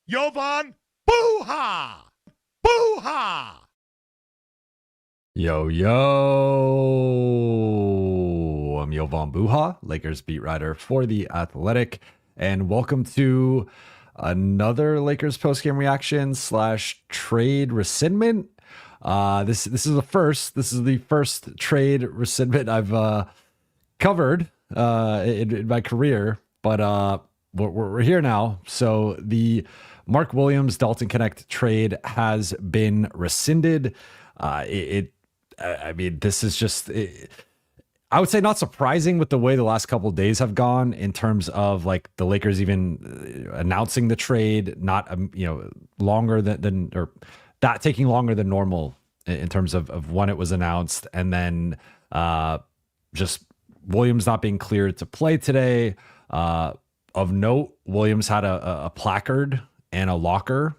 Jovan Buha! Buha! Yo, I'm Jovan Buha, Lakers beat writer for The Athletic, and welcome to another Lakers postgame reaction / trade rescindment. This is the first. This is the first trade rescindment I've covered in my career, but we're here now. So the Mark Williams Dalton Knecht trade has been rescinded. I mean, this is just, I would say not surprising with the way the last couple of days have gone in terms of like the Lakers even announcing the trade, not, longer than or that taking longer than normal in terms of when it was announced. And then just Williams not being cleared to play today. Of note, Williams had a placard and a locker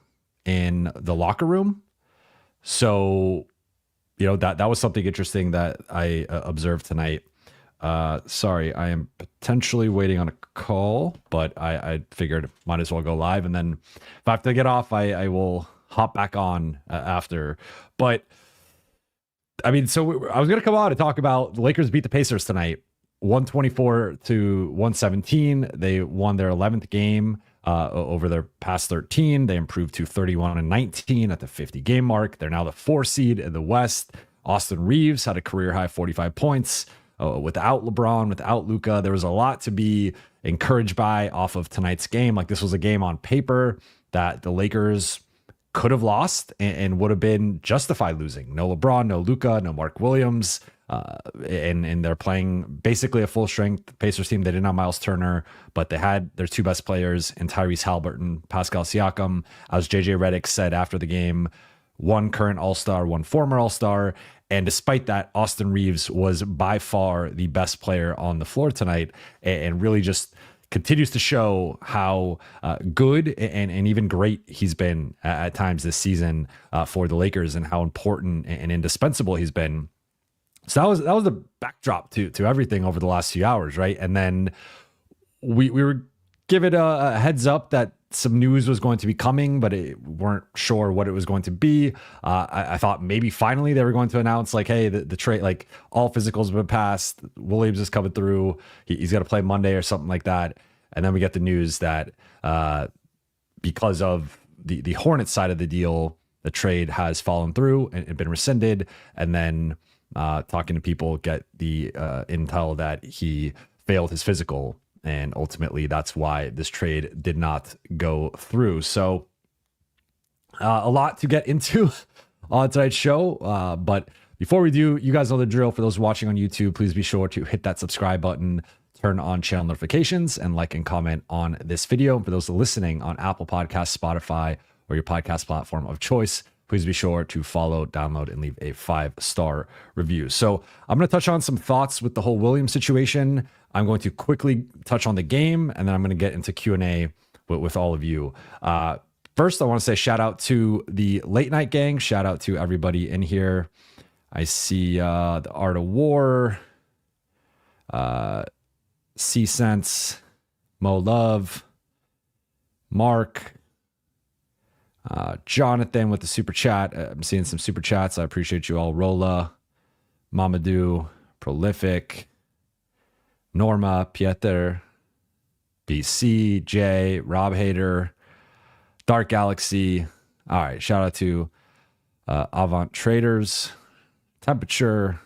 in the locker room. So, that was something interesting that I observed tonight. Sorry, I am potentially waiting on a call, but I figured might as well go live. And then if I have to get off, I will hop back on after. But I mean, so I was going to come on and talk about the Lakers beat the Pacers tonight, 124-117. They won their 11th game over their past 13. They improved to 31-19 at the 50 game mark. They're now the 4 seed in the West. Austin Reaves had a career high 45 points without LeBron, without Luka. There was a lot to be encouraged by off of tonight's game. Like, this was a game on paper that the Lakers could have lost and would have been justified losing. No LeBron, no Luka, no Mark Williams. And they're playing basically a full strength Pacers team. They didn't have Miles Turner, but they had their 2 best players in Tyrese Haliburton, Pascal Siakam. As JJ Redick said after the game, 1 current All-Star, 1 former All-Star. And despite that, Austin Reaves was by far the best player on the floor tonight and really just continues to show how good and even great he's been at times this season for the Lakers, and how important and indispensable he's been. So that was the backdrop to everything over the last few hours, right? And then we were given a heads up that some news was going to be coming, but weren't sure what it was going to be. I thought maybe finally they were going to announce like, hey, the trade, like all physicals have been passed. Williams is coming through. He's got to play Monday or something like that. And then we get the news that because of the Hornets side of the deal, the trade has fallen through and been rescinded. And then talking to people, get the intel that he failed his physical, and ultimately that's why this trade did not go through. So a lot to get into on tonight's show, but before we do, you guys know the drill. For those watching on YouTube, please be sure to hit that subscribe button, turn on channel notifications, and like and comment on this video. For those listening on Apple Podcasts, Spotify, or your podcast platform of choice, please be sure to follow, download, and leave a 5-star review. So I'm going to touch on some thoughts with the whole Williams situation. I'm going to quickly touch on the game, and then I'm going to get into Q&A with all of you. First, I want to say shout out to the late night gang. Shout out to everybody in here. I see the Art of War, C-Sense, Mo Love, Mark, Jonathan with the super chat. I'm seeing some super chats. I appreciate you all. Rolla, Mamadou, Prolific, Norma, Pieter, BC, Jay, Rob Hader, Dark Galaxy. All right. Shout out to Avant Traders, Temperature.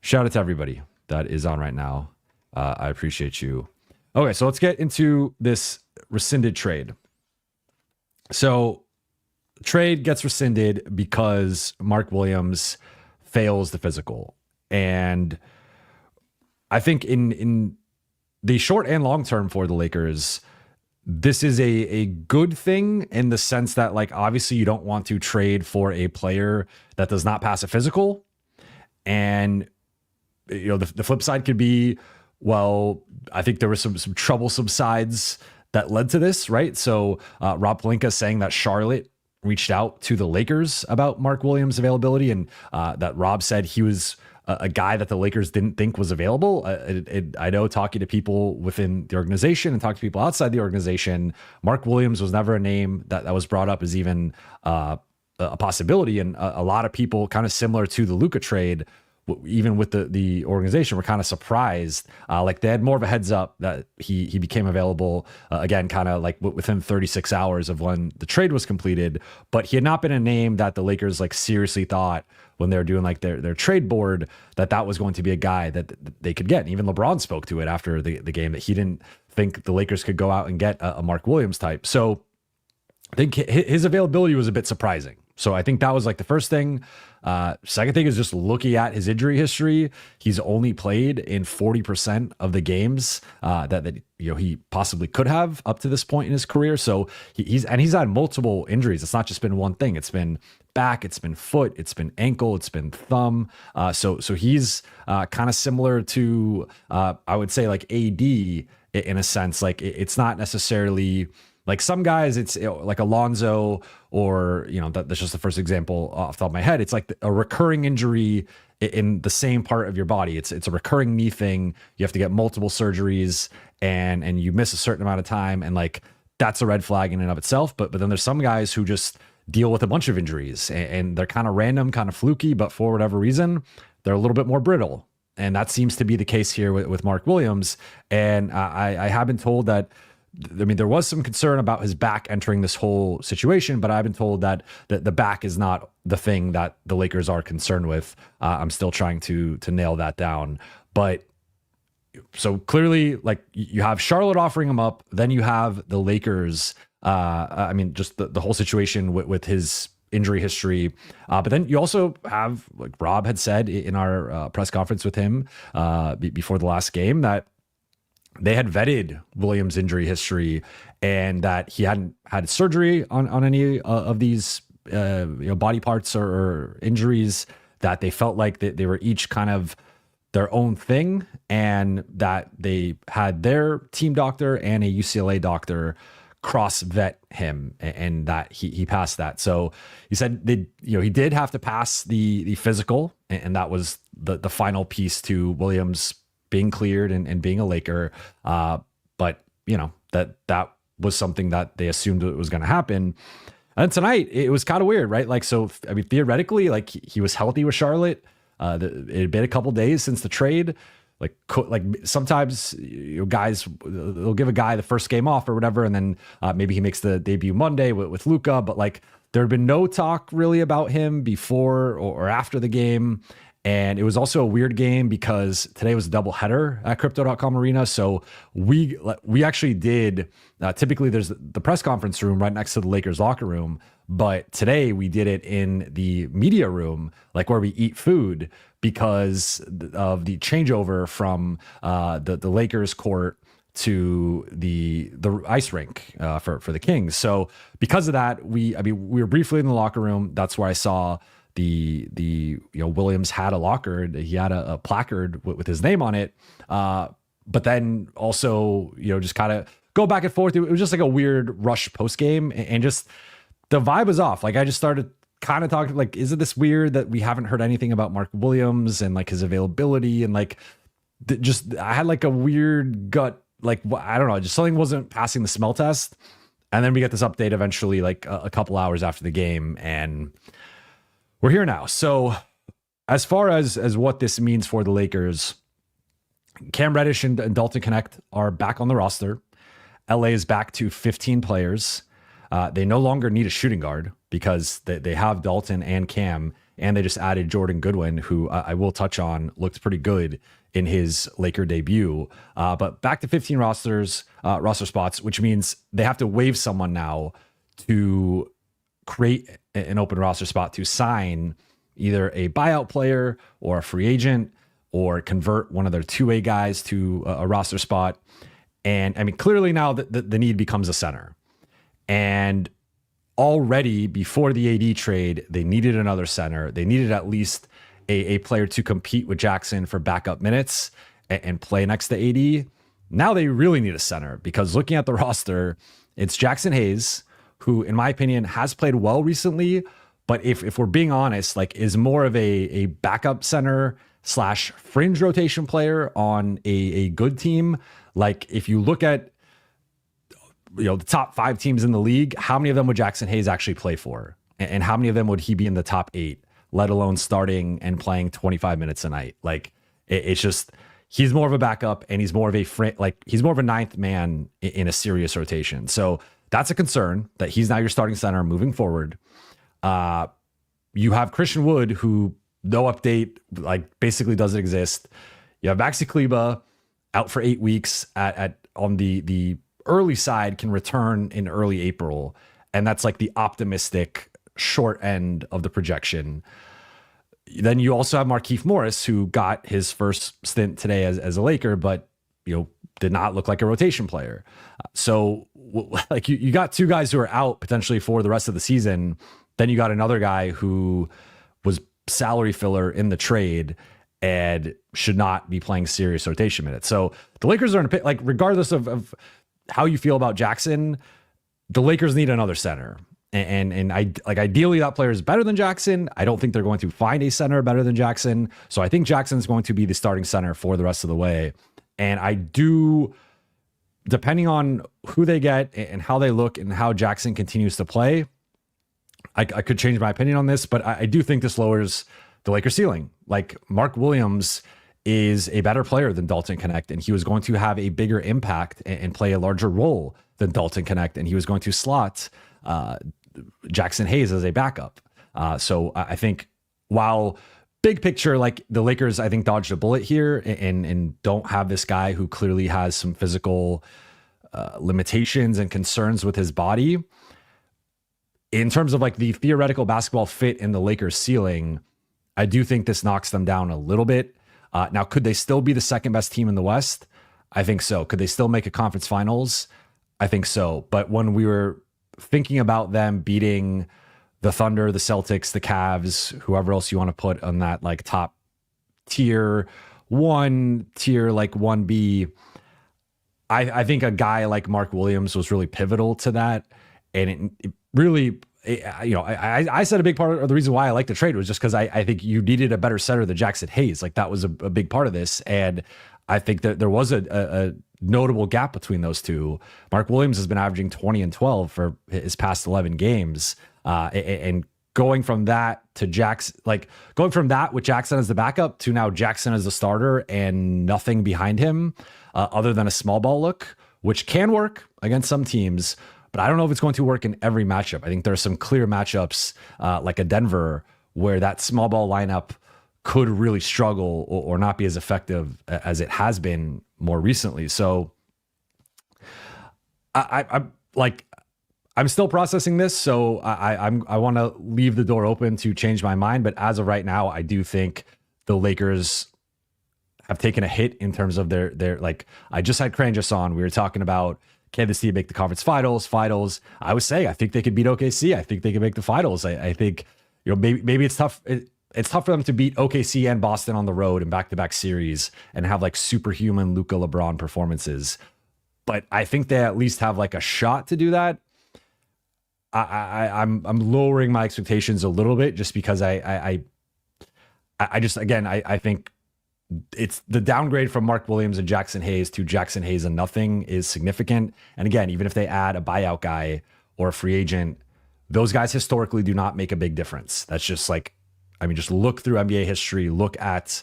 Shout out to everybody that is on right now. I appreciate you. Okay. So let's get into this rescinded trade. So trade gets rescinded because Mark Williams fails the physical. And I think in the short and long term for the Lakers, this is a good thing in the sense that, like, obviously you don't want to trade for a player that does not pass a physical. And, the flip side could be, well, I think there were some troublesome sides that led to this, right? So Rob Pelinka saying that Charlotte reached out to the Lakers about Mark Williams' availability, and that Rob said he was a guy that the Lakers didn't think was available. I know, talking to people within the organization and talking to people outside the organization, Mark Williams was never a name that was brought up as even a possibility. And a lot of people, kind of similar to the Luka trade, even with the organization, were kind of surprised. Like they had more of a heads up that he became available again, kind of like within 36 hours of when the trade was completed. But he had not been a name that the Lakers like seriously thought when they were doing like their trade board that was going to be a guy that they could get. And even LeBron spoke to it after the game, that he didn't think the Lakers could go out and get a Mark Williams type. So I think his availability was a bit surprising. So I think that was like the first thing. Second thing is just looking at his injury history. He's only played in 40% of the games that he possibly could have up to this point in his career. So he's had multiple injuries. It's not just been one thing. It's been back, it's been foot, it's been ankle, it's been thumb. So he's kind of similar to I would say like AD in a sense. Like it's not necessarily like some guys, it's like Alonzo, or, that's just the first example off the top of my head. It's like a recurring injury in the same part of your body. It's a recurring knee thing. You have to get multiple surgeries and you miss a certain amount of time. And like, that's a red flag in and of itself. But then there's some guys who just deal with a bunch of injuries and they're kind of random, kind of fluky, but for whatever reason, they're a little bit more brittle. And that seems to be the case here with Mark Williams. And I have been told that, there was some concern about his back entering this whole situation, but I've been told that the back is not the thing that the Lakers are concerned with. I'm still trying to nail that down. But so clearly, like, you have Charlotte offering him up, then you have the Lakers. Just the whole situation with his injury history. But then you also have, like Rob had said in our press conference with him before the last game, that they had vetted Williams' injury history and that he hadn't had surgery on any of these body parts or injuries, that they felt like they were each kind of their own thing, and that they had their team doctor and a UCLA doctor cross vet him, and that he passed that. So he said he did have to pass the physical, and that was the final piece to Williams being cleared and being a Laker. But that was something that they assumed it was going to happen. And tonight it was kind of weird, right? Like, so, theoretically, like he was healthy with Charlotte. It had been a couple days since the trade. Like sometimes guys, they'll give a guy the first game off or whatever, and then maybe he makes the debut Monday with Luka. But like, there had been no talk really about him before or after the game. And it was also a weird game because today was a doubleheader at Crypto.com Arena. So we actually did, typically there's the press conference room right next to the Lakers locker room. But today we did it in the media room, like where we eat food, because of the changeover from the Lakers court to the ice rink for the Kings. So because of that, we were briefly in the locker room. That's where I saw the Williams had a locker. He had a placard with his name on it. But then also, just kind of go back and forth. It was just like a weird rush post game, and just the vibe was off. Like, I just started kind of talking like, is it this weird that we haven't heard anything about Mark Williams and like his availability, and like I had like a weird gut, like, I don't know, just something wasn't passing the smell test. And then we get this update eventually, like a couple hours after the game, and we're here now. So as far as what this means for the Lakers, Cam Reddish and Dalton Knecht are back on the roster. LA is back to 15 players. They no longer need a shooting guard because they have Dalton and Cam, and they just added Jordan Goodwin, who I will touch on, looked pretty good in his Laker debut. But back to 15 roster spots, which means they have to waive someone now to create an open roster spot to sign either a buyout player or a free agent, or convert one of their two-way guys to a roster spot. And clearly now the need becomes a center. And already before the AD trade, they needed another center. They needed at least a player to compete with Jackson for backup minutes and play next to AD. Now they really need a center, because looking at the roster, it's Jackson Hayes, who, in my opinion, has played well recently, but if we're being honest, like, is more of a backup center slash fringe rotation player on a good team. Like if you look at, the top 5 teams in the league, how many of them would Jackson Hayes actually play for? And how many of them would he be in the top 8, let alone starting and playing 25 minutes a night? Like it's just, he's more of a backup and he's more of he's more of a 9th man in a serious rotation. So that's a concern that he's now your starting center moving forward. You have Christian Wood, who no update, like basically doesn't exist. You have Maxi Kleber out for 8 weeks on the early side, can return in early April. And that's like the optimistic short end of the projection. Then you also have Markieff Morris, who got his first stint today as a Laker, but did not look like a rotation player. So like you got 2 guys who are out potentially for the rest of the season. Then you got another guy who was salary filler in the trade and should not be playing serious rotation minutes. So the Lakers are in a pit, like regardless of how you feel about Jackson, the Lakers need another center. And I like ideally that player is better than Jackson. I don't think they're going to find a center better than Jackson. So I think Jackson's going to be the starting center for the rest of the way. And I do, depending on who they get and how they look and how Jackson continues to play, I could change my opinion on this, but I do think this lowers the Lakers ceiling. Like Mark Williams is a better player than Dalton Knecht, and he was going to have a bigger impact and play a larger role than Dalton Knecht, and he was going to slot Jackson Hayes as a backup. So I think while big picture, like the Lakers, I think dodged a bullet here and don't have this guy who clearly has some physical limitations and concerns with his body. In terms of like the theoretical basketball fit in the Lakers ceiling, I do think this knocks them down a little bit. Now, could they still be the second best team in the West? I think so. Could they still make a conference finals? I think so. But when we were thinking about them beating the Thunder, the Celtics, the Cavs, whoever else you want to put on that like top tier 1B, I think a guy like Mark Williams was really pivotal to that. And it really, I said a big part of the reason why I like the trade was just because I think you needed a better center than Jackson Hayes. Like that was a big part of this. And I think that there was a notable gap between those two. Mark Williams has been averaging 20 and 12 for his past 11 games. And going from that to Jackson, like going from that with Jackson as the backup to now Jackson as the starter and nothing behind him other than a small ball look, which can work against some teams. But I don't know if it's going to work in every matchup. I think there are some clear matchups like a Denver where that small ball lineup could really struggle or not be as effective as it has been more recently. So I'm still processing this. So I want to leave the door open to change my mind. But as of right now, I do think the Lakers have taken a hit in terms of their like, I just had Kranjus on. We were talking about, can this team make the conference finals? I was saying, I think they could beat OKC. I think they could make the finals. I think, maybe it's tough. It's tough for them to beat OKC and Boston on the road in back-to-back series and have like superhuman Luka LeBron performances. But I think they at least have like a shot to do that. I'm lowering my expectations a little bit just because I think it's the downgrade from Mark Williams and Jackson Hayes to Jackson Hayes and nothing is significant. And again, even if they add a buyout guy or a free agent, those guys historically do not make a big difference. That's just like, just look through NBA history, look at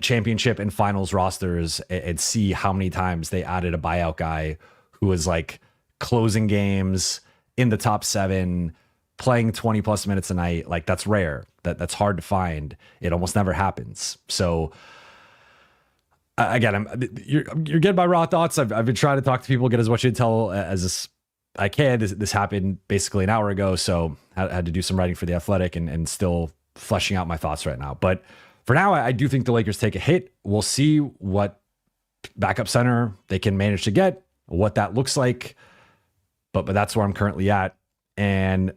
championship and finals rosters and see how many times they added a buyout guy who was like closing games in the top 7, playing 20 plus minutes a night. Like that's rare. That's hard to find. It almost never happens. So again, you're getting my raw thoughts. I've been trying to talk to people, get as much intel as I can. This happened basically an hour ago. So I had to do some writing for The Athletic and still fleshing out my thoughts right now. But for now, I do think the Lakers take a hit. We'll see what backup center they can manage to get, what that looks like. But that's where I'm currently at. And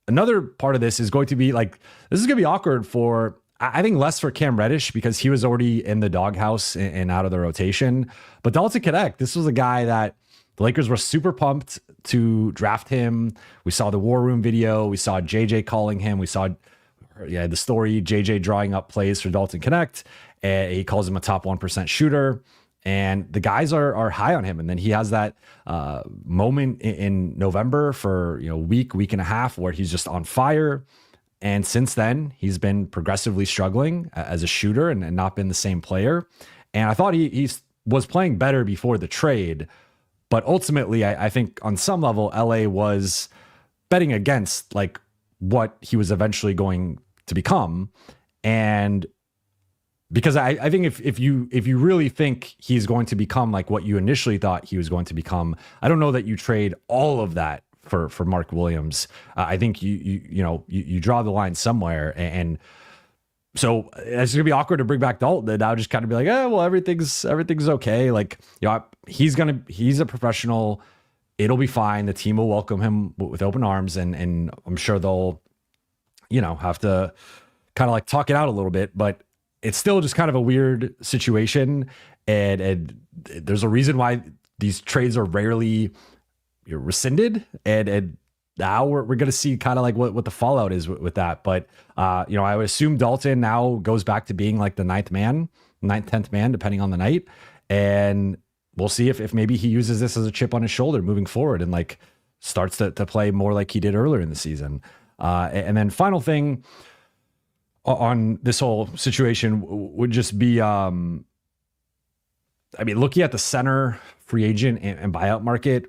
another part of this is going to be like, this is going to be awkward for, I think less for Cam Reddish because he was already in the doghouse and out of the rotation. But Dalton Knecht, this was a guy that the Lakers were super pumped to draft him. We saw the War Room video. We saw JJ calling him. We saw the story, JJ drawing up plays for Dalton Knecht. And he calls him a top 1% shooter. And the guys are high on him. And then he has that moment in November for week and a half where he's just on fire. And since then, he's been progressively struggling as a shooter and not been the same player. And I thought he was playing better before the trade. But ultimately, I think on some level, LA was betting against like what he was eventually going to become. And because I think if you really think he's going to become like what you initially thought he was going to become, I don't know that you trade all of that for Mark Williams. I think you draw the line somewhere, and so it's gonna be awkward to bring back Dalton. And I'll just kind of be like, well, everything's okay. Like he's a professional. It'll be fine. The team will welcome him with open arms, and I'm sure they'll have to kind of like talk it out a little bit, but it's still just kind of a weird situation. And there's a reason why these trades are rarely rescinded. And now we're going to see kind of like what the fallout is with that. But, I would assume Dalton now goes back to being like the 10th man, depending on the night. And we'll see if maybe he uses this as a chip on his shoulder moving forward and like starts to play more like he did earlier in the season. And then final thing on this whole situation would just be, looking at the center free agent and buyout market,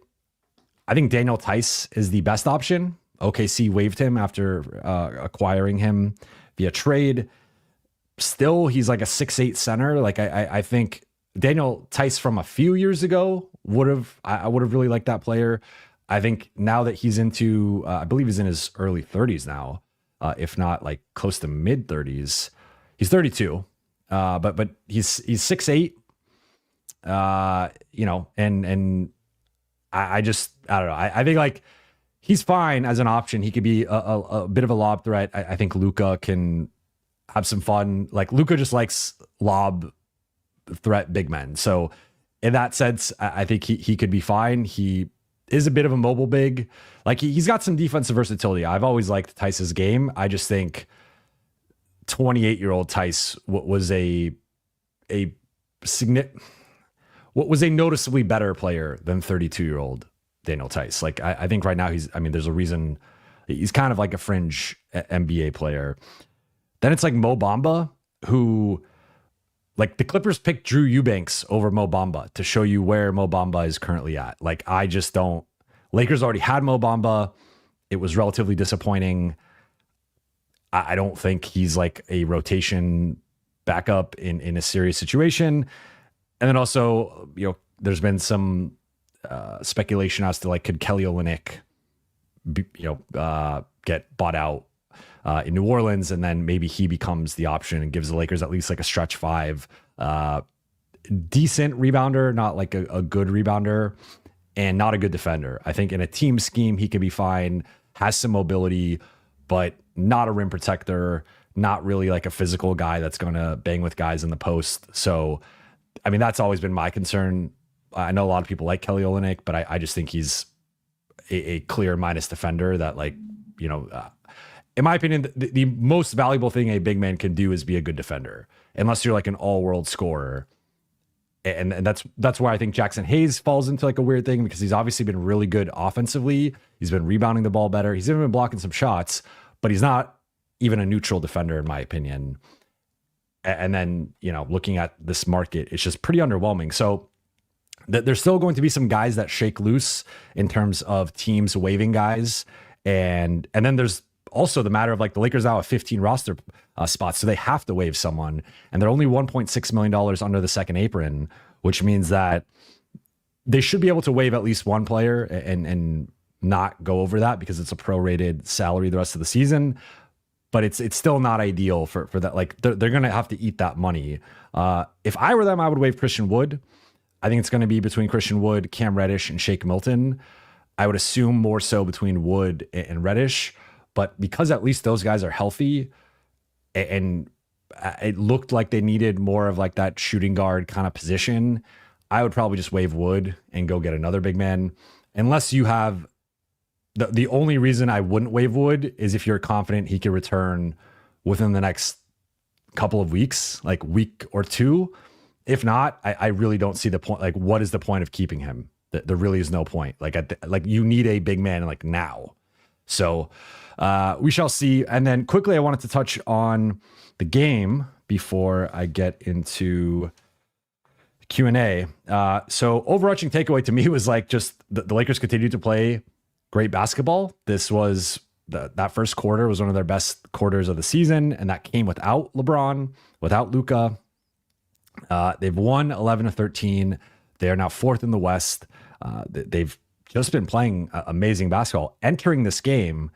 I think Daniel Theis is the best option. OKC waived him after acquiring him via trade. Still, he's like a 6'8" center. Like I think Daniel Theis from a few years ago I would have really liked that player. I think now that he's into, I believe he's in his early 30s now. If not like close to mid 30s, he's 32, but he's 6'8", and I don't know. I think like he's fine as an option. He could be a bit of a lob threat. I think Luka can have some fun. Like Luka just likes lob threat big men. So in that sense, I think he could be fine. He is a bit of a mobile big. Like he's got some defensive versatility. I've always liked Theis's game. I just think 28-year-old Theis was a noticeably better player than 32-year-old Daniel Theis. Like I think right now there's a reason he's kind of like a fringe NBA player. Then it's like Mo Bamba, who like the Clippers picked Drew Eubanks over Mo Bamba to show you where Mo Bamba is currently at. Like I just don't. Lakers already had Mo Bamba. It was relatively disappointing. I don't think he's like a rotation backup in a serious situation. And then also, there's been some speculation as to like, could Kelly Olynyk, get bought out in New Orleans, and then maybe he becomes the option and gives the Lakers at least like a stretch five, decent rebounder, not like a good rebounder, and not a good defender. I think in a team scheme, he could be fine, has some mobility, but not a rim protector, not really like a physical guy that's going to bang with guys in the post. So, that's always been my concern. I know a lot of people like Kelly Olynyk, but I just think he's a clear minus defender that in my opinion, the most valuable thing a big man can do is be a good defender, unless you're like an all-world scorer. And that's why I think Jackson Hayes falls into like a weird thing, because he's obviously been really good offensively. He's been rebounding the ball better. He's even been blocking some shots, but he's not even a neutral defender, in my opinion. And then, looking at this market, it's just pretty underwhelming. So there's still going to be some guys that shake loose in terms of teams waiving guys. And then there's also the matter of like the Lakers now have 15 roster spots, so they have to waive someone, and they're only $1.6 million under the second apron, which means that they should be able to waive at least one player and not go over that, because it's a prorated salary the rest of the season. But it's still not ideal for that. Like they're going to have to eat that money. If I were them, I would waive Christian Wood. I think it's going to be between Christian Wood, Cam Reddish, and Shake Milton. I would assume more so between Wood and Reddish. But because at least those guys are healthy, and it looked like they needed more of like that shooting guard kind of position, I would probably just waive Wood and go get another big man. Unless you have the only reason I wouldn't waive Wood is if you're confident he can return within the next couple of weeks, like week or two. If not, I really don't see the point. Like, what is the point of keeping him? There really is no point. Like, you need a big man like now. So we shall see. And then quickly, I wanted to touch on the game before I get into Q&A. So overarching takeaway to me was like just the Lakers continued to play great basketball. This was that first quarter was one of their best quarters of the season, and that came without LeBron, without Luka. They've won 11 of 13. They are now fourth in the West. They've just been playing amazing basketball. Entering this game,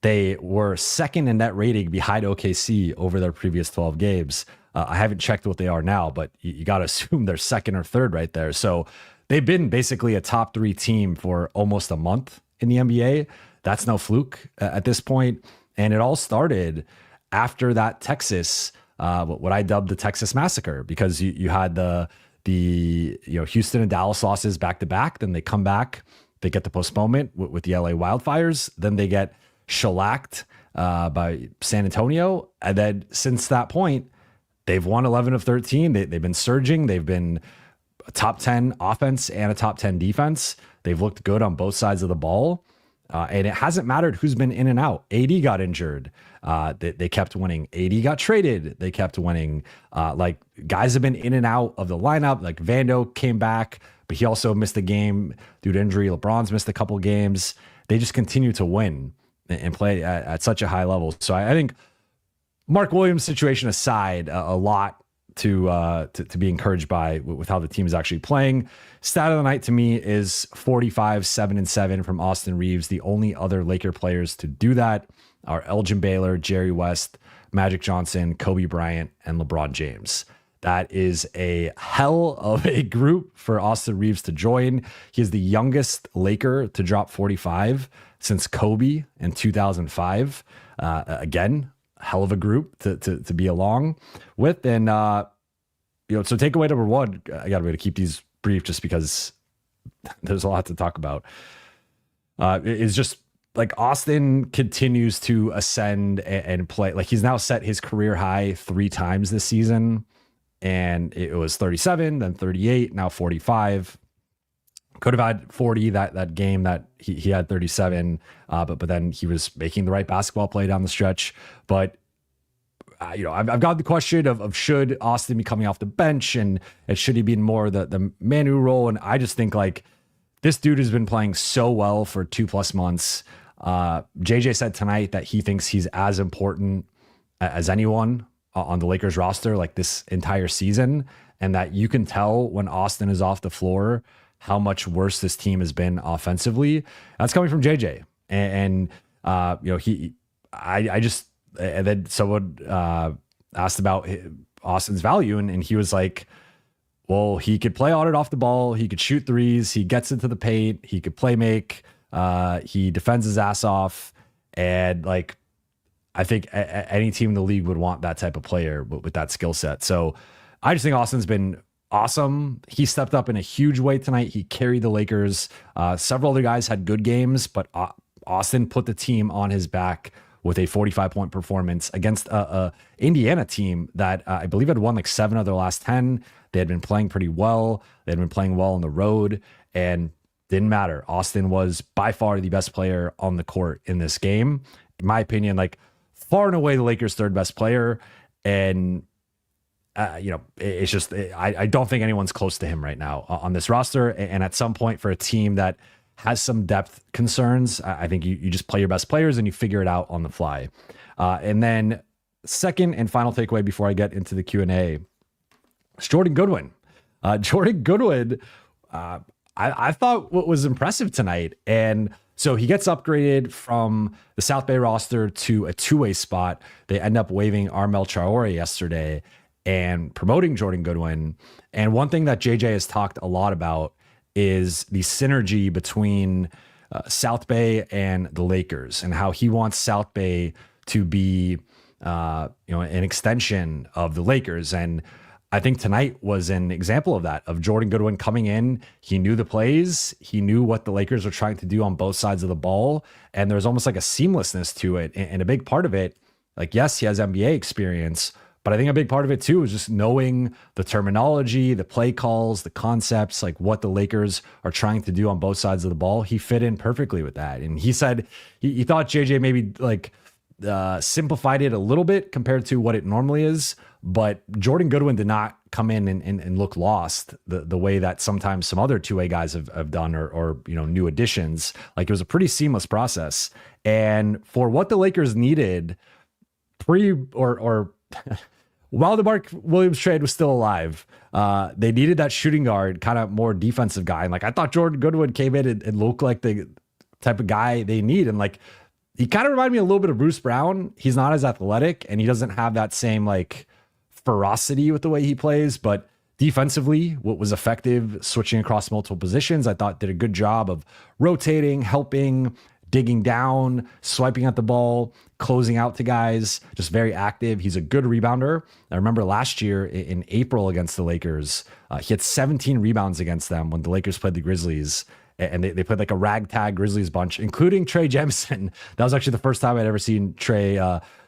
they were second in net rating behind OKC over their previous 12 games. I haven't checked what they are now, but you got to assume they're second or third right there. So they've been basically a top 3 team for almost a month in the NBA. That's no fluke at this point. And it all started after that Texas, what I dubbed the Texas Massacre, because you had the Houston and Dallas losses back to back. Then they come back, they get the postponement with the LA Wildfires. Then they get shellacked by San Antonio. And then since that point, they've won 11 of 13. They've been surging. They've been a top 10 offense and a top 10 defense. They've looked good on both sides of the ball. And it hasn't mattered who's been in and out. AD got injured. They kept winning. AD got traded. They kept winning. Like, guys have been in and out of the lineup. Like, Vando came back, but he also missed a game due to injury. LeBron's missed a couple games. They just continue to win and play at such a high level. So I think, Mark Williams' situation aside, a lot to be encouraged by with how the team is actually playing. Stat of the night to me is 45, 7-7 from Austin Reaves. The only other Laker players to do that are Elgin Baylor, Jerry West, Magic Johnson, Kobe Bryant, and LeBron James. That is a hell of a group for Austin Reaves to join. He is the youngest Laker to drop 45 since Kobe in 2005. Again, hell of a group to be along with. And so takeaway number one, I gotta keep these brief just because there's a lot to talk about, is just like Austin continues to ascend and play. Like, he's now set his career high 3 times this season, and it was 37, then 38, now 45. Could have had 40 that game that he had 37, but then he was making the right basketball play down the stretch. But I've got the question of should Austin be coming off the bench, and should he be in more the Manu role? And I just think, like, this dude has been playing so well for 2+ months. JJ said tonight that he thinks he's as important as anyone on the Lakers roster, like, this entire season, and that you can tell when Austin is off the floor how much worse this team has been offensively. That's coming from JJ. And then someone asked about Austin's value, and he was like, well, he could play on it off the ball. He could shoot threes. He gets into the paint. He could play make. He defends his ass off. And, like, I think any team in the league would want that type of player with that skill set. So I just think Austin's been awesome. He stepped up in a huge way tonight. He carried the Lakers. Several other guys had good games, but Austin put the team on his back with a 45-point performance against a Indiana team that I believe had won like 7 of their last 10. They had been playing pretty well. They had been playing well on the road, and didn't matter. Austin was by far the best player on the court in this game. In my opinion, like, far and away the Lakers' 3rd best player. And it's just, I don't think anyone's close to him right now on this roster. And at some point, for a team that has some depth concerns, I think you just play your best players and you figure it out on the fly. And then second and final takeaway before I get into the Q&A, is Jordan Goodwin. Jordan Goodwin, I thought what was impressive tonight. And so he gets upgraded from the South Bay roster to a 2-way spot. They end up waiving Armel Traore yesterday and promoting Jordan Goodwin. And one thing that JJ has talked a lot about is the synergy between South Bay and the Lakers, and how he wants South Bay to be an extension of the Lakers. And I think tonight was an example of that, of Jordan Goodwin coming in. He knew the plays. He knew what the Lakers were trying to do on both sides of the ball. And there's almost like a seamlessness to it. And a big part of it, like, yes, he has NBA experience, But I think a big part of it too is just knowing the terminology, the play calls, the concepts, like what the Lakers are trying to do on both sides of the ball. He fit in perfectly with that. And he said he thought JJ maybe like simplified it a little bit compared to what it normally is. But Jordan Goodwin did not come in and look lost the way that sometimes some other two-way guys have done or new additions. Like it was a pretty seamless process. And for what the Lakers needed while the Mark Williams trade was still alive, they needed that shooting guard, kind of more defensive guy. And like I thought Jordan Goodwin came in and looked like the type of guy they need. And like he kind of reminded me a little bit of Bruce Brown. He's not as athletic and he doesn't have that same like ferocity with the way he plays, but defensively, what was effective, switching across multiple positions, I thought did a good job of rotating, helping, digging down, swiping at the ball, closing out to guys, just very active. He's a good rebounder. I remember last year in April against the Lakers, he had 17 rebounds against them when the Lakers played the Grizzlies. And they played like a ragtag Grizzlies bunch, including Trey Jemison. That was actually the first time I'd ever seen Trey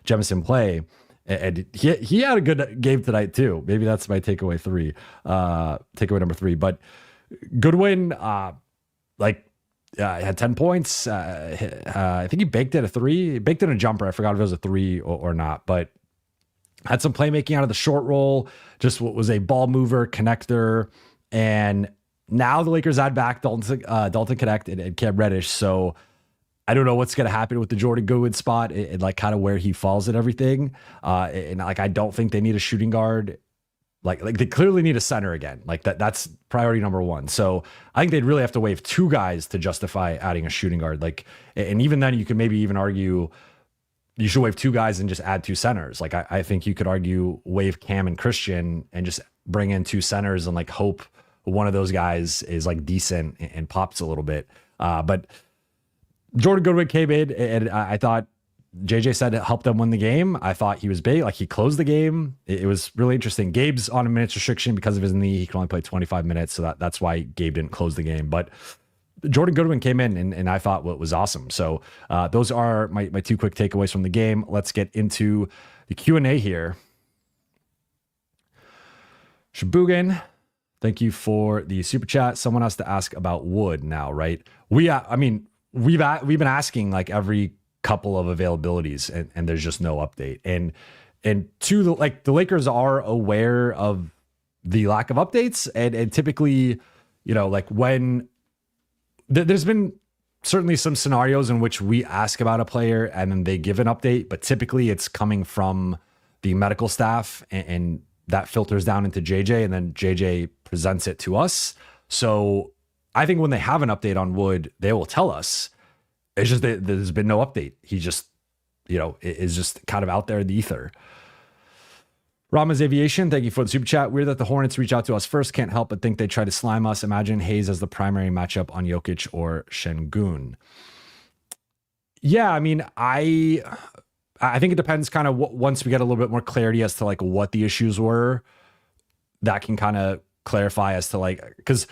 Jemison play. And he had a good game tonight too. Maybe that's my takeaway number 3. But Goodwin, had 10 points. I think he baked in a 3. He baked in a jumper. I forgot if it was a 3 or not. But had some playmaking out of the short roll. Just what was a ball mover, connector. And now the Lakers add back Dalton Knecht and Cam Reddish. So I don't know what's going to happen with the Jordan Goodwin spot and like kind of where he falls and everything. And like, I don't think they need a shooting guard. Like they clearly need a center again. Like that's priority number 1. So I think they'd really have to waive 2 guys to justify adding a shooting guard. Like, and even then you could maybe even argue you should waive 2 guys and just add 2 centers. Like I think you could argue waive Cam and Christian and just bring in 2 centers and like hope one of those guys is like decent and pops a little bit. But Jordan Goodwin came in and I thought JJ said it helped them win the game. I thought he was big. Like he closed the game. It was really interesting. Gabe's on a minutes restriction because of his knee. He can only play 25 minutes. So that's why Gabe didn't close the game. But Jordan Goodwin came in and I thought what was awesome. So those are my 2 quick takeaways from the game. Let's get into the Q&A here. Shabugan, thank you for the super chat. Someone has to ask about Wood now, right? We've been asking like every couple of availabilities and there's just no update. And to the Lakers are aware of the lack of updates and typically, like when there's been certainly some scenarios in which we ask about a player and then they give an update, but typically it's coming from the medical staff and that filters down into JJ and then JJ presents it to us. So I think when they have an update on Wood, they will tell us. It's just that there's been no update. He just, is just kind of out there in the ether. Rama's Aviation, thank you for the super chat. Weird that the Hornets reach out to us first. Can't help but think they try to slime us. Imagine Hayes as the primary matchup on Jokic or Şengün. Yeah, I mean, I think it depends kind of once we get a little bit more clarity as to like what the issues were, that can kind of clarify as to like, because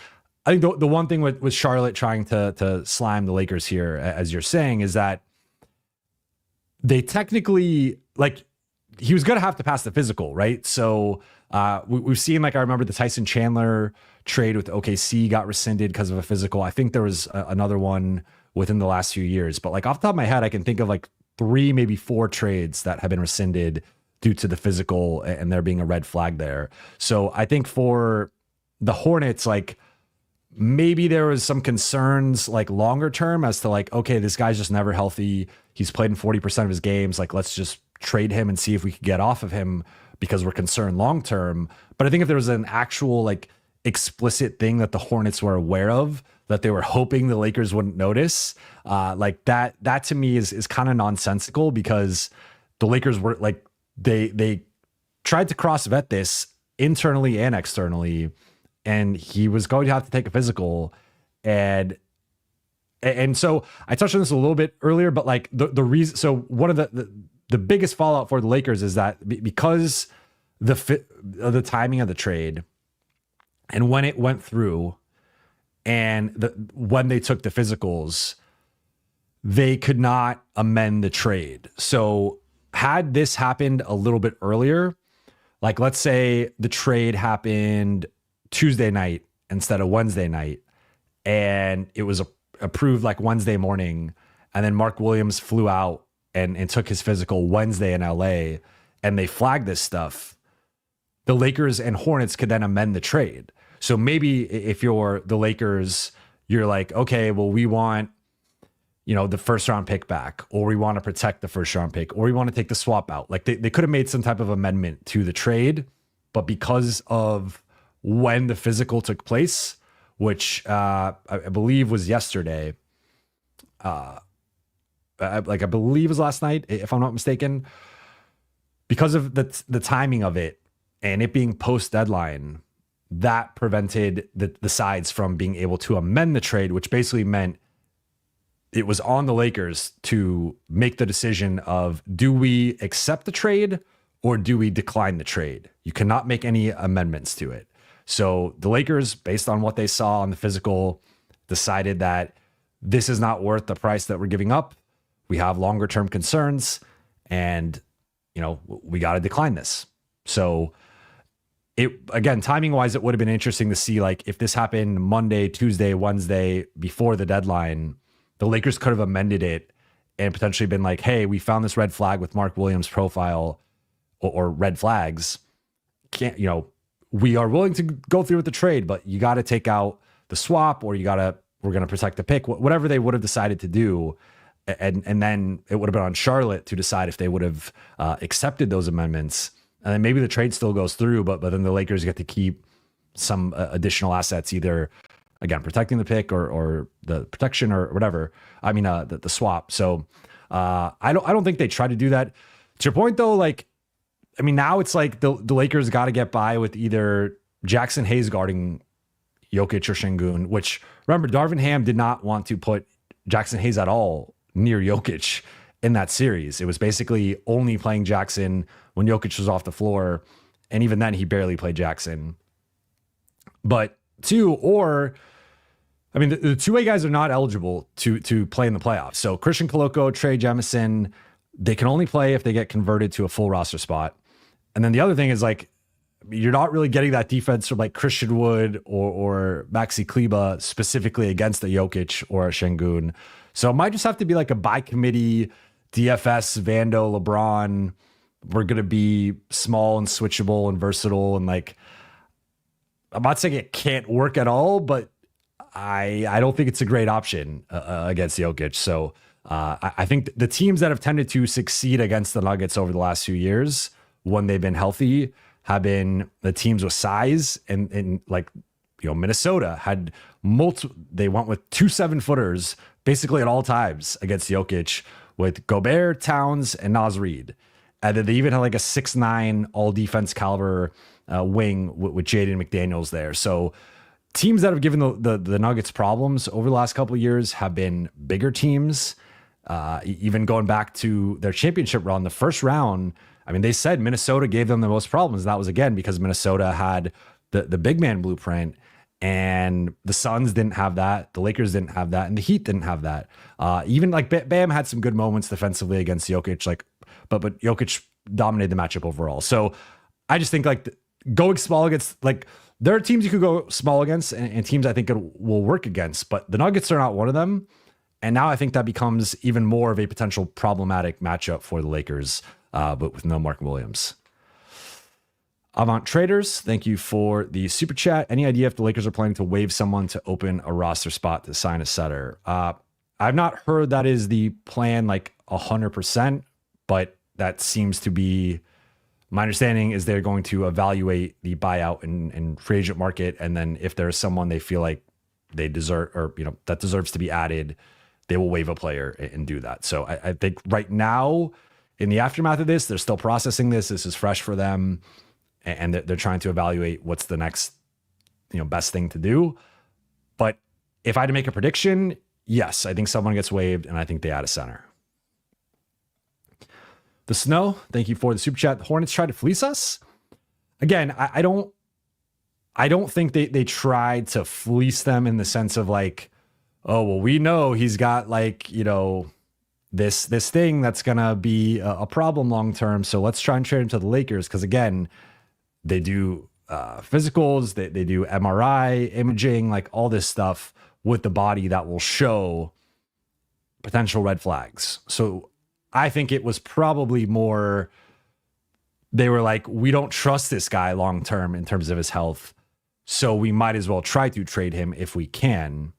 I think the one thing with Charlotte trying to slime the Lakers here, as you're saying, is that they technically, like, he was going to have to pass the physical, right? So we've seen, like, I remember the Tyson Chandler trade with OKC got rescinded because of a physical. I think there was another one within the last few years. But, like, off the top of my head, I can think of, like, 3, maybe 4 trades that have been rescinded due to the physical and there being a red flag there. So I think for the Hornets, like, maybe there was some concerns like longer term as to like, okay, this guy's just never healthy. He's played in 40% of his games. Like, let's just trade him and see if we could get off of him because we're concerned long term. But I think if there was an actual like explicit thing that the Hornets were aware of, that they were hoping the Lakers wouldn't notice, like that to me is kind of nonsensical because the Lakers were like, they tried to cross vet this internally and externally, and he was going to have to take a physical. And so I touched on this a little bit earlier, but like the reason, so one of the biggest fallout for the Lakers is that because the timing of the trade and when it went through and when they took the physicals, they could not amend the trade. So had this happened a little bit earlier, Like, let's say the trade happened Tuesday night instead of Wednesday night, and it was approved like Wednesday morning, and then Mark Williams flew out and took his physical Wednesday in LA, and they flagged this stuff. The Lakers and Hornets could then amend the trade. So maybe if you're the Lakers, you're like, okay, well, we want, the first round pick back, or we want to protect the first round pick, or we want to take the swap out. Like they could have made some type of amendment to the trade, but because of when the physical took place, which I believe was yesterday, I believe it was last night, if I'm not mistaken, because of the timing of it and it being post deadline, that prevented the sides from being able to amend the trade, which basically meant it was on the Lakers to make the decision of, do we accept the trade or do we decline the trade? You cannot make any amendments to it. So the Lakers, based on what they saw on the physical, decided that this is not worth the price that we're giving up. We have longer term concerns, and we got to decline this. So timing wise, it would have been interesting to see, like, if this happened Monday, Tuesday, Wednesday before the deadline, the Lakers could have amended it and potentially been like, hey, we found this red flag with Mark Williams' profile, or red flags. We are willing to go through with the trade, but you got to take out the swap, or we're going to protect the pick, whatever they would have decided to do. And then it would have been on Charlotte to decide if they would have accepted those amendments. And then maybe the trade still goes through, but then the Lakers get to keep some additional assets, either, again, protecting the pick or the protection or whatever. I mean, the swap. So I don't think they try to do that. To your point, though, now it's like the Lakers got to get by with either Jackson Hayes guarding Jokic or Şengün, which, remember, Darvin Ham did not want to put Jackson Hayes at all near Jokic in that series. It was basically only playing Jackson when Jokic was off the floor. And even then, he barely played Jackson. But the two-way guys are not eligible to play in the playoffs. So Christian Koloko, Trey Jemison, they can only play if they get converted to a full roster spot. And then the other thing is, you're not really getting that defense from Christian Wood or Maxi Kleber specifically against a Jokic or a Şengün. So it might just have to be a by committee DFS, Vando, LeBron. We're going to be small and switchable and versatile. And I'm not saying it can't work at all, but I don't think it's a great option against Jokic. So I think the teams that have tended to succeed against the Nuggets over the last few years, when they've been healthy, have been the teams with size. And Minnesota had they went with 2 7-footers basically at all times against Jokic, with Gobert, Towns, and Naz Reid. And then they even had a 6'9" all defense caliber wing with Jaden McDaniels there. So teams that have given the Nuggets problems over the last couple of years have been bigger teams. Even going back to their championship run, the first round, they said Minnesota gave them the most problems. That was, again, because Minnesota had the big man blueprint, and the Suns didn't have that. The Lakers didn't have that, and the Heat didn't have that. Even Bam had some good moments defensively against Jokic, but Jokic dominated the matchup overall. So I just think going small against, there are teams you could go small against, and teams I think it will work against, but the Nuggets are not one of them. And now I think that becomes even more of a potential problematic matchup for the Lakers, but with no Mark Williams. Avant Traders, thank you for the super chat. Any idea if the Lakers are planning to waive someone to open a roster spot to sign a setter? I've not heard that is the plan 100%, but that seems to be my understanding. Is they're going to evaluate the buyout and free agent market, and then if there's someone they feel like they deserve, or that deserves to be added, they will waive a player and do that. So I think right now, in the aftermath of this, they're still processing this. This is fresh for them, and they're trying to evaluate what's the next best thing to do. But if I had to make a prediction, yes, I think someone gets waived, and I think they add a center. The Snow, thank you for the super chat. The Hornets tried to fleece us. Again, I don't think they tried to fleece them in the sense of oh, well, we know he's got this thing that's gonna be a problem long term, so let's try and trade him to the Lakers. Because again, They do physicals, they do MRI imaging, like all this stuff with the body that will show potential red flags. So I think it was probably more, they were like, we don't trust this guy long term in terms of his health, so we might as well try to trade him if we can.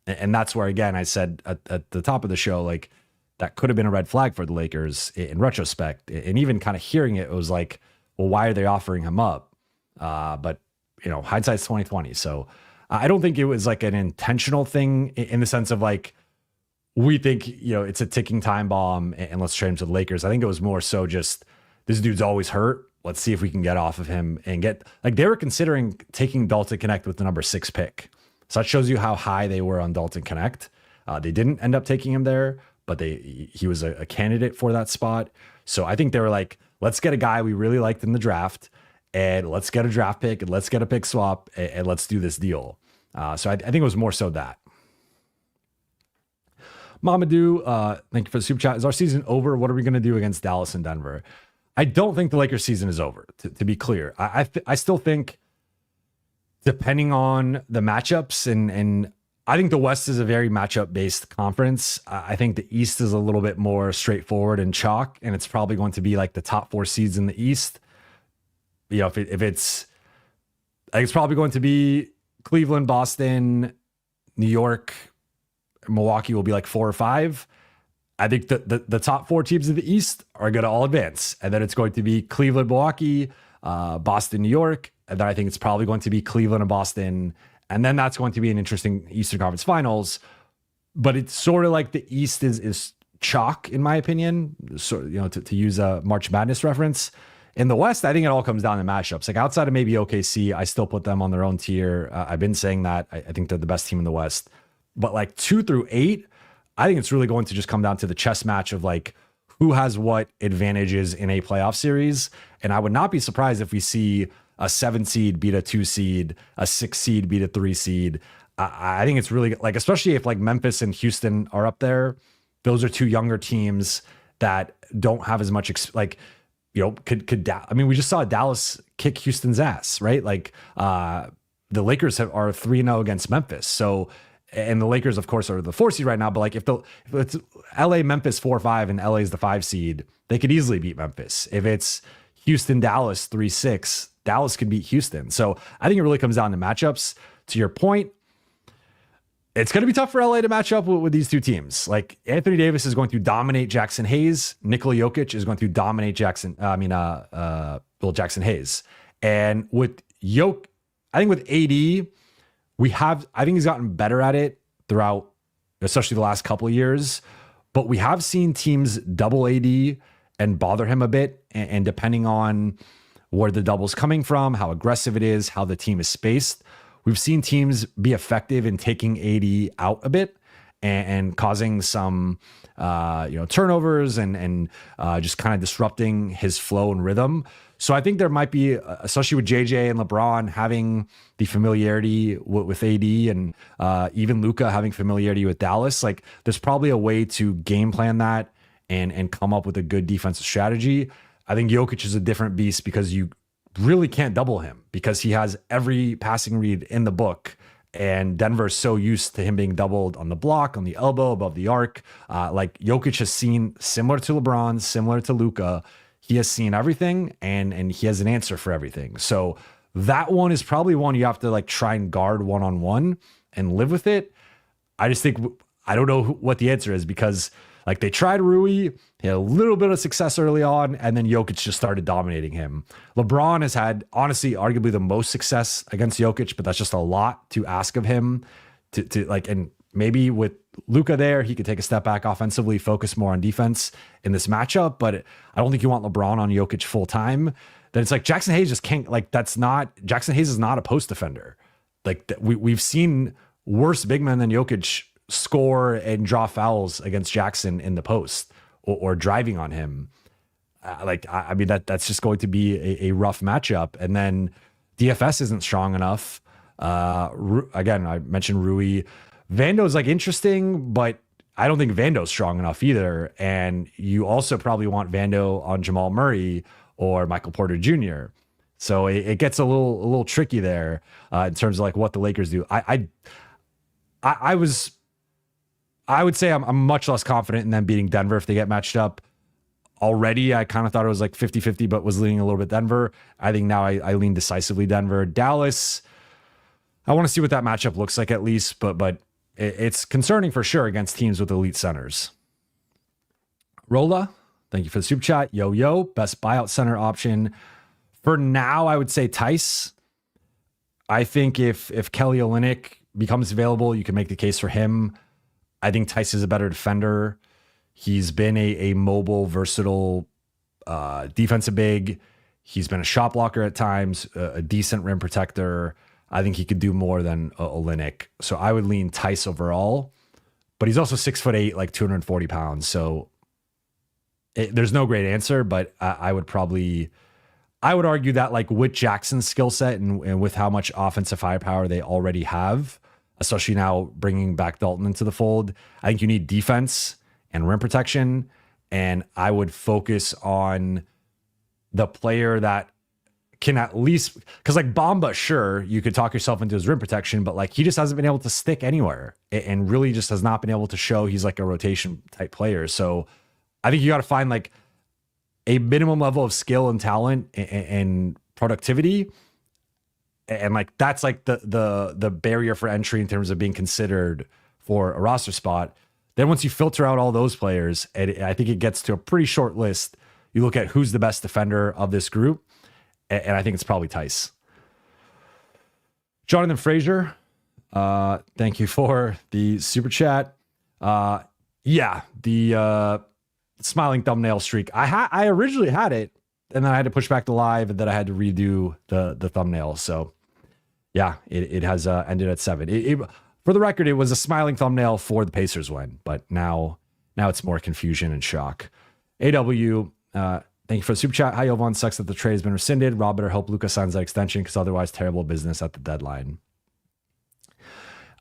And that's where, again, I said at the top of the show, like, that could have been a red flag for the Lakers in retrospect. And even kind of hearing it, it was like, well, why are they offering him up? But, you know, hindsight's 2020. So I don't think it was like an intentional thing in the sense of like, we think, you know, it's a ticking time bomb and let's trade him to the Lakers. I think it was more so just, this dude's always hurt. Let's see if we can get off of him and get, like, they were considering taking Dalton Knecht with the number 6 pick. So that shows you how high they were on Dalton Knecht. They didn't end up taking him there, but he was a candidate for that spot. So I think they were like, let's get a guy we really liked in the draft, and let's get a draft pick, and let's get a pick swap, and let's do this deal. So I think it was more so that. Mamadou, thank you for the super chat. Is our season over? What are we going to do against Dallas and Denver? I don't think the Lakers season is over, to be clear. I still think, depending on the matchups, and I think the West is a very matchup-based conference. I think the East is a little bit more straightforward and chalk, and it's probably going to be like the top 4 seeds in the East. You know, if it's, I think it's probably going to be Cleveland, Boston, New York, Milwaukee will be like 4 or 5. I think the top 4 teams in the East are going to all advance. And then it's going to be Cleveland, Milwaukee, Boston, New York. And then I think it's probably going to be Cleveland and Boston. And then that's going to be an interesting Eastern Conference Finals. But it's sort of like the East is chalk, in my opinion. So, you know, to use a March Madness reference. In the West, I think it all comes down to matchups. Like, outside of maybe OKC, I still put them on their own tier. I've been saying that. I think they're the best team in the West. But like 2 through 8, I think it's really going to just come down to the chess match of like who has what advantages in a playoff series. And I would not be surprised if we see a 7 seed beat a 2 seed, a 6 seed beat a 3 seed. I think it's really like, especially if like Memphis and Houston are up there, those are 2 younger teams that don't have as much, you know, I mean, we just saw Dallas kick Houston's ass, right? Like the Lakers are 3-0 against Memphis. So, and the Lakers, of course, are the 4 seed right now. But like, if it's LA, Memphis 4-5, and LA is the 5 seed, they could easily beat Memphis. If it's Houston, Dallas 3-6, Dallas could beat Houston. So I think it really comes down to matchups. To your point, it's going to be tough for LA to match up with these 2 teams. Like, Anthony Davis is going to dominate Jackson Hayes. Nikola Jokic is going to dominate Jackson Hayes. And with I think with AD, I think he's gotten better at it throughout, especially the last couple of years, but we have seen teams double AD and bother him a bit. And depending on where the double's coming from, how aggressive it is, how the team is spaced, we've seen teams be effective in taking AD out a bit and causing some, turnovers and just kind of disrupting his flow and rhythm. So I think there might be, especially with JJ and LeBron having the familiarity with AD and even Luka having familiarity with Dallas, like there's probably a way to game plan that and come up with a good defensive strategy. I think Jokic is a different beast because you really can't double him because he has every passing read in the book. And Denver's so used to him being doubled on the block, on the elbow, above the arc. Like Jokic has seen, similar to LeBron, similar to Luka, he has seen everything and he has an answer for everything. So that one is probably one you have to like try and guard one-on-one and live with it. I just think, I don't know what the answer is because like they tried Rui, he had a little bit of success early on, and then Jokic just started dominating him. LeBron has had, honestly, arguably the most success against Jokic, but that's just a lot to ask of him to like, and maybe with Luka there, he could take a step back offensively, focus more on defense in this matchup, but I don't think you want LeBron on Jokic full time. Then it's like Jackson Hayes just can't, like Jackson Hayes is not a post defender. Like we've seen worse big men than Jokic score and draw fouls against Jackson in the post or driving on him. I mean, that's just going to be a rough matchup. And then DFS isn't strong enough. Again, I mentioned Rui. Vando's like interesting, but I don't think Vando's strong enough either. And you also probably want Vando on Jamal Murray or Michael Porter Jr. So it gets a little tricky there in terms of like what the Lakers do. I would say I'm much less confident in them beating Denver if they get matched up. Already, I kind of thought it was like 50-50, but was leaning a little bit Denver. I think now I lean decisively Denver. Dallas, I want to see what that matchup looks like at least, but it's concerning for sure against teams with elite centers. Rolla, thank you for the super chat. Yo, best buyout center option. For now, I would say Tice. I think if Kelly Olynyk becomes available, you can make the case for him. I think Tice is a better defender. He's been a mobile, versatile defensive big. He's been a shot blocker at times, a decent rim protector. I think he could do more than Olynyk. So I would lean Tice overall. But he's also 6'8", like 240 pounds. So there's no great answer, but I would argue that like with Jackson's skill set and with how much offensive firepower they already have, especially now bringing back Dalton into the fold, I think you need defense and rim protection. And I would focus on the player that can at least, because like Bamba, sure, you could talk yourself into his rim protection, but like he just hasn't been able to stick anywhere and really just has not been able to show he's like a rotation type player. So I think you got to find like a minimum level of skill and talent and productivity. And like, that's like the barrier for entry in terms of being considered for a roster spot. Then once you filter out all those players, and I think it gets to a pretty short list, you look at who's the best defender of this group. And I think it's probably Tice. Jonathan Frazier, thank you for the super chat. Yeah, the smiling thumbnail streak. I originally had it, and then I had to push back the live, and then I had to redo the thumbnail. So yeah, it has ended at 7. For the record, it was a smiling thumbnail for the Pacers win, but now it's more confusion and shock. AW, thank you for the super chat. Hi, Jovan. Sucks that the trade has been rescinded. Rob better hope Luka signs that extension because otherwise terrible business at the deadline.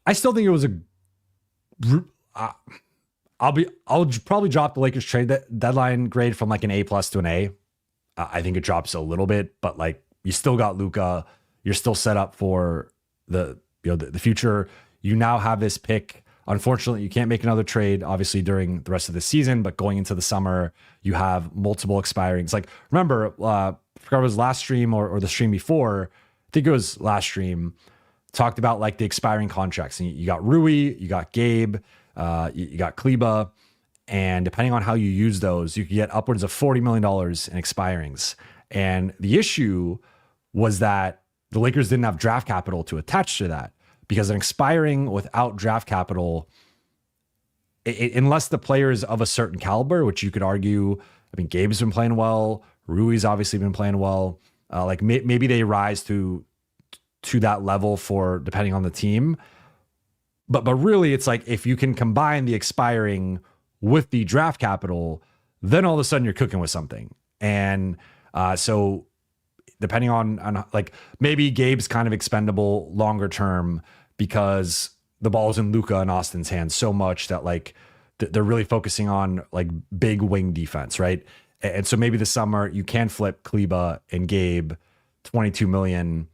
I still think it was I'll probably drop the Lakers trade deadline grade from like an A+ to an A. I think it drops a little bit, but like you still got Luka. You're still set up for the future. You now have this pick. Unfortunately, you can't make another trade, obviously, during the rest of the season, but going into the summer, you have multiple expirings. Like, remember, I forgot it was last stream or the stream before, I think it was last stream, talked about like the expiring contracts. And you got Rui, you got Gabe, you got Kleba, and depending on how you use those, you could get upwards of $40 million in expirings. And the issue was that the Lakers didn't have draft capital to attach to that. Because an expiring without draft capital, unless the player is of a certain caliber, which you could argue, I mean, Gabe's been playing well, Rui's obviously been playing well. Like maybe they rise to that level for depending on the team. But really, it's like if you can combine the expiring with the draft capital, then all of a sudden you're cooking with something. And so depending on like maybe Gabe's kind of expendable longer term because the ball's in Luka and Austin's hands so much that like they're really focusing on like big wing defense, right? And so maybe this summer you can flip Kleba and Gabe 22 million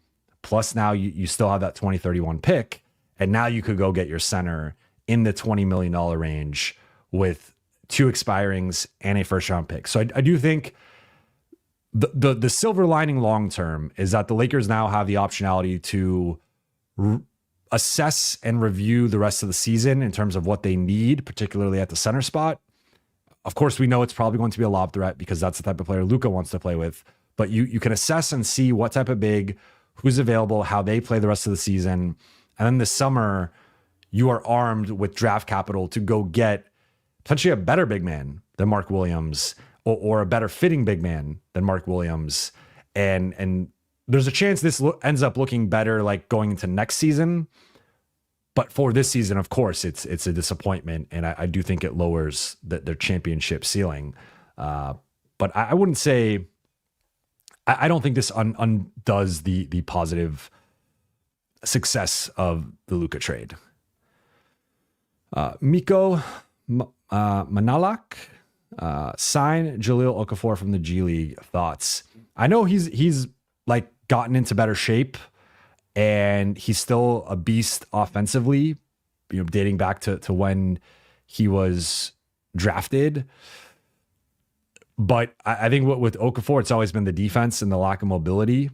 plus now you still have that 2031 pick. And now you could go get your center in the $20 million range with 2 expirings and a first round pick. So I do think the silver lining long term is that the Lakers now have the optionality to assess and review the rest of the season in terms of what they need, particularly at the center spot. Of course, we know it's probably going to be a lob threat because that's the type of player Luka wants to play with. But you can assess and see what type of big, who's available, how they play the rest of the season. And then this summer, you are armed with draft capital to go get potentially a better big man than Mark Williams or a better fitting big man than Mark Williams. And there's a chance this ends up looking better like going into next season. But for this season, of course, it's a disappointment. And I do think it lowers their championship ceiling. But I wouldn't say, I don't think this undoes the positive success of the Luka trade. Miko Manalak, sign Jahlil Okafor from the G League. Thoughts? I know he's like gotten into better shape, and he's still a beast offensively, dating back to when he was drafted. But I think with Okafor, it's always been the defense and the lack of mobility,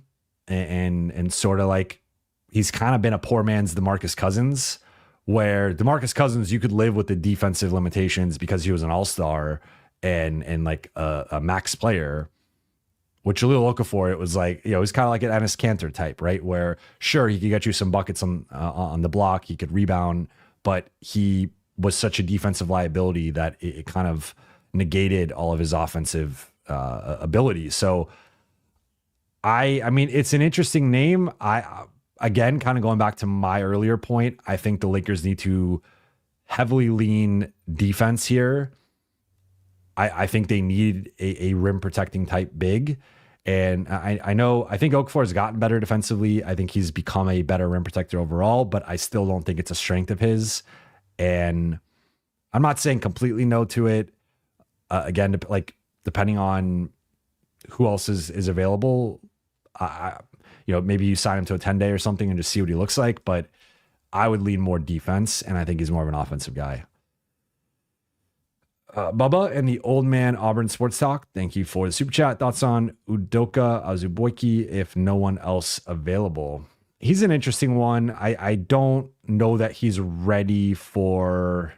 and sort of like he's kind of been a poor man's DeMarcus Cousins, where DeMarcus Cousins, you could live with the defensive limitations because he was an all-star and like a max player. With Jahlil Okafor, it was like, it was kind of like an Enes Kanter type, right? Where sure, he could get you some buckets on the block, he could rebound, but he was such a defensive liability that it kind of negated all of his offensive abilities. So I mean, it's an interesting name. Again, kind of going back to my earlier point, I think the Lakers need to heavily lean defense here. I think they need a rim protecting type big. And I think Okafor has gotten better defensively. I think he's become a better rim protector overall, but I still don't think it's a strength of his. And I'm not saying completely no to it. Again, like depending on who else is available, maybe you sign him to a 10-day or something and just see what he looks like. But I would lean more defense, and I think he's more of an offensive guy. Bubba and the Old Man Auburn Sports Talk, thank you for the super chat. Thoughts on Udoka Azubuike if no one else available? He's an interesting one. I don't know that he's ready for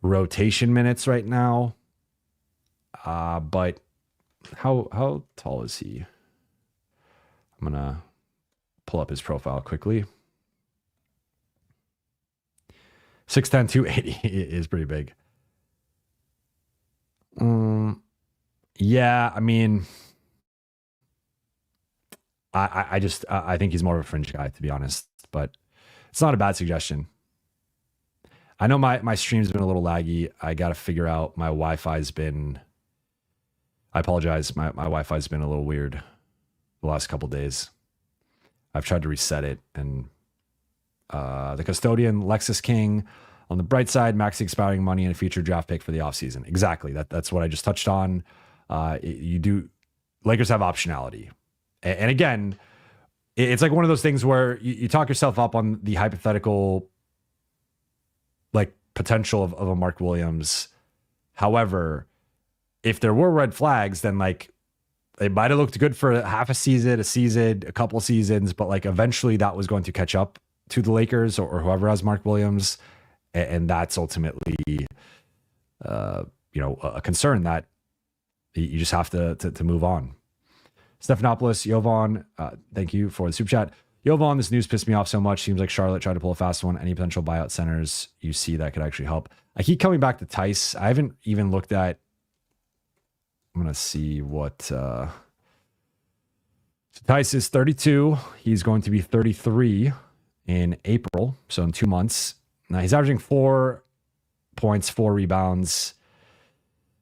rotation minutes right now. But how tall is he? I'm gonna pull up his profile quickly. 6'10", 280 is pretty big. Yeah, I mean, I think he's more of a fringe guy, to be honest, but it's not a bad suggestion. I know my stream's been a little laggy. I got to figure out my Wi-Fi's been, I apologize. My Wi-Fi's been a little weird the last couple days. I've tried to reset it, and the custodian, Lexus King, on the bright side, maxi expiring money and a future draft pick for the offseason. Exactly. That's what I just touched on. Lakers have optionality. And again, it's like one of those things where you talk yourself up on the hypothetical like potential of a Mark Williams. However, if there were red flags, then like it might have looked good for half a season, a couple seasons, but like eventually that was going to catch up to the Lakers or whoever has Mark Williams. And that's ultimately, a concern that you just have to move on. Stephanopoulos, Jovan, thank you for the super chat. Jovan, this news pissed me off so much. Seems like Charlotte tried to pull a fast one. Any potential buyout centers you see that could actually help? I keep coming back to Tice. I haven't even looked at. I'm gonna see what. So Tice is 32. He's going to be 33 in April, so in 2 months. Now he's averaging 4 points, 4 rebounds,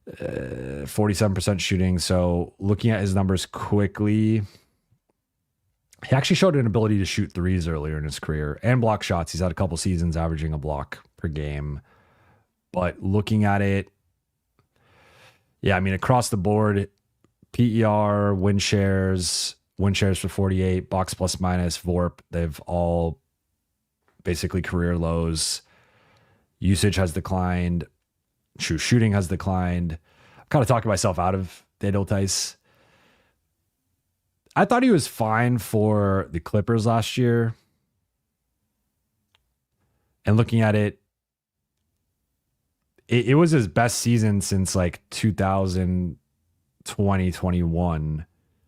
47% shooting. So looking at his numbers quickly, he actually showed an ability to shoot threes earlier in his career and block shots. He's had a couple seasons averaging a block per game. But looking at it, yeah, I mean, across the board, PER, win shares for 48, box plus minus, VORP, they've all basically career lows. Usage has declined. True shooting has declined. I'm kind of talking myself out of Daniel Tice. I thought he was fine for the Clippers last year. And looking at it, it was his best season since like 2020, 21.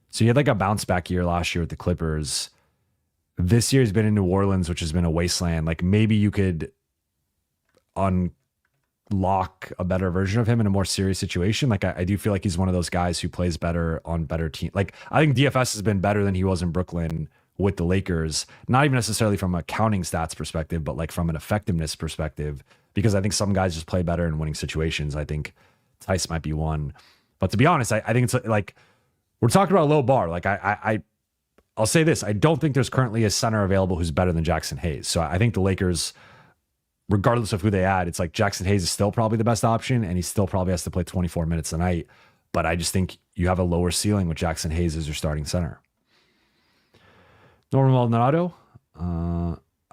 So he had like a bounce back year last year with the Clippers. This year he's been in New Orleans, which has been a wasteland. Like maybe you could unlock a better version of him in a more serious situation. Like I do feel like he's one of those guys who plays better on better team. Like I think DFS has been better than he was in Brooklyn with the Lakers, not even necessarily from a counting stats perspective, but like from an effectiveness perspective, because I think some guys just play better in winning situations. I think Tice might be one, but to be honest, I think it's like, we're talking about a low bar. Like I'll say this. I don't think there's currently a center available who's better than Jackson Hayes. So I think the Lakers, regardless of who they add, it's like Jackson Hayes is still probably the best option, and he still probably has to play 24 minutes a night. But I just think you have a lower ceiling with Jackson Hayes as your starting center. Norman Maldonado.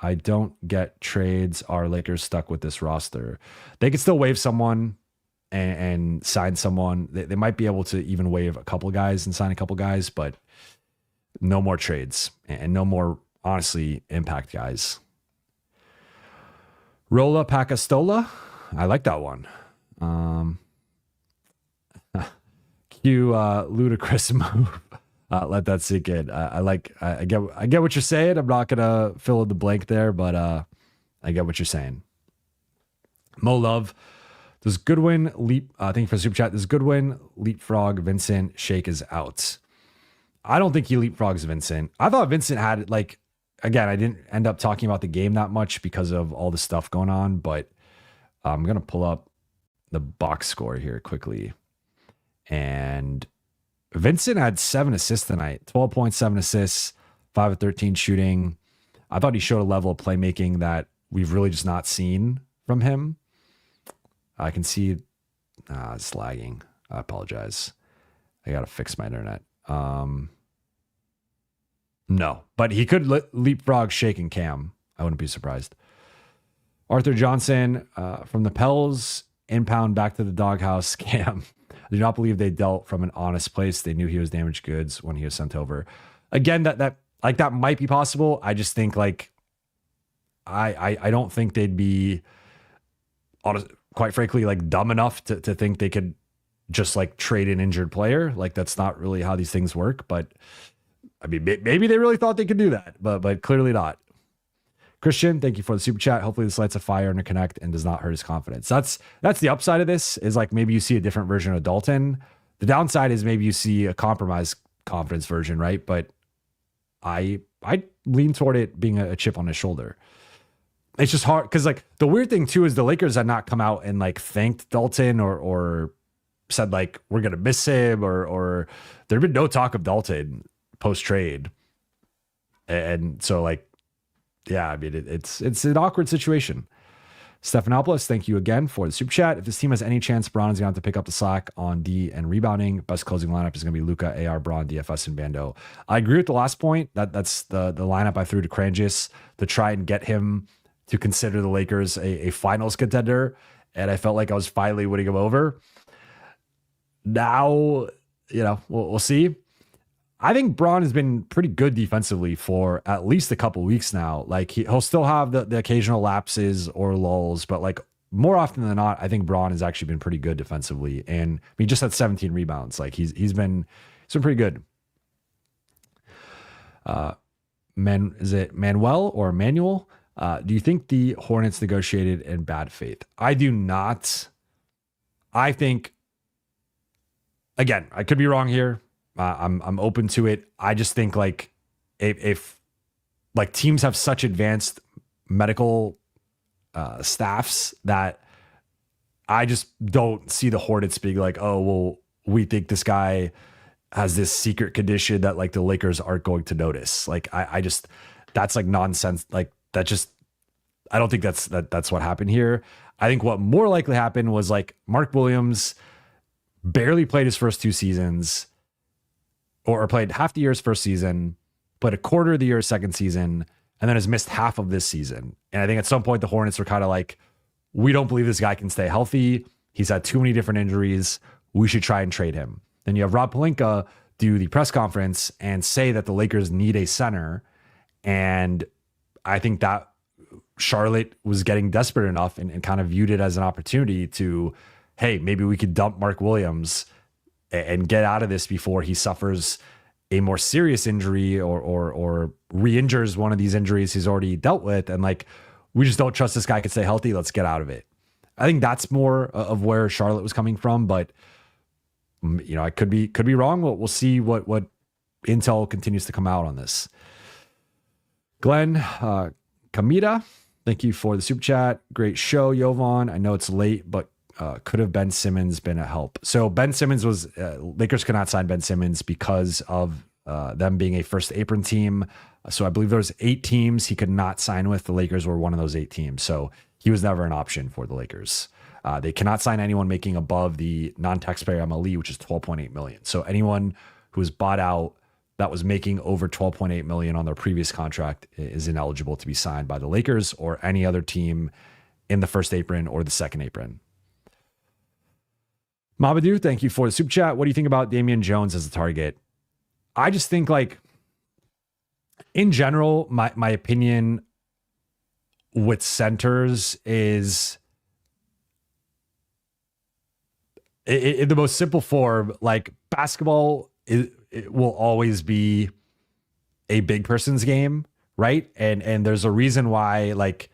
I don't get trades. Are Lakers stuck with this roster? They could still waive someone and sign someone. They might be able to even waive a couple guys and sign a couple guys, but no more trades and no more, honestly, impact guys. Rolla Pacastola. I like that one. Cue ludicrous move. Let that sink in. I get what you're saying. I'm not gonna fill in the blank there, but I get what you're saying. Mo Love. Does Goodwin leap? Thank you for the super chat. Does Goodwin leapfrog Vincent? Shake is out. I don't think he leapfrogs Vincent. I thought Vincent had, like, again, I didn't end up talking about the game that much because of all the stuff going on, but I'm going to pull up the box score here quickly. And Vincent had 7 assists tonight, 12.7 assists, 5 of 13 shooting. I thought he showed a level of playmaking that we've really just not seen from him. I can see it's lagging. I apologize. I got to fix my internet. No, but he could leapfrog Shake and Cam. I wouldn't be surprised. Arthur Johnson from the Pels, impound back to the doghouse. Cam. I do not believe they dealt from an honest place. They knew he was damaged goods when he was sent over. Again, that might be possible. I just think, like, I don't think they'd be, quite frankly, like, dumb enough to think they could just, like, trade an injured player. Like, that's not really how these things work. But I mean, maybe they really thought they could do that, but clearly not. Christian, thank you for the super chat. Hopefully this lights a fire under Connect and does not hurt his confidence. That's the upside of this, is, like, maybe you see a different version of Dalton. The downside is maybe you see a compromised confidence version, right? But I lean toward it being a chip on his shoulder. It's just hard because, like, the weird thing too is the Lakers had not come out and, like, thanked Dalton or said, like, we're gonna miss him, or there'd been no talk of Dalton post trade, and so, like, yeah, I mean, it's an awkward situation. Stephanopoulos, thank you again for the super chat. If this team has any chance, Braun is going to have to pick up the slack on D and rebounding. Best closing lineup is going to be Luka, AR, Braun, DFS, and Bando. I agree with the last point. That's the lineup I threw to Kranjis to try and get him to consider the Lakers a finals contender, and I felt like I was finally winning him over. Now, we'll see. I think Braun has been pretty good defensively for at least a couple weeks now. Like, he'll still have the occasional lapses or lulls, but, like, more often than not, I think Braun has actually been pretty good defensively. And he just had 17 rebounds. Like, he's been pretty good. Is it Manuel or Manuel? Do you think the Hornets negotiated in bad faith? I do not. I think, again, I could be wrong here. I'm open to it. I just think, like, if like, teams have such advanced medical staffs that I just don't see the Hornets being like, oh, well, we think this guy has this secret condition that, like, the Lakers aren't going to notice. Like, I just, that's, like, nonsense. Like, that just, I don't think that's what happened here. I think what more likely happened was, like, Mark Williams barely played his first 2 seasons, or played half the year's first season, played a quarter of the year's second season, and then has missed half of this season. And I think at some point the Hornets were kind of like, we don't believe this guy can stay healthy. He's had too many different injuries. We should try and trade him. Then you have Rob Pelinka do the press conference and say that the Lakers need a center. And I think that Charlotte was getting desperate enough and kind of viewed it as an opportunity to, hey, maybe we could dump Mark Williams and get out of this before he suffers a more serious injury or re-injures one of these injuries he's already dealt with. And, like, we just don't trust this guy could stay healthy. Let's get out of it. I think that's more of where Charlotte was coming from, but, I could be wrong. We'll see what intel continues to come out on this. Glenn Kamita, thank you for the super chat. Great show, Jovan. I know it's late, but could have Ben Simmons been a help? So Ben Simmons was, Lakers could not sign Ben Simmons because of them being a first apron team. So I believe there was 8 teams he could not sign with. The Lakers were one of those 8 teams. So he was never an option for the Lakers. They cannot sign anyone making above the non-taxpayer MLE, which is $12.8 million. So anyone who is bought out that was making over 12.8 million on their previous contract is ineligible to be signed by the Lakers or any other team in the first apron or the second apron. Mamadou, thank you for the super chat. What do you think about Damian Jones as a target? I just think, like, in general, my opinion with centers is in the most simple form, like, basketball it will always be a big person's game, right? And there's a reason why, like,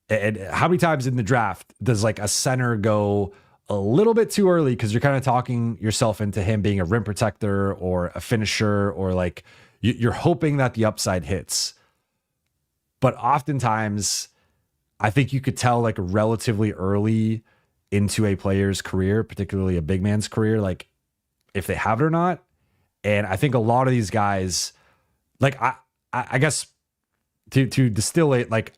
and how many times in the draft does like a center go a little bit too early because you're kind of talking yourself into him being a rim protector or a finisher, or like you're hoping that the upside hits. But oftentimes I think you could tell, like, relatively early into a player's career, particularly a big man's career, like if they have it or not. And I think a lot of these guys, like, I guess to distill it, like,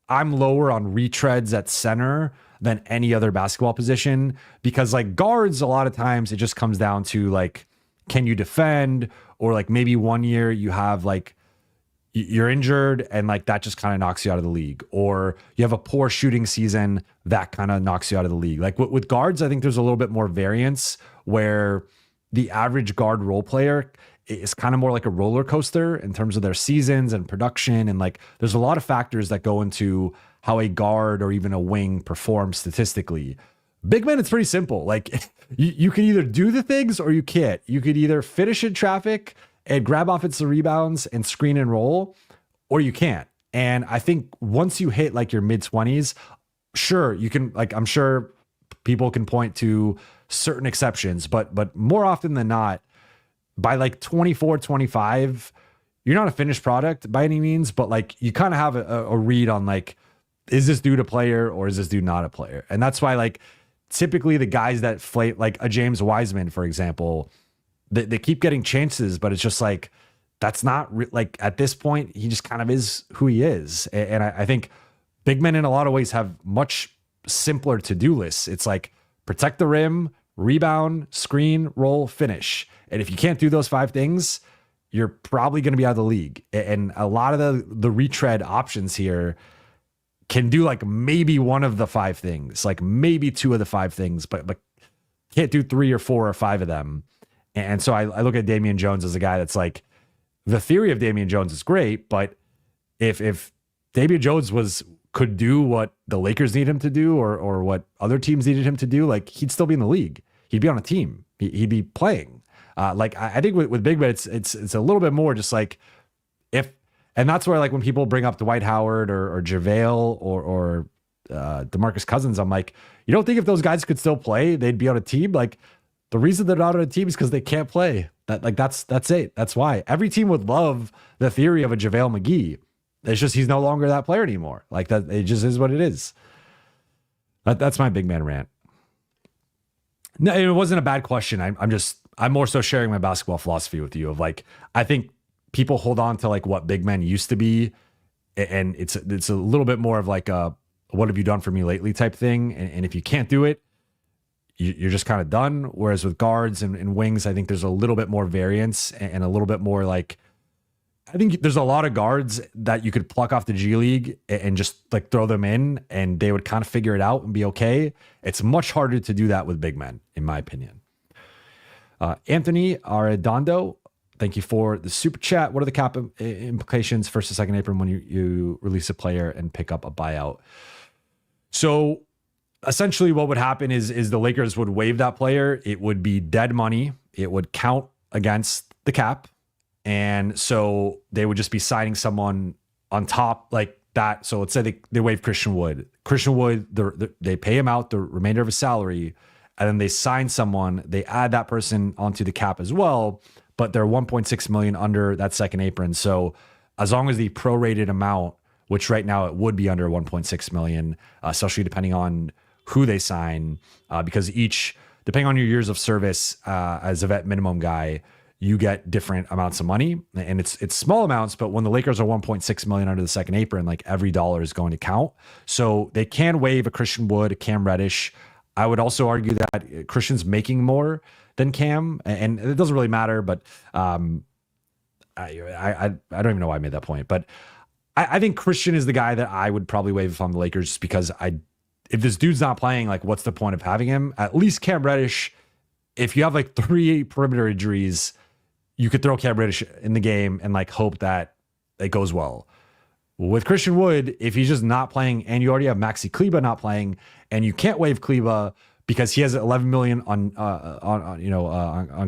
I'm lower on retreads at center than any other basketball position, because, like, guards, a lot of times it just comes down to, like, can you defend? Or, like, maybe one year you have, like, you're injured and, like, that just kind of knocks you out of the league, or you have a poor shooting season that kind of knocks you out of the league. Like, with guards, I think there's a little bit more variance, where the average guard role player is kind of more like a roller coaster in terms of their seasons and production. And, like, there's a lot of factors that go into how a guard or even a wing performs statistically. Big men, it's pretty simple. Like, you can either do the things or you can't. You could either finish in traffic and grab offensive rebounds and screen and roll, or you can't. And I think once you hit, like, your mid-20s, sure, you can, like, I'm sure people can point to certain exceptions, but more often than not, by like 24, 25, you're not a finished product by any means, but, like, you kind of have a read on, like, is this dude a player or is this dude not a player? And that's why, like, typically the guys that flate, like a James Wiseman, for example, they keep getting chances, but it's just like, that's not like, at this point, he just kind of is who he is. And I think big men in a lot of ways have much simpler to-do lists. It's like protect the rim, rebound, screen, roll, finish. And if you can't do those 5 things, you're probably going to be out of the league. And a lot of the retread options here can do, like, maybe one of the 5 things, like maybe 2 of the 5 things, but can't do 3 or 4 or 5 of them. And so I look at Damian Jones as a guy that's like, the theory of Damian Jones is great, but if Damian Jones could do what the Lakers need him to do, or what other teams needed him to do, like, he'd still be in the league. He'd be on a team. He'd be playing. Like, I think with big men, it's a little bit more just like, and that's where, like, when people bring up Dwight Howard or JaVale or DeMarcus Cousins, I'm like, you don't think if those guys could still play, they'd be on a team? Like, the reason they're not on a team is because they can't play. That's it. That's why every team would love the theory of a JaVale McGee. It's just he's no longer that player anymore. Like, that, it just is what it is. That's my big man rant. No, it wasn't a bad question. I'm more so sharing my basketball philosophy with you of, like, I think people hold on to, like, what big men used to be, and it's a little bit more of like a what have you done for me lately type thing. And if you can't do it, you're just kind of done. Whereas with guards and wings, I think there's a little bit more variance and a little bit more, like, I think there's a lot of guards that you could pluck off the G League and just, like, throw them in and they would kind of figure it out and be okay. It's much harder to do that with big men, in my opinion. Anthony Arredondo, thank you for the super chat. What are the cap implications first to second apron when you release a player and pick up a buyout? So essentially what would happen is the Lakers would waive that player. It would be dead money. It would count against the cap. And so they would just be signing someone on top like that. So let's say they waive Christian Wood. Christian Wood, they pay him out the remainder of his salary, and then they sign someone. They add that person onto the cap as well, but they're 1.6 million under that second apron. So as long as the prorated amount, which right now it would be under 1.6 million, especially depending on who they sign, because depending on your years of service as a vet minimum guy, you get different amounts of money, and it's small amounts, but when the Lakers are 1.6 million under the second apron, like, every dollar is going to count. So they can waive a Christian Wood, a Cam Reddish. I would also argue that Christian's making more than Cam, and it doesn't really matter, but I don't even know why I made that point, but I think Christian is the guy that I would probably waive if I'm the Lakers, just because if this dude's not playing, like, what's the point of having him? At least Cam Reddish, if you have like 3 perimeter injuries, you could throw Cam Reddish in the game and like hope that it goes well. With Christian Wood, if he's just not playing, and you already have Maxi Kleba not playing, and you can't waive Kleba because he has 11 million on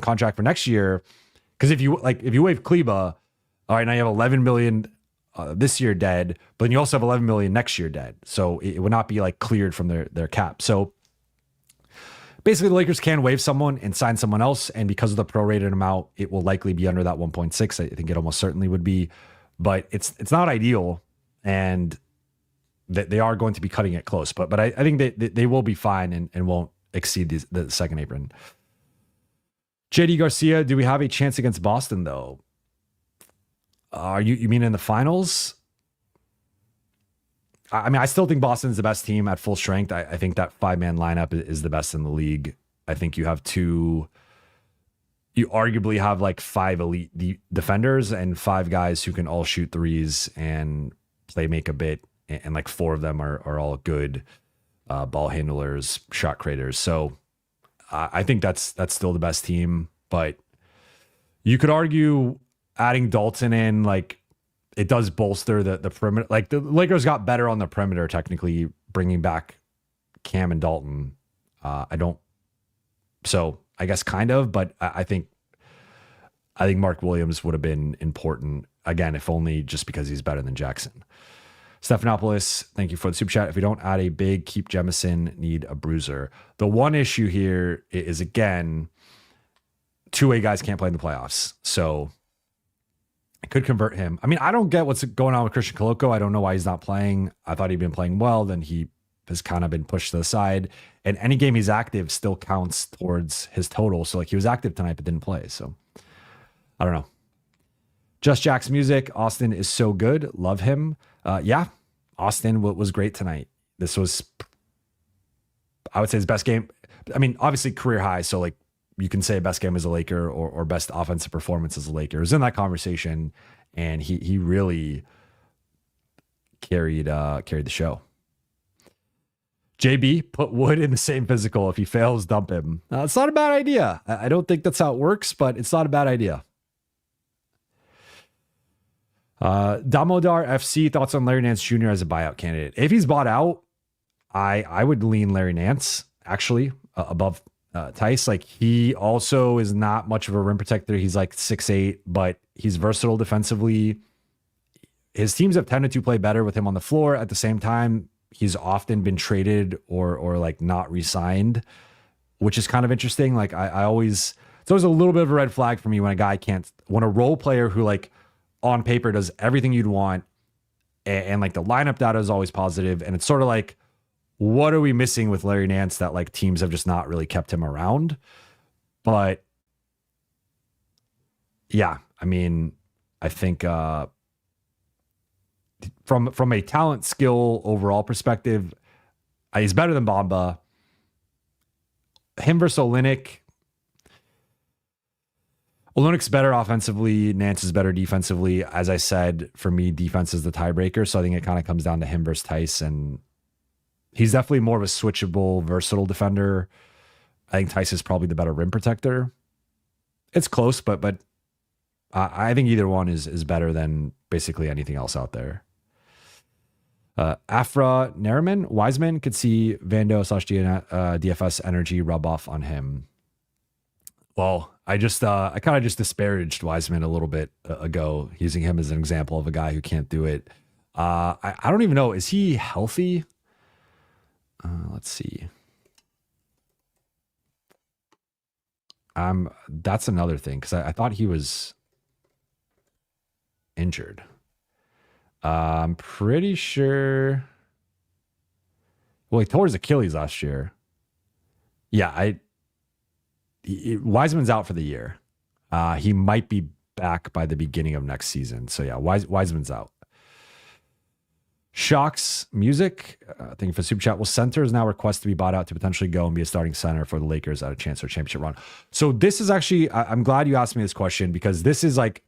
contract for next year. Because if you waive Kleba, all right, now you have 11 million this year dead, but then you also have 11 million next year dead. So it would not be like cleared from their cap. So basically, the Lakers can waive someone and sign someone else, and because of the prorated amount, it will likely be under that 1.6. I think it almost certainly would be, but it's not ideal, and they are going to be cutting it close. But I think they will be fine and won't exceed the second apron. JD Garcia, do we have a chance against Boston though? You mean in the finals? I mean, I still think Boston's the best team at full strength. I think that 5-man lineup is the best in the league. I think you arguably have like 5 elite defenders and 5 guys who can all shoot threes and play make a bit. And like 4 of them are all good ball handlers, shot creators. So I think that's still the best team. But you could argue adding Dalton in, like, it does bolster the perimeter. Like, the Lakers got better on the perimeter, technically, bringing back Cam and Dalton. So I guess kind of, but I think Mark Williams would have been important, again, if only just because he's better than Jackson. Stephanopoulos, thank you for the super chat. If we don't add a big, keep Jemison, need a bruiser. The one issue here is, again, 2-way guys can't play in the playoffs. So I could convert him. I mean, I don't get what's going on with Christian Koloko. I don't know why he's not playing. I thought he'd been playing well. Then he has kind of been pushed to the side. And any game he's active still counts towards his total. So like, he was active tonight but didn't play. So I don't know. Just Jack's music. Austin is so good. Love him. Yeah, Austin was great tonight. This was, I would say, his best game. I mean, obviously career high. So like, you can say best game as a Laker or best offensive performance as a Laker. It was in that conversation, and he really carried the show. JB, put Wood in the same physical. If he fails, dump him. It's not a bad idea. I don't think that's how it works, but it's not a bad idea. Damodar FC, thoughts on Larry Nance Jr. as a buyout candidate? If he's bought out, I would lean Larry Nance actually above Tice. Like, he also is not much of a rim protector. He's like 6'8", but he's versatile defensively. His teams have tended to play better with him on the floor. At the same time, he's often been traded or like not re-signed, which is kind of interesting. Like, it's always a little bit of a red flag for me when a role player who, like, on paper does everything you'd want, and like the lineup data is always positive, and it's sort of like, what are we missing with Larry Nance that like teams have just not really kept him around? But yeah, I mean, I think from a talent skill overall perspective, he's better than Bamba. Him versus Olynyk. Olynyk's better offensively. Nance is better defensively. As I said, for me, defense is the tiebreaker. So I think it kind of comes down to him versus Tice. And he's definitely more of a switchable, versatile defender. I think Tice is probably the better rim protector. It's close, but I think either one is better than basically anything else out there. Afra Nariman, Wiseman could see Vando / DFS energy rub off on him. Well, I kind of just disparaged Wiseman a little bit ago, using him as an example of a guy who can't do it. I don't even know. Is he healthy? Let's see. That's another thing, because I thought he was injured. I'm pretty sure. Well, he tore his Achilles last year. Yeah, Wiseman's out for the year. He might be back by the beginning of next season. So yeah, Wiseman's out. Shocks Music, thank you for the super chat. Will centers now request to be bought out to potentially go and be a starting center for the Lakers at a chance for a championship run? So this is actually, I'm glad you asked me this question, because this is like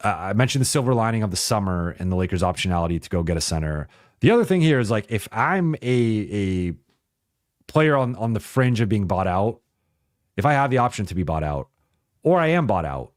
I mentioned the silver lining of the summer and the Lakers' optionality to go get a center. The other thing here is like, if I'm a player on the fringe of being bought out, if I have the option to be bought out, or I am bought out,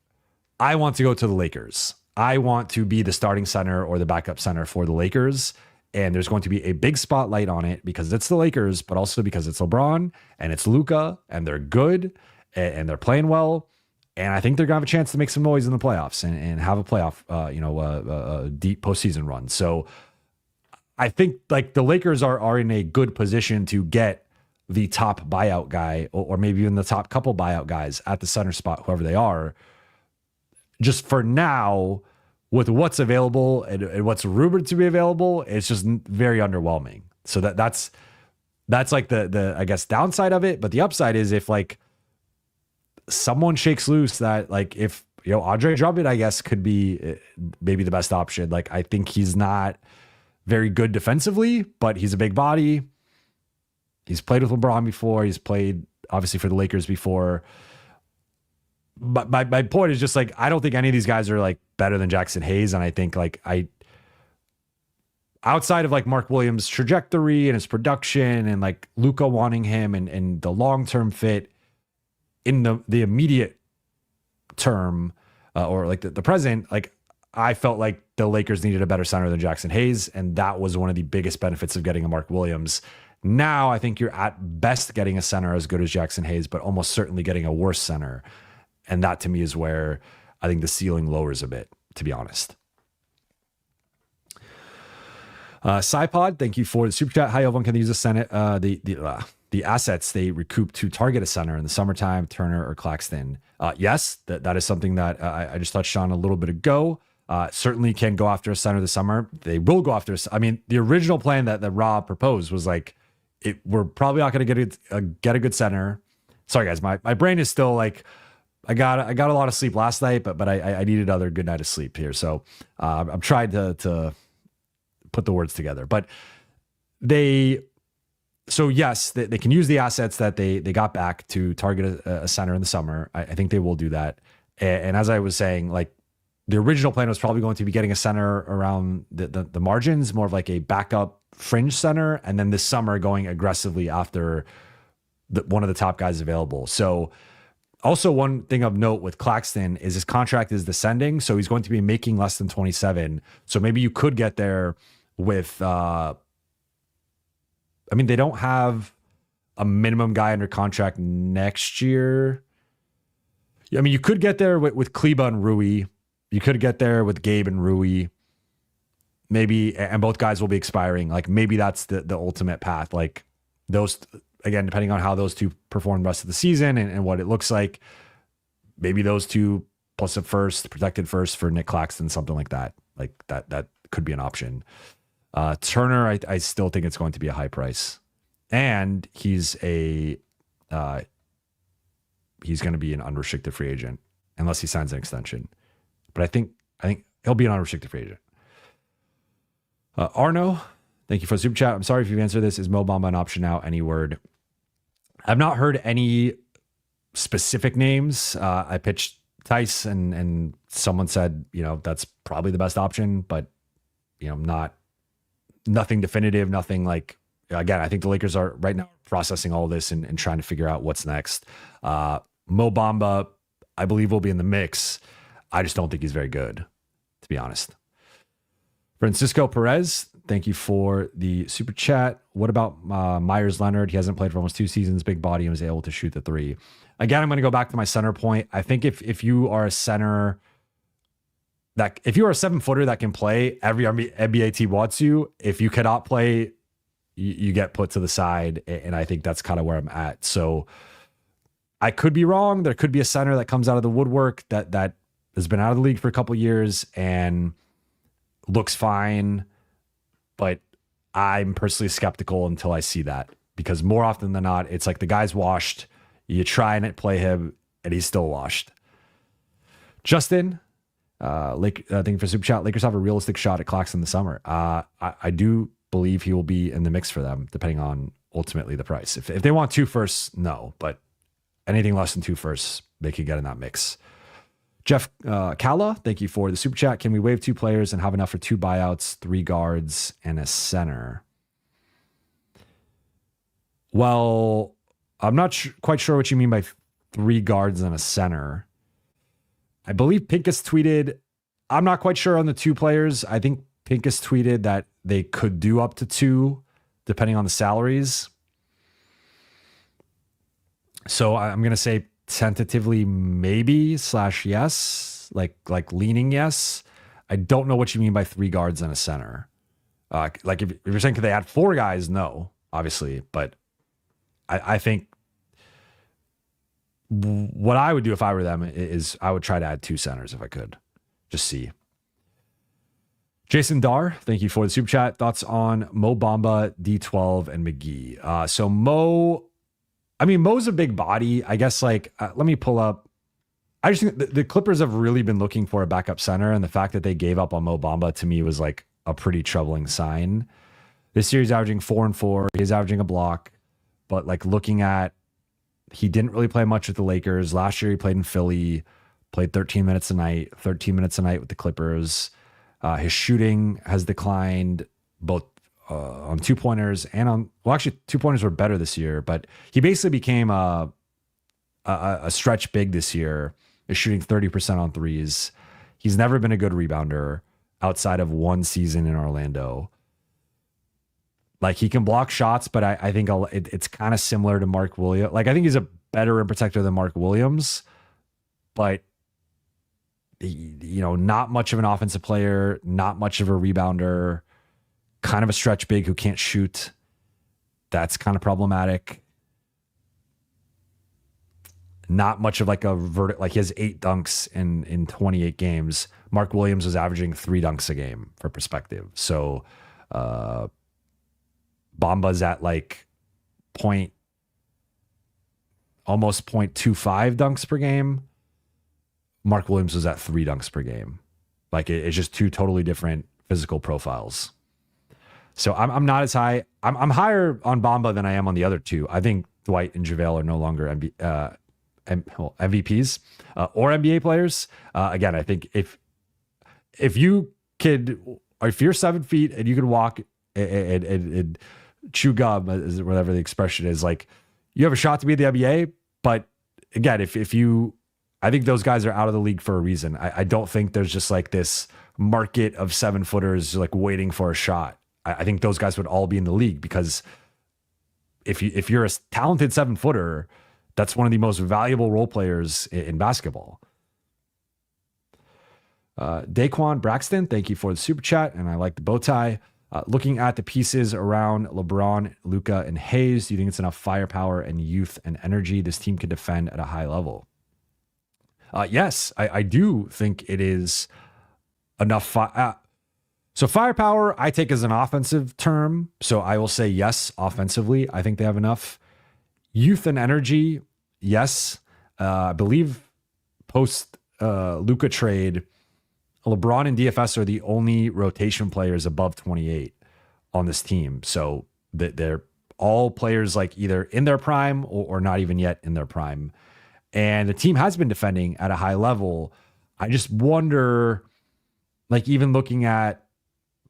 I want to go to the Lakers. I want to be the starting center or the backup center for the Lakers. And there's going to be a big spotlight on it because it's the Lakers, but also because it's LeBron and it's Luka and they're good and they're playing well. And I think they're going to have a chance to make some noise in the playoffs and have a playoff, a deep postseason run. So I think like the Lakers are in a good position to get the top buyout guy or maybe even the top couple buyout guys at the center spot, whoever they are. Just for now, with what's available and what's rumored to be available, it's just very underwhelming. So that's like the I guess downside of it. But the upside is if like someone shakes loose that like if Andre Drummond, I guess, could be maybe the best option. Like I think he's not very good defensively, but he's a big body. He's played with LeBron before. He's played obviously for the Lakers before. But my point is just like, I don't think any of these guys are like better than Jackson Hayes. And I think like outside of like Mark Williams' trajectory and his production and like Luka wanting him and the long-term fit in the immediate term or like the present, like I felt like the Lakers needed a better center than Jackson Hayes. And that was one of the biggest benefits of getting a Mark Williams. Now I think you're at best getting a center as good as Jackson Hayes, but almost certainly getting a worse center. And that to me is where I think the ceiling lowers a bit, to be honest. Cypod, thank you for the super chat. Hi, Jovan, can they use the assets they recoup to target a center in the summertime, Turner or Claxton? Yes, that is something that I just touched on a little bit ago. Certainly can go after a center this summer. They will go after. The original plan that Rob proposed was like, we're probably not going to get a good center. Sorry, guys, my brain is still like. I got a lot of sleep last night, but I needed another good night of sleep here. So I'm trying to put the words together. But yes, they can use the assets that they got back to target a center in the summer. I think they will do that. And as I was saying, like the original plan was probably going to be getting a center around the margins, more of like a backup fringe center, and then this summer going aggressively after one of the top guys available. So. Also, one thing of note with Claxton is his contract is descending, so he's going to be making less than 27. So maybe you could get there with, they don't have a minimum guy under contract next year. I mean, you could get there with Kleba and Rui. You could get there with Gabe and Rui. Maybe, and both guys will be expiring. Like maybe that's the ultimate path. Like those. Again, depending on how those two perform the rest of the season and what it looks like, maybe those two plus a protected first for Nick Claxton, something like that. Like that could be an option. Turner, I still think it's going to be a high price, and he's going to be an unrestricted free agent unless he signs an extension. But I think he'll be an unrestricted free agent. Arno, thank you for the super chat. I'm sorry if you've answered this. Is Mo Bamba an option now? Any word? I've not heard any specific names. I pitched Tice and someone said, that's probably the best option, but nothing definitive, nothing like, again, I think the Lakers are right now processing all this and trying to figure out what's next. Mo Bamba, I believe, will be in the mix. I just don't think he's very good, to be honest. Francisco Perez, thank you for the super chat. What about Myers Leonard? He hasn't played for almost 2 seasons, big body, and was able to shoot the 3. Again, I'm going to go back to my center point. I think if you are a center if you are a 7-footer that can play, every NBA team wants you. If you cannot play, you get put to the side. And I think that's kind of where I'm at. So I could be wrong. There could be a center that comes out of the woodwork that has been out of the league for a couple of years and looks fine, but I'm personally skeptical until I see that, because more often than not, it's like the guy's washed. You try and play him, and he's still washed. Justin, thank you for super chat. Lakers have a realistic shot at Claxton in the summer. I do believe he will be in the mix for them, depending on ultimately the price. If they want 2 firsts, no, but anything less than 2 firsts, they could get in that mix. Jeff Kalla, thank you for the super chat. Can we waive 2 players and have enough for 2 buyouts, 3 guards, and a center? Well, I'm not quite sure what you mean by 3 guards and a center. I believe Pincus tweeted, I'm not quite sure on the 2 players. I think Pincus tweeted that they could do up to 2 depending on the salaries. So I'm going to say tentatively maybe / yes, like leaning yes. I don't know what you mean by 3 guards and a center. Like if you're saying could they add 4 guys? No, obviously. But I think what I would do if I were them is I would try to add 2 centers if I could. Just see. Jason Dar, thank you for the super chat. Thoughts on Mo Bamba, D12, and McGee. So Mo's a big body. I guess let me pull up. I just think the Clippers have really been looking for a backup center, and the fact that they gave up on Mo Bamba to me was like a pretty troubling sign. This year he's averaging 4 and 4. He's averaging a block, but like looking at, he didn't really play much with the Lakers. Last year he played in Philly, played 13 minutes a night with the Clippers. His shooting has declined both on 2-pointers and on, well, actually 2-pointers were better this year, but he basically became a stretch big this year, is shooting 30% on threes. He's never been a good rebounder outside of 1 season in Orlando. Like he can block shots, but I think it's kind of similar to Mark Williams. Like I think he's a better rim protector than Mark Williams, but not much of an offensive player, not much of a rebounder, kind of a stretch big who can't shoot. That's kind of problematic. Not much of like a verdict. Like he has 8 dunks in 28 games. Mark Williams was averaging 3 dunks a game for perspective. So Bamba's at like almost 0.25 dunks per game. Mark Williams was at 3 dunks per game. Like it's just 2 totally different physical profiles. So I'm not as high. I'm higher on Bamba than I am on the other 2. I think Dwight and JaVale are no longer MVPs or NBA players. Again, I think if you're 7 feet and you could walk and chew gum, whatever the expression is, like you have a shot to be in the NBA. But again, I think those guys are out of the league for a reason. I don't think there's just like this market of 7-footers like waiting for a shot. I think those guys would all be in the league because if you're a talented 7-footer, that's one of the most valuable role players in basketball. Daquan Braxton, thank you for the super chat, and I like the bow tie. Looking at the pieces around LeBron, Luka, and Hayes, do you think it's enough firepower and youth and energy this team can defend at a high level? Yes, I do think it is enough. So firepower, I take as an offensive term. So I will say yes, offensively, I think they have enough. Youth and energy, yes. I believe post Luka trade, LeBron and DFS are the only rotation players above 28 on this team. So they're all players like either in their prime or not even yet in their prime. And the team has been defending at a high level. I just wonder, like even looking at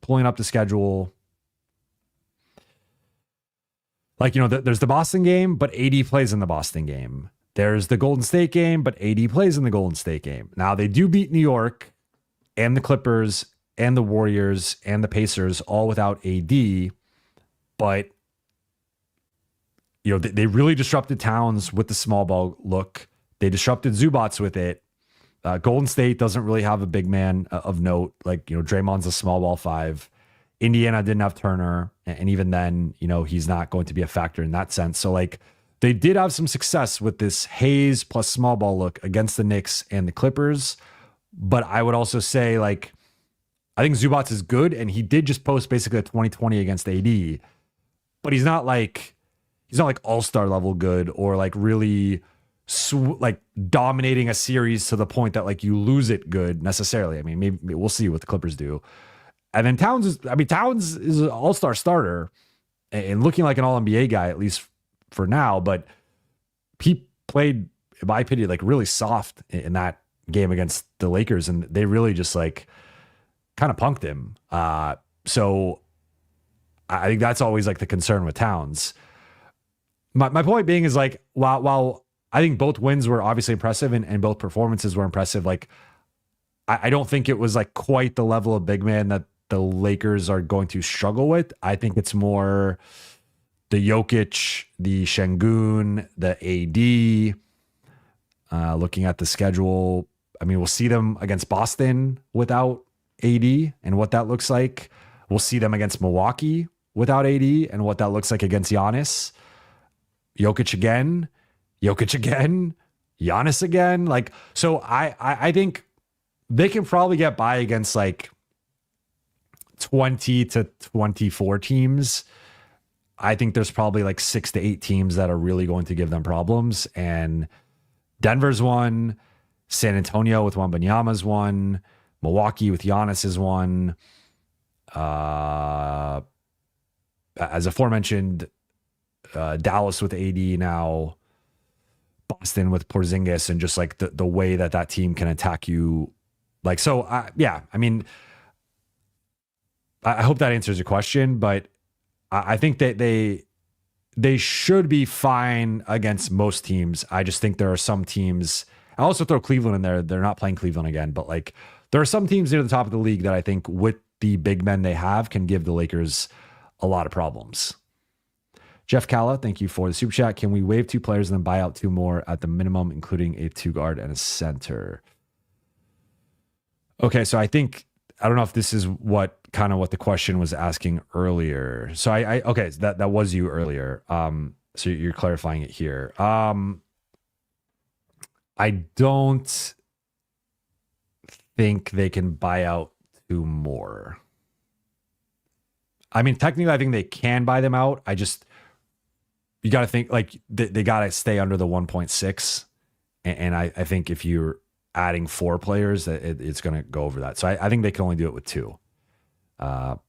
pulling up the schedule, like, there's the Boston game, but AD plays in the Boston game. There's the Golden State game, but AD plays in the Golden State game. Now they do beat New York and the Clippers and the Warriors and the Pacers all without AD, but they really disrupted Towns with the small ball look. They disrupted Zubats with it. Golden State doesn't really have a big man of note. Like, Draymond's a small ball 5. Indiana didn't have Turner. And even then, he's not going to be a factor in that sense. So like they did have some success with this Hayes plus small ball look against the Knicks and the Clippers. But I would also say like, I think Zubats is good. And he did just post basically a 2020 against AD, but he's not like all-star level good or like really like dominating a series to the point that like you lose it good necessarily. I mean, maybe we'll see what the Clippers do. And then Towns is an all-star starter and looking like an all-NBA guy, at least for now, but he played, in my opinion, like really soft in that game against the Lakers, and they really just like kind of punked him. So I think that's always like the concern with Towns. My point being is like, while I think both wins were obviously impressive and both performances were impressive, like I don't think it was like quite the level of big man that the Lakers are going to struggle with. I think it's more the Jokic, the Şengün, the AD. Looking at the schedule, I mean, we'll see them against Boston without AD and what that looks like. We'll see them against Milwaukee without AD and what that looks like against Giannis. Jokic again, Giannis again. Like, so I think they can probably get by against like 20 to 24 teams. I think there's probably like 6 to 8 teams that are really going to give them problems. And Denver's one, San Antonio with Wembanyama's one, Milwaukee with Giannis is one. As aforementioned, Dallas with AD now, Boston with Porzingis, and just like the way that team can attack you. Like, so, yeah, I mean, I hope that answers your question, but I think that they should be fine against most teams. I just think there are some teams. I also throw Cleveland in there. They're not playing Cleveland again, but like there are some teams near the top of the league that I think with the big men they have can give the Lakers a lot of problems. Jeff Calla, thank you for the super chat. Can we waive 2 players and then buy out 2 more at the minimum, including a 2 guard and a center? Okay, so I don't know if this is what the question was asking earlier. So okay, so that was you earlier. So you're clarifying it here. I don't think they can buy out 2 more. I mean, technically, I think they can buy them out. You got to think like they got to stay under the 1.6. And I think if you're adding 4 players, it's going to go over that. So I think they can only do it with 2. But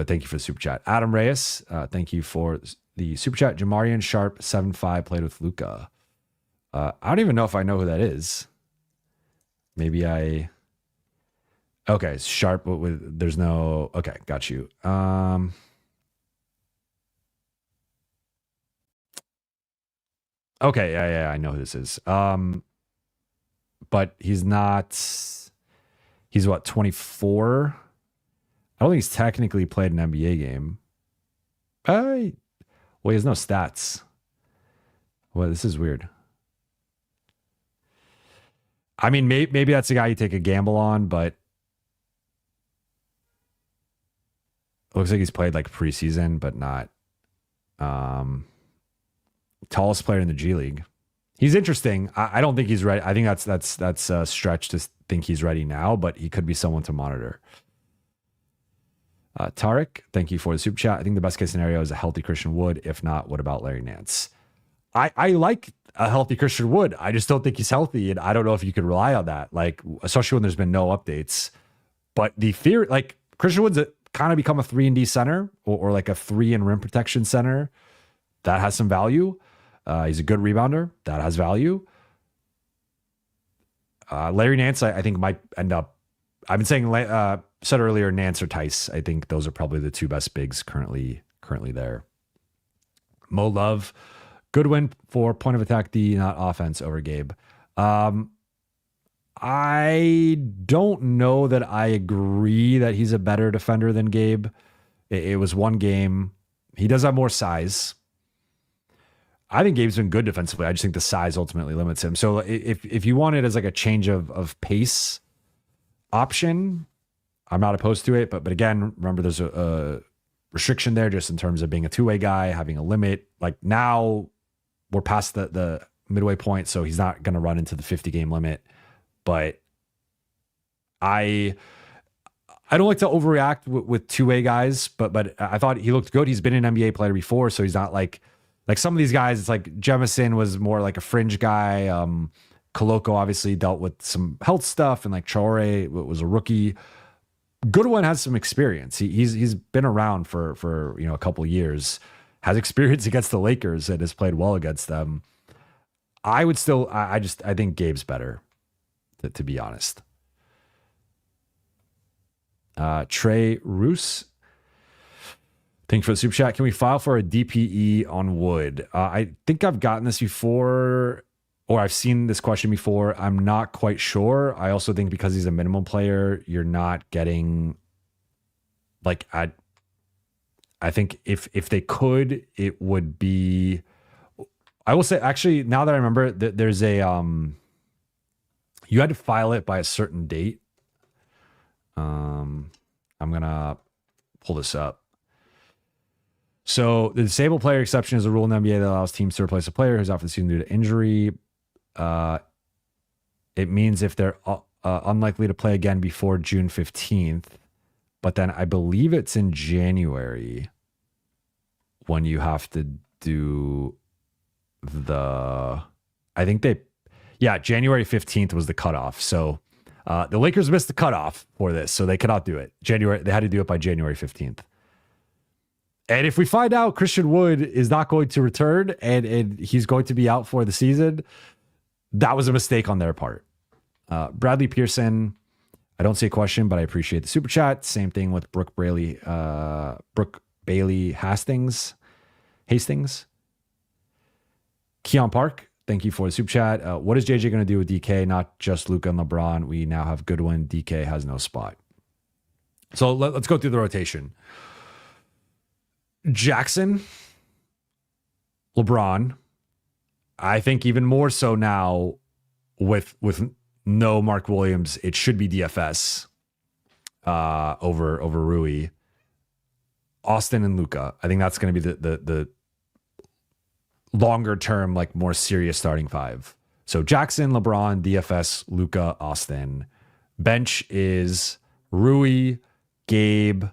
thank you for the super chat. Adam Reyes, thank you for the super chat. Jamarian Sharp 7'5" played with Luka. I don't even know if I know who that is. Maybe okay, Sharp with there's no, okay, got you. Okay, yeah, I know who this is. But he's what, 24? I don't think he's technically played an NBA game. Well, he has no stats. Well, this is weird. I mean, maybe that's a guy you take a gamble on, but it looks like he's played like preseason, but not. Tallest player in the G League. He's interesting. I don't think he's ready. I think that's a stretch to think he's ready now, but he could be someone to monitor. Tarek, thank you for the super chat. I think the best case scenario is a healthy Christian Wood. If not, what about Larry Nance? I like a healthy Christian Wood. I just don't think he's healthy, and I don't know if you could rely on that, like especially when there's been no updates. But the theory, like Christian Wood's kind of become a 3-and-D center or like a 3 and rim protection center. That has some value. He's a good rebounder. That has value. Larry Nance, I think might end up. I've been saying, said earlier, Nance or Tice. I think those are probably the 2 best bigs currently there. Mo Love, Goodwin for point of attack D, not offense over Gabe. I don't know that I agree that he's a better defender than Gabe. It was one game. He does have more size. I think Gabe's been good defensively. I just think the size ultimately limits him. So if you want it as like a change of pace option, I'm not opposed to it. But again, remember there's a restriction there just in terms of being a 2-way guy, having a limit. Like now we're past the midway point, so he's not going to run into the 50-game limit. But I don't like to overreact with 2-way guys, but I thought he looked good. He's been an NBA player before, so he's not like some of these guys. It's like Jemison was more like a fringe guy. Koloko obviously dealt with some health stuff, and like Traore was a rookie. Goodwin has some experience. He's been around for a couple of years, has experience against the Lakers and has played well against them. I would still, I think Gabe's better, to be honest. Trey Roos, thank you for the super chat. Can we file for a DPE on Wood? I think I've gotten this before, or I've seen this question before. I'm not quite sure. I also think because he's a minimum player, you're not getting, like, I think if they could, it would be, I will say, actually, now that I remember, there's a, you had to file it by a certain date. I'm going to pull this up. So the disabled player exception is a rule in the NBA that allows teams to replace a player who's out for the season due to injury. It means if they're unlikely to play again before June 15th, but then I believe it's in January when you have to do January 15th was the cutoff. So the Lakers missed the cutoff for this, so they cannot do it. They had to do it by January 15th. And if we find out Christian Wood is not going to return and he's going to be out for the season, that was a mistake on their part. Bradley Pearson, I don't see a question, but I appreciate the super chat. Same thing with Brooke Bailey Hastings. Keon Park, thank you for the super chat. What is JJ going to do with DK? Not just Luka and LeBron. We now have Goodwin. DK has no spot. So let's go through the rotation. Jackson, LeBron, I think even more so now with no Mark Williams, it should be DFS over Rui. Austin and Luka. I think that's going to be the longer term, like more serious starting five. So Jackson, LeBron, DFS, Luka, Austin. Bench is Rui, Gabe,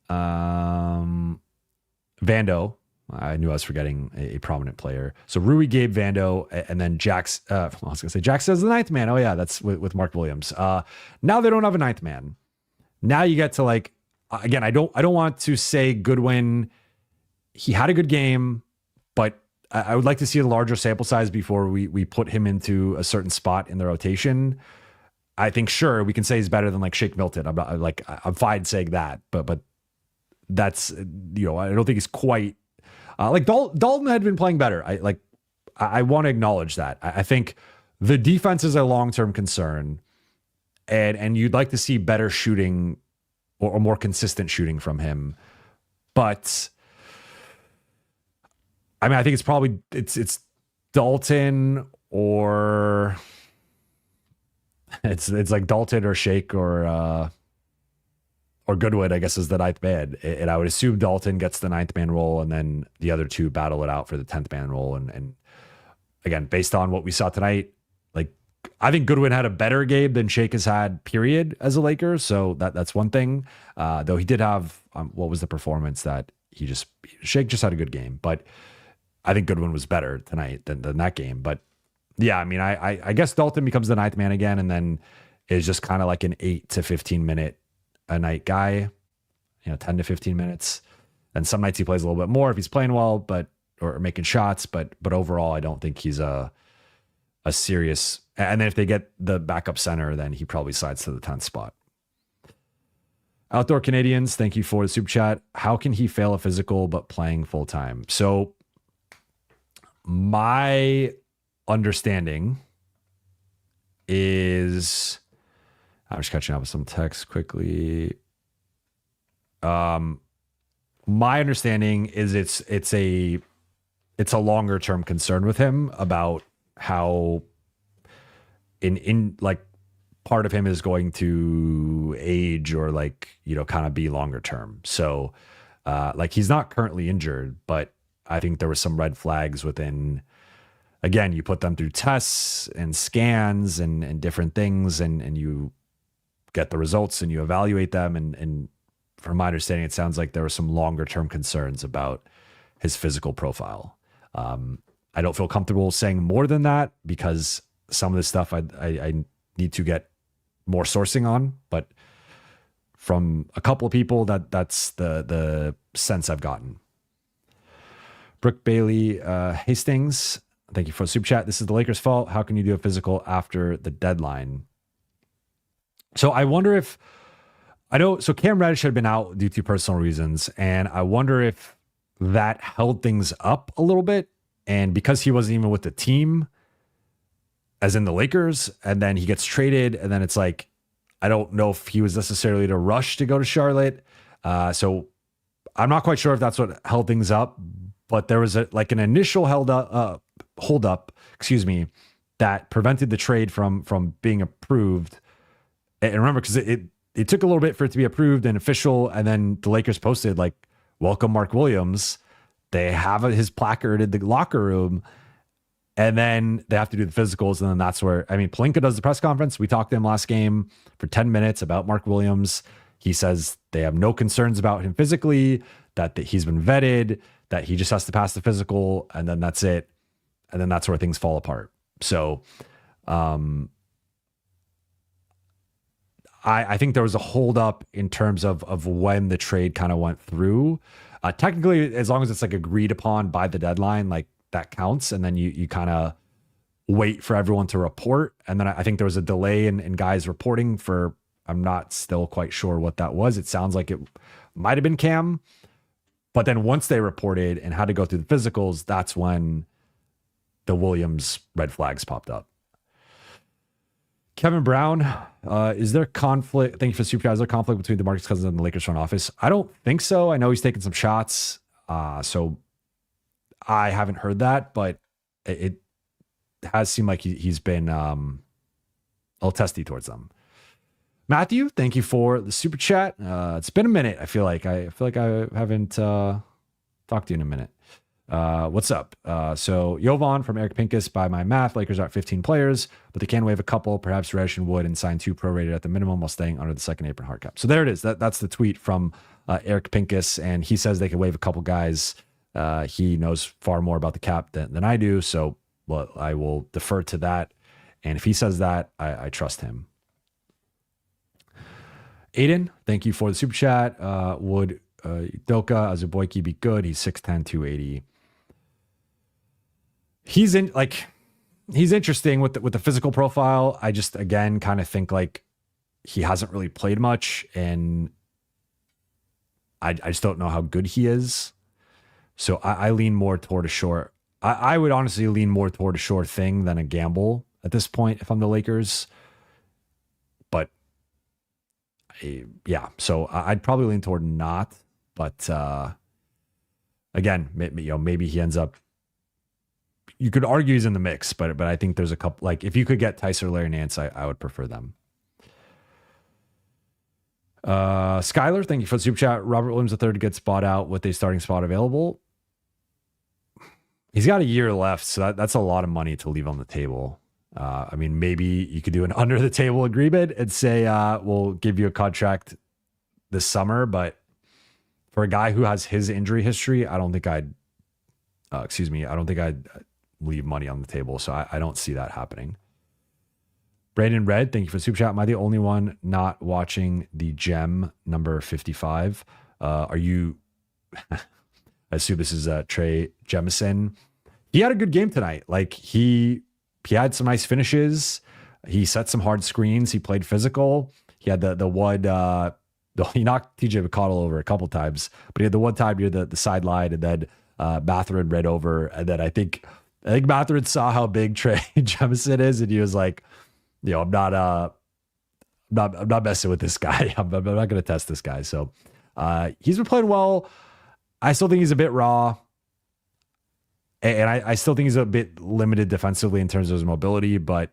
Vando. I knew I was forgetting a prominent player. So Rui, Gabe, Vando, and then Jax. I was going to say Jax as the ninth man. Oh yeah, that's with Mark Williams. Now they don't have a ninth man. Now you get to, like, again, I don't want to say Goodwin. He had a good game, but I would like to see a larger sample size before we put him into a certain spot in the rotation. I think, sure, we can say he's better than like Shake Milton. I'm fine saying that, but that's, I don't think he's quite like Dalton had been playing better. I want to acknowledge that. I think the defense is a long-term concern, and you'd like to see better shooting or more consistent shooting from him. But I mean, I think it's probably it's Dalton, or it's like Dalton or Shake or Goodwin, I guess, is the ninth man. And I would assume Dalton gets the ninth man role, and then the other two battle it out for the 10th man role. And again, based on what we saw tonight, like, I think Goodwin had a better game than Shake has had, period, as a Laker. So that's one thing. Though he did have, what was the performance that Shake just had a good game, but I think Goodwin was better tonight than that game. But yeah, I mean, I guess Dalton becomes the ninth man again, and then is just kind of like an 8 to 15 minute a night guy, 10 to 15 minutes. And some nights he plays a little bit more if he's playing well, or making shots. But overall, I don't think he's a serious. And then if they get the backup center, then he probably slides to the 10th spot. Outdoor Canadians, thank you for the super chat. How can he fail a physical but playing full time? So my understanding is, I'm just catching up with some text quickly. My understanding is it's a longer term concern with him about how in like part of him is going to age or kind of be longer term. So like he's not currently injured, but I think there were some red flags within. Again, you put them through tests and scans and different things, and you get the results and you evaluate them. And from my understanding, it sounds like there were some longer term concerns about his physical profile. I don't feel comfortable saying more than that because some of this stuff I need to get more sourcing on, but from a couple of people that's the sense I've gotten. Brooke Bailey Hastings, thank you for the super chat. This is the Lakers' fault. How can you do a physical after the deadline? So I wonder if, so Cam Reddish had been out due to personal reasons, and I wonder if that held things up a little bit. And because he wasn't even with the team, as in the Lakers, and then he gets traded, and then it's like, I don't know if he was necessarily to rush to go to Charlotte. So I'm not quite sure if that's what held things up, but there was an initial hold up, that prevented the trade from being approved. And remember, because it took a little bit for it to be approved and official, and then the Lakers posted like, welcome Mark Williams. They have his placard in the locker room, and then they have to do the physicals. And then that's where, Pelinka does the press conference. We talked to him last game for 10 minutes about Mark Williams. He says they have no concerns about him physically, that he's been vetted, that he just has to pass the physical, and then that's it. And then that's where things fall apart. So I think there was a holdup in terms of when the trade kind of went through. Technically, as long as it's like agreed upon by the deadline, like that counts. And then you kind of wait for everyone to report. And then I think there was a delay in guys reporting for, I'm not still quite sure what that was. It sounds like it might've been Cam, but then once they reported and had to go through the physicals, that's when the Williams red flags popped up. Kevin Brown, is there conflict? Thank you for the super chat. Is there conflict between DeMarcus Cousins and the Lakers front office? I don't think so. I know he's taking some shots. So I haven't heard that, but it has seemed like he's been a little testy towards them. Matthew, thank you for the super chat. It's been a minute. I feel like I haven't talked to you in a minute. What's up? So Jovan from Eric Pincus, by my math, Lakers are at 15 players, but they can waive a couple, perhaps Reddish and Wood, and sign 2 prorated at the minimum while staying under the second apron hard cap. So there it is. That's the tweet from Eric Pincus, and he says they can waive a couple guys. He knows far more about the cap than I do, so I will defer to that. And if he says that, I trust him. Aiden, thank you for the super chat. Would Doka Azuboyki be good? He's 6'10", 280. He's interesting with the physical profile. I just, again, kind of think like he hasn't really played much, and I just don't know how good he is. So I lean more toward a short. I would honestly lean more toward a sure thing than a gamble at this point if I'm the Lakers. But yeah, so I'd probably lean toward not. But again, maybe he ends up. You could argue he's in the mix, but I think there's a couple. Like if you could get Tice or Larry Nance, I would prefer them. Skylar, thank you for the super chat. Robert Williams III gets bought out with a starting spot available. He's got a year left, so that's a lot of money to leave on the table. Maybe you could do an under the table agreement and say, we'll give you a contract this summer, but for a guy who has his injury history, I don't think I'd leave money on the table. So I don't see that happening. Brandon Red, thank you for the super chat. Am I the only one not watching the gem number 55? Are you, I assume this is Trey Jemison. He had a good game tonight. Like he had some nice finishes. He set some hard screens. He played physical. He had the one, he knocked TJ McConnell over a couple times, but he had the one time near the sideline, and then Mathurin read over. And then I think Mathurin saw how big Trey Jemison is, and he was like, I'm not messing with this guy. I'm not going to test this guy. So he's been playing well. I still think he's a bit raw. And I still think he's a bit limited defensively in terms of his mobility, but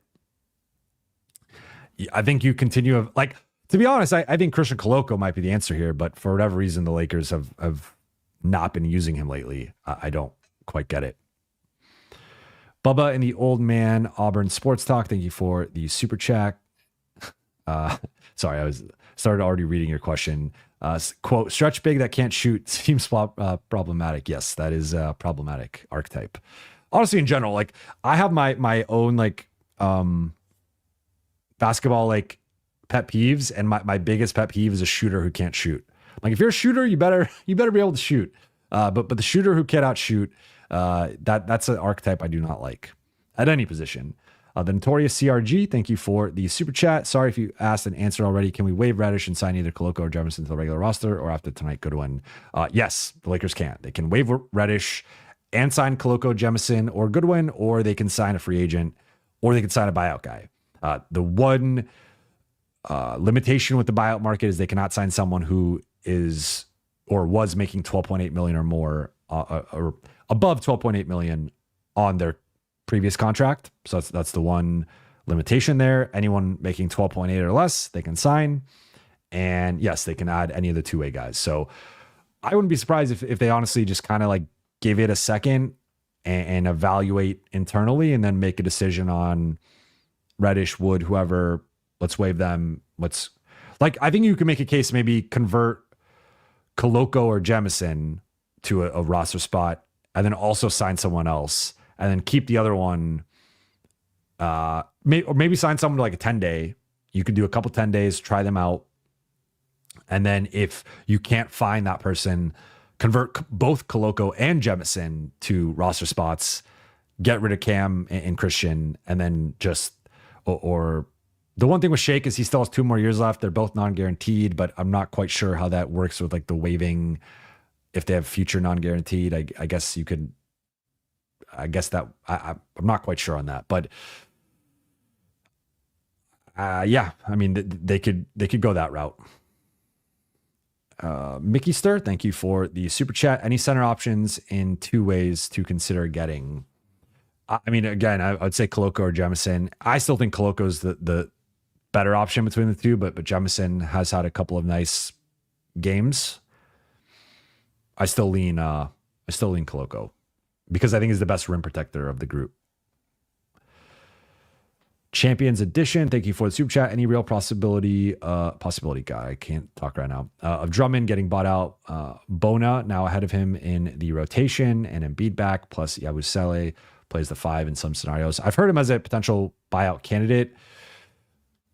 I think you continue to be honest, I think Christian Koloko might be the answer here, but for whatever reason, the Lakers have not been using him lately. I don't quite get it. Bubba and the Old Man Auburn Sports Talk, thank you for the super chat. Sorry, I started already reading your question. Quote, stretch big that can't shoot seems problematic. Yes, that is a problematic archetype. Honestly, in general, like I have my own basketball pet peeves, and my biggest pet peeve is a shooter who can't shoot. Like if you're a shooter, you better be able to shoot. But the shooter who cannot shoot, That's an archetype I do not like at any position. The Notorious CRG, thank you for the super chat. Sorry if you asked and answered already. Can we waive Reddish and sign either Koloko or Jefferson to the regular roster, or after tonight, Goodwin? Yes, the Lakers can. They can waive Reddish and sign Koloko, Jemison, or Goodwin, or they can sign a free agent, or they can sign a buyout guy. The one limitation with the buyout market is they cannot sign someone who is or was making 12.8 million or more, or above 12.8 million on their previous contract. So that's the one limitation there. Anyone making 12.8 or less, they can sign. And yes, they can add any of the two-way guys. So I wouldn't be surprised if they honestly just kind of like give it a second and evaluate internally and then make a decision on Reddish, Wood, whoever. Let's waive them. I think you can make a case, maybe convert Koloko or Jemison to a roster spot and then also sign someone else. And then keep the other one, or maybe sign someone to like a 10-day. You could do a couple 10 days, try them out. And then if you can't find that person, convert both Koloko and Jemison to roster spots, get rid of Cam and Christian, and then just, or the one thing with Shake is he still has 2 more years left. They're both non-guaranteed, but I'm not quite sure how that works with like the waiving. If they have future non-guaranteed, I guess you could, that I'm not quite sure on that, but yeah, I mean, they could go that route. Mickey Stir, thank you for the super chat. Any center options in 2 ways to consider getting? I mean, again, I would say Koloko or Jemison. I still think Koloko is the better option between the two, but Jemison has had a couple of nice games. I still lean Koloko, because I think he's the best rim protector of the group. Champions Edition, thank you for the super chat. Any real possibility guy, I can't talk right now, of Drummond getting bought out? Bona now ahead of him in the rotation, and Embiid back, plus Yabusele plays the 5 in some scenarios. I've heard him as a potential buyout candidate,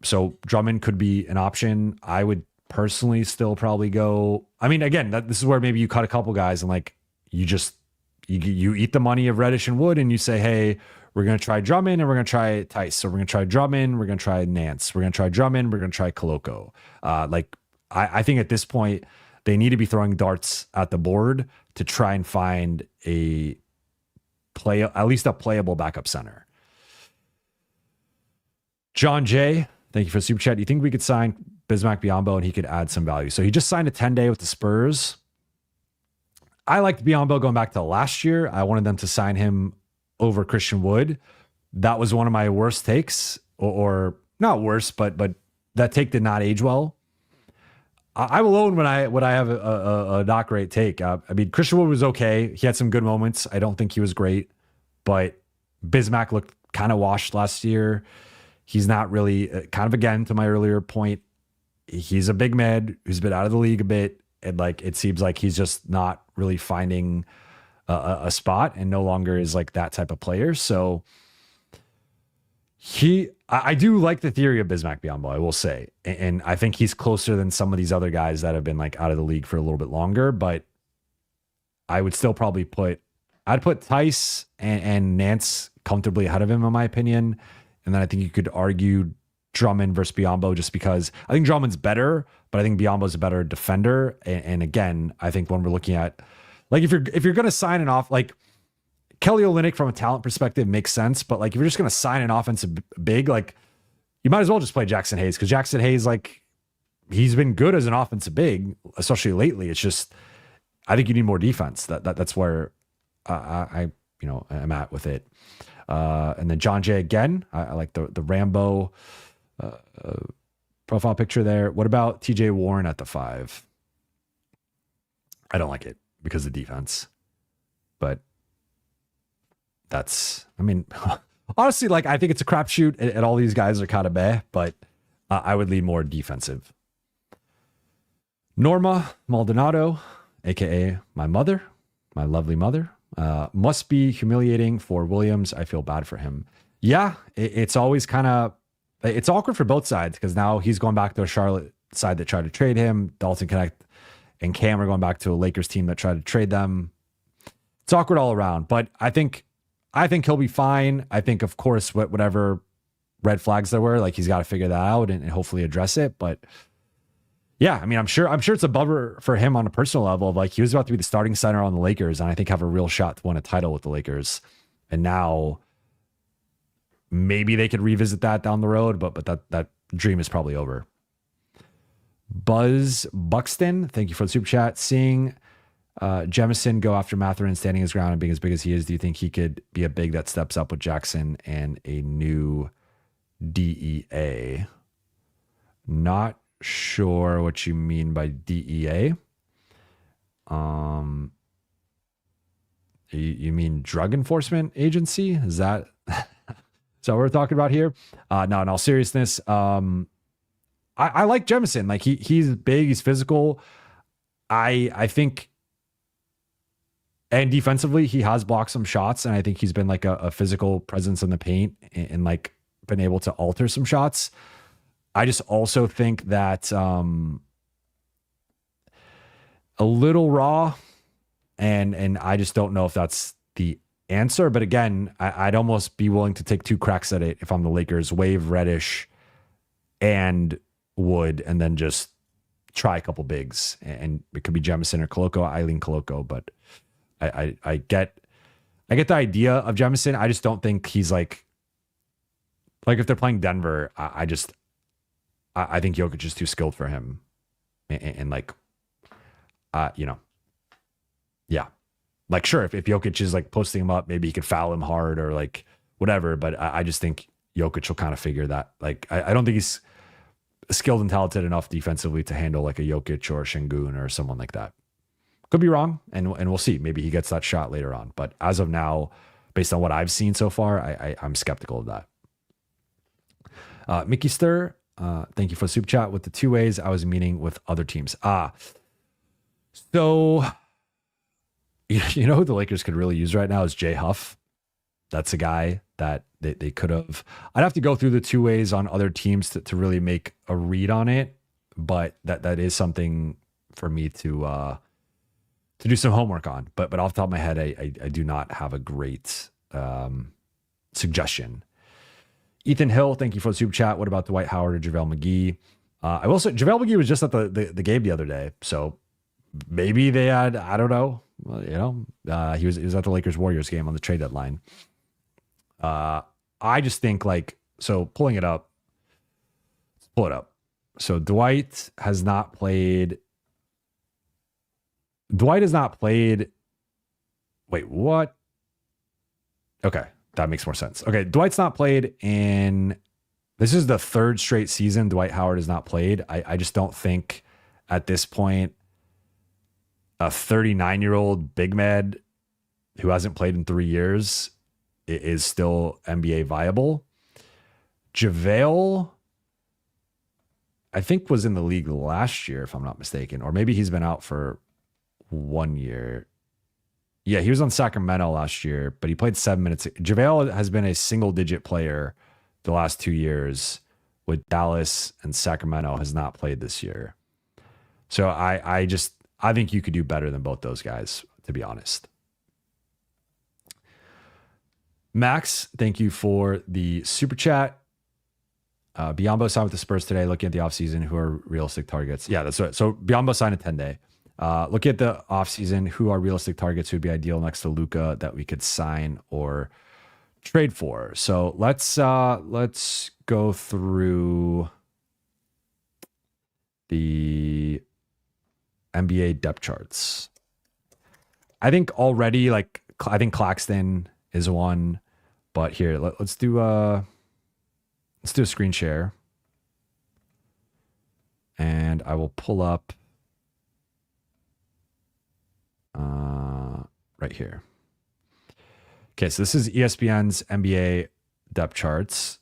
so Drummond could be an option. I would personally still probably go, I mean, again, this is where maybe you cut a couple guys and like you eat the money of Reddish and Wood and you say, hey, we're going to try Drummond and we're going to try Tice. So we're going to try Drummond, we're going to try Nance, we're going to try Drummond, we're going to try Koloko. I think at this point, they need to be throwing darts at the board to try and find at least a playable backup center. John J, thank you for the super chat. Do you think we could sign Bismack Biyombo and he could add some value? So he just signed a 10-day with the Spurs. I liked Biyombo going back to last year. I wanted them to sign him over Christian Wood. That was one of my worst takes, or not worst, but that take did not age well. I will own when I have a not great take. I mean, Christian Wood was okay. He had some good moments. I don't think he was great, but Bismack looked kind of washed last year. He's not really, kind of again, to my earlier point, he's a big man who's been out of the league a bit. And like, it seems like he's just not really finding a spot and no longer is like that type of player. So I do like the theory of Bismack Biyombo, I will say. And I think he's closer than some of these other guys that have been like out of the league for a little bit longer, but I would still probably I'd put Tice and Nance comfortably ahead of him, in my opinion. And then I think you could argue Drummond versus Biyombo, just because I think Drummond's better, but I think Biyombo's a better defender. And again, I think when we're looking at, like, if you're going to sign an off, like Kelly Olynyk from a talent perspective makes sense, but like if you're just going to sign an offensive big, like you might as well just play Jackson Hayes, because Jackson Hayes, like, he's been good as an offensive big, especially lately. It's just, I think you need more defense. That's where I'm at with it. And then John Jay again, I like the Rambo profile picture there. What about TJ Warren at the 5? I don't like it because of defense, but that's, I mean, honestly, like, I think it's a crapshoot and all these guys are kind of meh, but I would lean more defensive. Norma Maldonado, aka my mother, my lovely mother, must be humiliating for Williams. I feel bad for him. Yeah, it's always kind of, it's awkward for both sides, because now he's going back to a Charlotte side that tried to trade him. Dalton Knecht and Cam are going back to a Lakers team that tried to trade them. it's awkward all around. But I think he'll be fine. I think, of course, whatever red flags there were, like he's got to figure that out and hopefully address it. But yeah, I mean, I'm sure it's a bummer for him on a personal level. Of like, he was about to be the starting center on the Lakers, and I think have a real shot to win a title with the Lakers. And now maybe they could revisit that down the road, but that dream is probably over. Buzz Buxton, thank you for the super chat. Seeing Jemison go after Mathurin, standing his ground and being as big as he is, do you think he could be a big that steps up with Jackson and a new DEA? Not sure what you mean by DEA. You mean Drug Enforcement Agency? Is that what we're talking about here? No, in all seriousness, I like Jemison. Like he's big, he's physical. I think, and defensively, he has blocked some shots, and I think he's been like a physical presence in the paint and like been able to alter some shots. I just also think that a little raw, and I just don't know if that's the answer. But again, I'd almost be willing to take 2 cracks at it if I'm the Lakers. Waive Reddish and Wood, and then just try a couple bigs, and it could be Jemison or Koloko. I lean Koloko, but I get the idea of Jemison. I just don't think he's like if they're playing Denver, I think Jokic is too skilled for him, and like, yeah, like sure, if Jokic is like posting him up, maybe he could foul him hard or like whatever. But I just think Jokic will kind of figure that. Like I don't think he's skilled and talented enough defensively to handle like a Jokic or a Şengün or someone like that. Could be wrong, and we'll see. Maybe he gets that shot later on. But as of now, based on what I've seen so far, I'm skeptical of that. Mickey Stir, thank you for the super chat. With the 2 ways I was meeting with other teams. So you know who the Lakers could really use right now is Jay Huff. That's a guy that they could have. I'd have to go through the 2 ways on other teams to really make a read on it, but that is something for me to do some homework on. But off the top of my head, I do not have a great suggestion. Ethan Hill, thank you for the super chat. What about Dwight Howard or JaVale McGee? I will say JaVale McGee was just at the game the other day, so maybe they had, I don't know. Well, he was at the Lakers Warriors game on the trade deadline. I just think pulling it up. Let's pull it up. So Dwight has not played. Wait, what? Okay, that makes more sense. Okay, Dwight's not played in. This is the 3rd straight season Dwight Howard has not played. I just don't think at this point a 39-year-old big man who hasn't played in 3 years is still NBA viable. JaVale, I think, was in the league last year, if I'm not mistaken, or maybe he's been out for 1 year. Yeah, he was on Sacramento last year, but he played 7 minutes. JaVale has been a single-digit player the last 2 years with Dallas, and Sacramento has not played this year. So I think you could do better than both those guys, to be honest. Max, thank you for the super chat. Biyombo signed with the Spurs today. Looking at the offseason, who are realistic targets? Yeah, that's right. So Biyombo signed a 10-day. Looking at the offseason, who are realistic targets who would be ideal next to Luka that we could sign or trade for? So let's go through the NBA depth charts. I think already, I think Claxton is one, but here let's do a screen share, and I will pull up right here. Okay, so this is ESPN's NBA depth charts.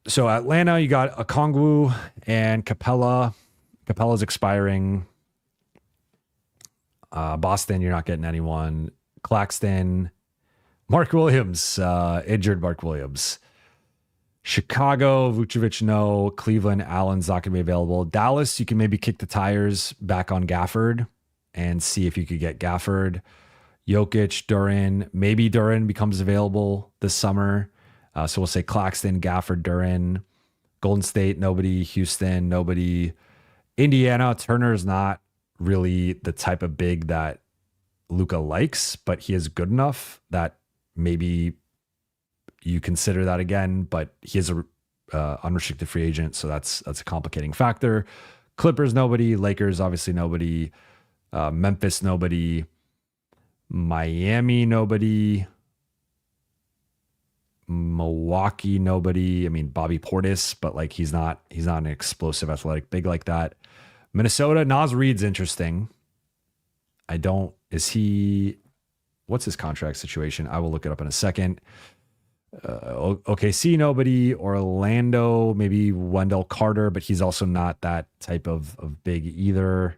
So Atlanta, you got Okongwu and Capella. Capella's expiring. Boston, you're not getting anyone. Claxton, Mark Williams, injured Mark Williams. Chicago, Vucevic, no. Cleveland, Allen's not going to be available. Dallas, you can maybe kick the tires back on Gafford and see if you could get Gafford. Jokic, Duran, maybe Duran becomes available this summer. So we'll say Claxton, Gafford, Duran. Golden State, nobody. Houston, nobody. Indiana, Turner's not really the type of big that Luka likes, but he is good enough that maybe you consider that again. But he is a unrestricted free agent, so that's a complicating factor. Clippers, nobody. Lakers, obviously nobody. Memphis, nobody. Miami, nobody. Milwaukee, nobody. I mean, Bobby Portis, but like he's not an explosive athletic big like that. Minnesota, Naz Reid's interesting. What's his contract situation? I will look it up in a second. OKC, nobody. Orlando, maybe Wendell Carter, but he's also not that type of big either.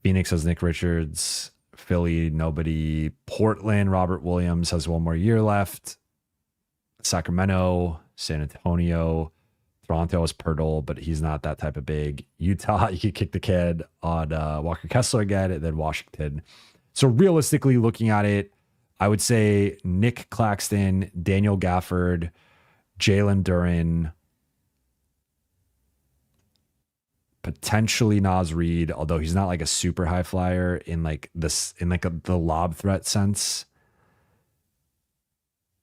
Phoenix has Nick Richards. Philly, nobody. Portland, Robert Williams has one more year left. Sacramento, San Antonio, Toronto is Pirtle, but he's not that type of big. Utah, you could kick the kid on Walker Kessler again, and then Washington. So realistically looking at it, I would say Nick Claxton, Daniel Gafford, Jalen Duren, potentially Naz Reid, although he's not like a super high flyer in like the lob threat sense.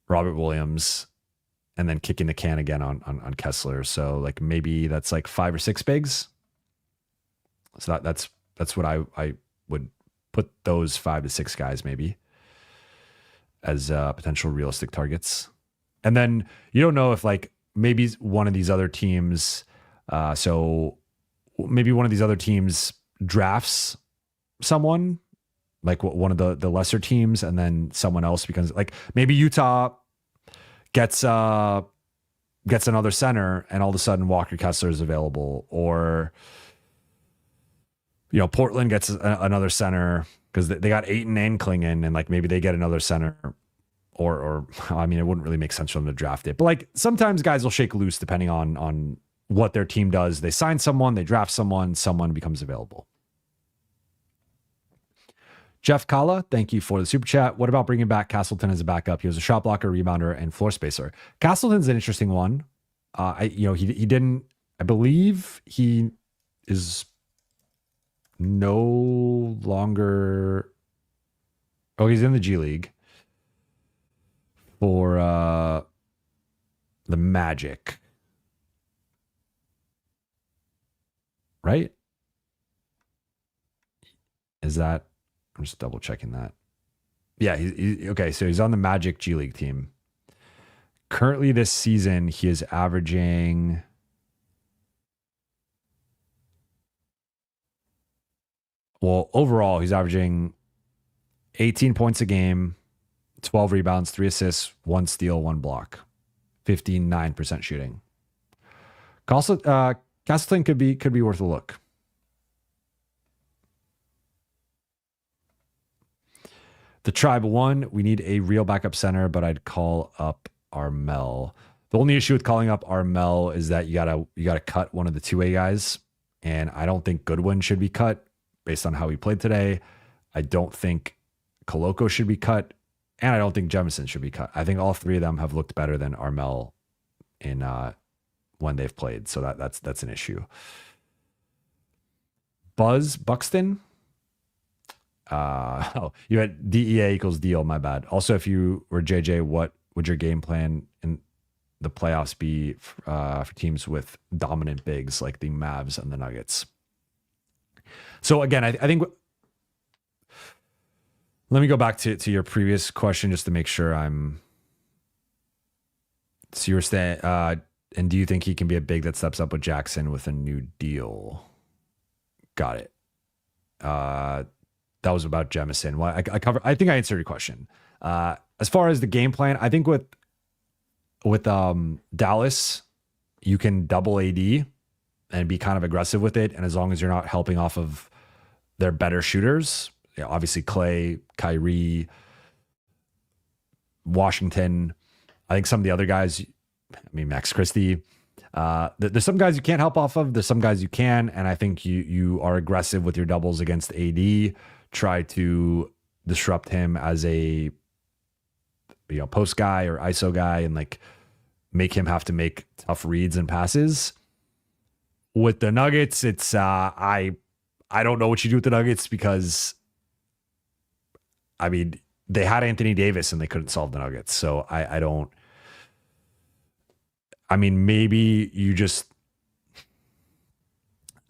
Robert Williams, and then kicking the can again on Kessler. So like maybe that's like 5 or 6 bigs. So that's what I would put those 5 to 6 guys maybe as potential realistic targets. And then you don't know if like maybe one of these other teams, so maybe one of these other teams drafts someone, like one of the lesser teams, and then someone else becomes like maybe Utah gets another center, and all of a sudden Walker Kessler is available, or Portland gets another center because they got Ayton and Klingon, and like maybe they get another center, or I mean it wouldn't really make sense for them to draft it, but like sometimes guys will shake loose depending on what their team does. They sign someone, they draft someone becomes available. Jeff Kala, thank you for the super chat. What about bringing back Castleton as a backup? He was a shot blocker, rebounder, and floor spacer. Castleton's an interesting one. He didn't. I believe he is no longer. Oh, he's in the G League for the Magic, right? Is that? I'm just double checking that. Yeah, okay. So he's on the Magic G League team. Currently this season, he is averaging overall, he's averaging 18 points a game, 12 rebounds, 3 assists, 1 steal, 1 block, 59% shooting. Castleton could be worth a look. The Tribe won. We need a real backup center, but I'd call up Armel. The only issue with calling up Armel is that you gotta cut one of the 2A guys, and I don't think Goodwin should be cut based on how he played today. I don't think Koloko should be cut, and I don't think Jemison should be cut. I think all 3 of them have looked better than Armel in when they've played, so that's an issue. Buzz Buxton. You had DEA equals deal. My bad. Also, if you were JJ, what would your game plan in the playoffs be for teams with dominant bigs like the Mavs and the Nuggets? So again, I think. Let me go back to your previous question just to make sure I'm. So you were saying, and do you think he can be a big that steps up with Jackson with a new deal? Got it. That was about Jemison. Well, I think I answered your question. As far as the game plan, I think with Dallas, you can double AD and be kind of aggressive with it. And as long as you're not helping off of their better shooters, obviously Clay, Kyrie, Washington, I think some of the other guys mean, Max Christie. There's some guys you can't help off of. There's some guys you can, and I think you are aggressive with your doubles against AD. Try to disrupt him as a post guy or ISO guy, and like make him have to make tough reads and passes. With the Nuggets, it's I don't know what you do with the Nuggets, because I mean, they had Anthony Davis and they couldn't solve the Nuggets. So I don't. I mean, maybe you just,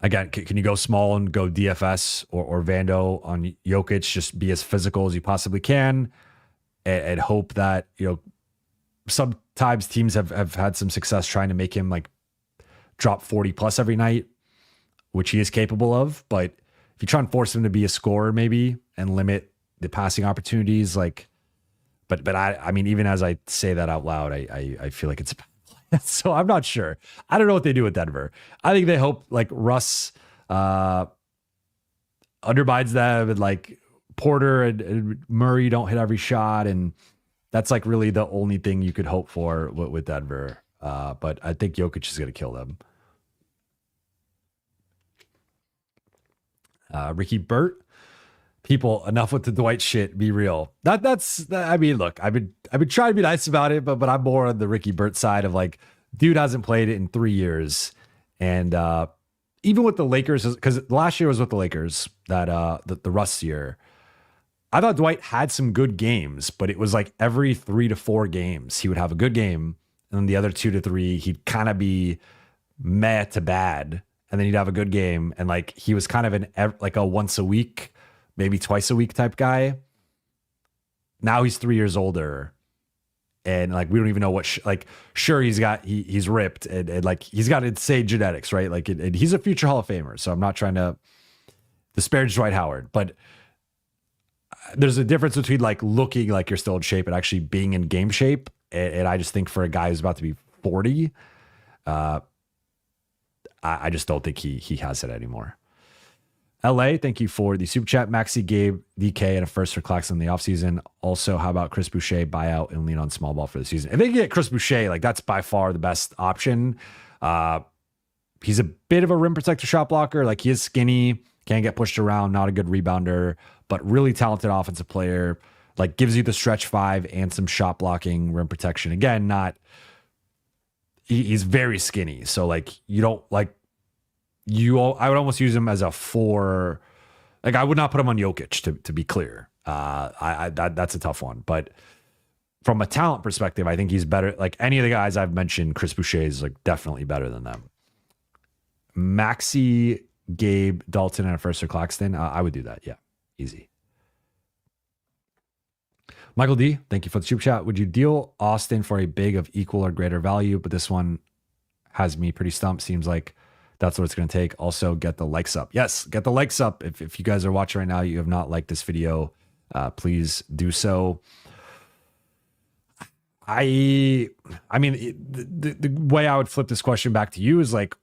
again, can you go small and go DFS or Vando on Jokic? Just be as physical as you possibly can, and hope that, sometimes teams have had some success trying to make him like drop 40 plus every night, which he is capable of. But if you try and force him to be a scorer maybe and limit the passing opportunities, like, but I mean, even as I say that out loud, I feel like it's so I'm not sure. I don't know what they do with Denver. I think they hope like Russ undermines them, and like Porter and Murray don't hit every shot. And that's like really the only thing you could hope for with Denver. But I think Jokic is going to kill them. Ricky Burt. People, enough with the Dwight shit. Be real. I mean, look, I've been trying to be nice about it, but I'm more on the Ricky Burt side of like, dude hasn't played it in 3 years, and even with the Lakers, because last year was with the Lakers, that the Russ year. I thought Dwight had some good games, but it was like every 3 to 4 games he would have a good game, and then the other 2 to 3 he'd kind of be meh to bad, and then he'd have a good game, and like he was kind of like a once a week, maybe twice a week type guy. Now he's 3 years older, and like we don't even know what sure, he's ripped, and like he's got insane genetics, right? Like and he's a future Hall of Famer, so I'm not trying to disparage Dwight Howard, but there's a difference between like looking like you're still in shape and actually being in game shape. And I just think for a guy who's about to be 40, I just don't think he has it anymore. LA, thank you for the super chat. Maxi, Gabe, DK, and a first for Claxton in the offseason. Also, how about Chris Boucher buyout and lean on small ball for the season? If they get Chris Boucher, like that's by far the best option. He's a bit of a rim protector, shot blocker. Like he is skinny, can get pushed around, not a good rebounder, but really talented offensive player. Like gives you the stretch 5 and some shot blocking, rim protection. Again, he's very skinny. So like you don't like, I would almost use him as a 4. Like I would not put him on Jokic to be clear. That's a tough one. But from a talent perspective, I think he's better. Like any of the guys I've mentioned, Chris Boucher is like definitely better than them. Maxi, Gabe, Dalton, and a first for Claxton. I would do that. Yeah, easy. Michael D, thank you for the super chat. Would you deal Austin for a big of equal or greater value? But this one has me pretty stumped. Seems like that's what it's going to take. Also, get the likes up. Yes, get the likes up. If you guys are watching right now, you have not liked this video, please do so. I mean, the way I would flip this question back to you is like,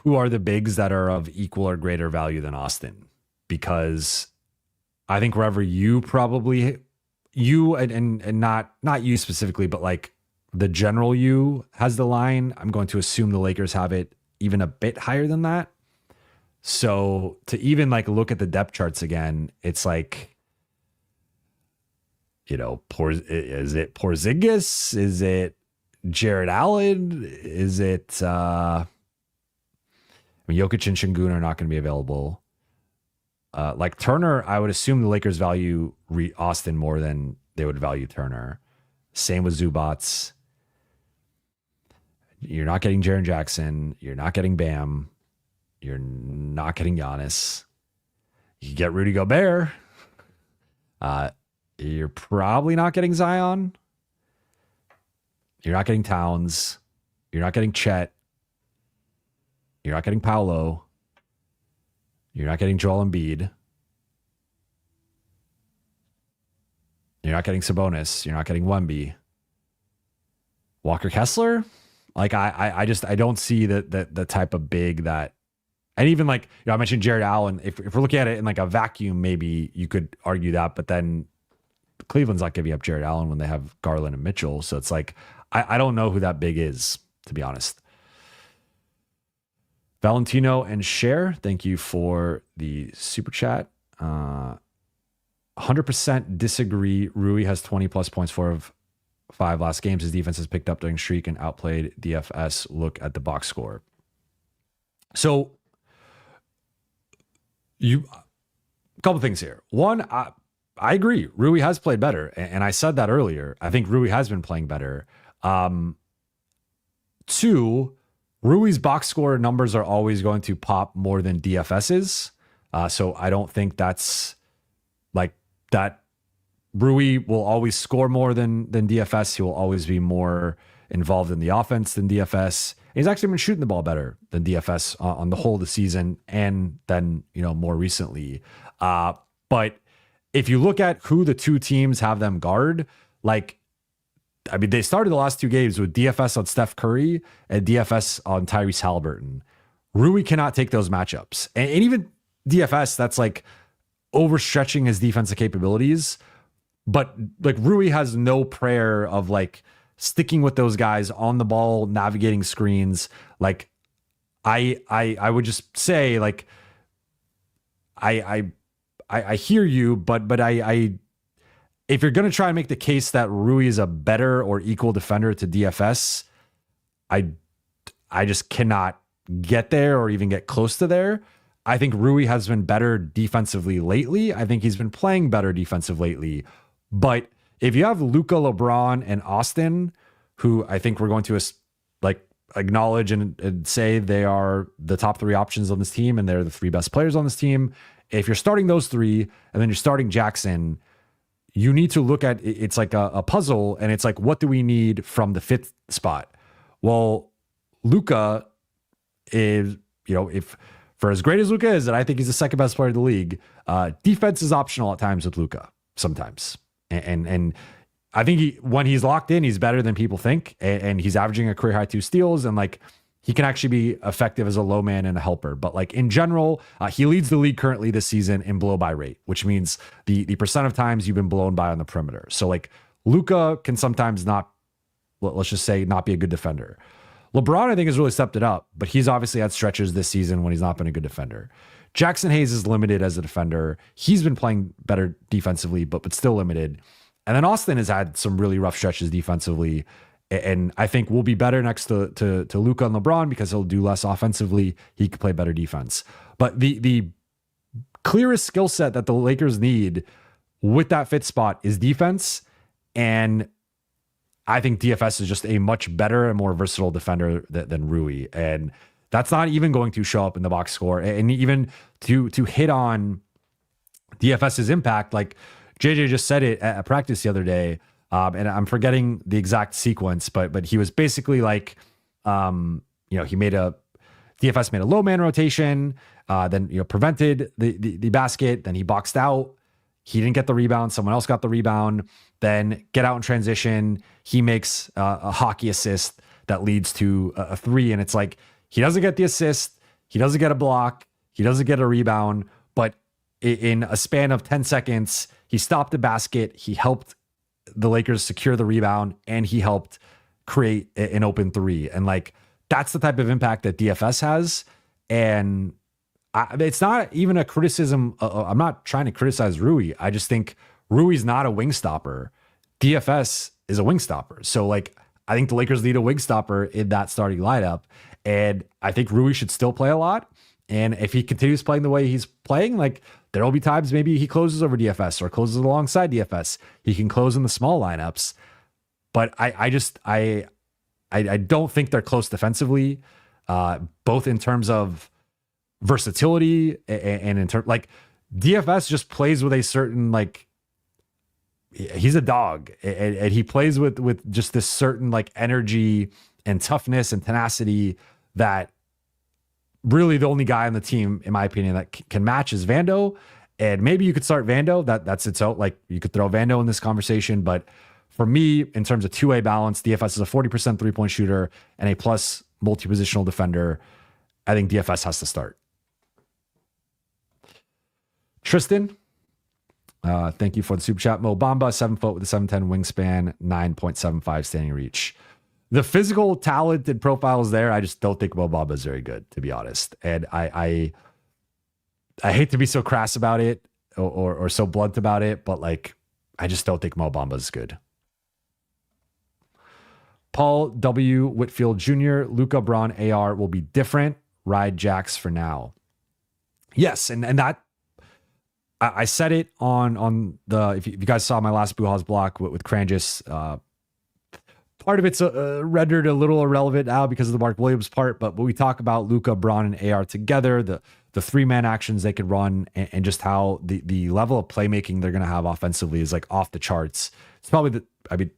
who are the bigs that are of equal or greater value than Austin? Because I think wherever you probably, and not you specifically, but like the general you has the line, I'm going to assume the Lakers have it even a bit higher than that. So to even like look at the depth charts again, it's like, is it Porzingis? Is it Jared Allen? Is it, Jokic and Şengün are not going to be available. Like Turner, I would assume the Lakers value Austin more than they would value Turner. Same with Zubats. You're not getting Jaren Jackson. You're not getting Bam. You're not getting Giannis. You get Rudy Gobert. You're probably not getting Zion. You're not getting Towns. You're not getting Chet. You're not getting Paolo. You're not getting Joel Embiid. You're not getting Sabonis. You're not getting Wemby. Walker Kessler? Like I don't see the type of big that, and even like, I mentioned Jared Allen. If we're looking at it in like a vacuum, maybe you could argue that, but then Cleveland's not giving up Jared Allen when they have Garland and Mitchell. So it's like, I don't know who that big is. to be honest. Valentino and Cher, thank you for the super chat. 100% disagree. Rui has 20 plus points, 4 of 5 last games. His defense has picked up during streak and outplayed DFS. Look at the box score. So, a couple things here. One, I agree. Rui has played better, and I said that earlier. I think Rui has been playing better. 2, Rui's box score numbers are always going to pop more than DFS's. So I don't think that's like that. Rui will always score more than DFS. He will always be more involved in the offense than DFS. He's actually been shooting the ball better than DFS on the whole of the season, and then, more recently. But if you look at who the two teams have them guard, they started the last 2 games with DFS on Steph Curry and DFS on Tyrese Halliburton. Rui cannot take those matchups. And even DFS, that's like overstretching his defensive capabilities. But Rui has no prayer of sticking with those guys on the ball, navigating screens. I would just say I hear you, but if you're going to try and make the case that Rui is a better or equal defender to DFS, I just cannot get there or even get close to there. I think Rui has been better defensively lately. I think he's been playing better defensive lately. But if you have Luka, LeBron, and Austin, who I think we're going to acknowledge and say they are the top 3 options on this team and they're the 3 best players on this team, if you're starting those 3 and then you're starting Jackson, you need to look at it's like a puzzle, and it's like, what do we need from the 5th spot? Well, Luka is, if for as great as Luka is, and I think he's the 2nd best player in the league, defense is optional at times with Luka sometimes. And I think when he's locked in, he's better than people think, and he's averaging a career high 2 steals, and he can actually be effective as a low man and a helper. But in general, he leads the league currently this season in blow by rate, which means the percent of times you've been blown by on the perimeter. So Luka can sometimes let's just say not be a good defender. LeBron, I think, has really stepped it up, but he's obviously had stretches this season when he's not been a good defender. Jackson Hayes is limited as a defender. He's been playing better defensively, but still limited. And then Austin has had some really rough stretches defensively. And I think we'll be better next to Luka and LeBron because he'll do less offensively. He could play better defense. But the clearest skill set that the Lakers need with that 5th spot is defense. And I think DFS is just a much better and more versatile defender than Rui. And that's not even going to show up in the box score. And even to hit on DFS's impact, JJ just said it at practice the other day, and I'm forgetting the exact sequence, but he was basically DFS made a low man rotation, then prevented the basket, then he boxed out, he didn't get the rebound, someone else got the rebound, then get out in transition, he makes a hockey assist that leads to a 3, and it's he doesn't get the assist, he doesn't get a block, he doesn't get a rebound, but in a span of 10 seconds, he stopped the basket, he helped the Lakers secure the rebound, and he helped create an open 3. And that's the type of impact that DFS has. And it's not even a criticism. I'm not trying to criticize Rui. I just think Rui's not a wing stopper. DFS is a wing stopper. So I think the Lakers need a wing stopper in that starting lineup. And I think Rui should still play a lot. And if he continues playing the way he's playing, there will be times maybe he closes over DFS or closes alongside DFS. He can close in the small lineups. But I don't think they're close defensively, both in terms of versatility and in terms DFS just plays with a certain he's a dog, and he plays with just this certain energy and toughness and tenacity that really the only guy on the team, in my opinion, that can match is Vando. And maybe you could start Vando. That's its own, you could throw Vando in this conversation. But for me, in terms of two-way balance, DFS is a 40% three-point shooter and a plus multi-positional defender. I think DFS has to start. Tristan, thank you for the super chat. Mo Bamba, 7 foot with a 7'10 wingspan, 9.75 standing reach. The physical talented profiles there. I just don't think Mo Bamba is very good, to be honest. And I hate to be so crass about it or so blunt about it, but like, I just don't think Mo Bamba is good. Paul W. Whitfield Jr., Luka, Braun, AR will be different. Ride Jax for now. Yes, and that I said it on the, if you guys saw my last Buha's block with Kranjis, part of it's rendered a little irrelevant now because of the Mark Williams part, but when we talk about Luka, Braun, and AR together, the three-man actions they could run and just how the level of playmaking they're going to have offensively is like off the charts. It's probably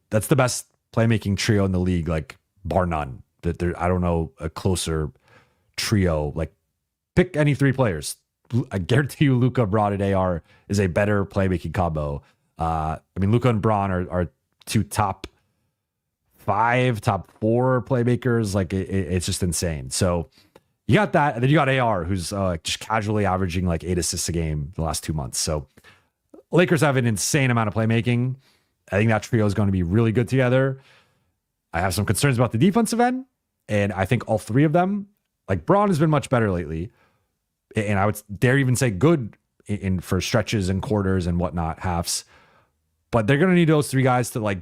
that's the best playmaking trio in the league, like bar none. That there, I don't know a closer trio. Like pick any three players. I guarantee you, Luka, Braun, and AR is a better playmaking combo. Luka and Braun are two top 5, top 4 playmakers. Like it's just insane. So you got that, and then you got AR, who's just casually averaging like 8 assists a game the last 2 months. So Lakers have an insane amount of playmaking. I think that trio is going to be really good together. I have some concerns about the defensive end, and I think all three of them, like Braun has been much better lately, and I would dare even say good in for stretches and quarters and whatnot, halves. But they're going to need those three guys to like,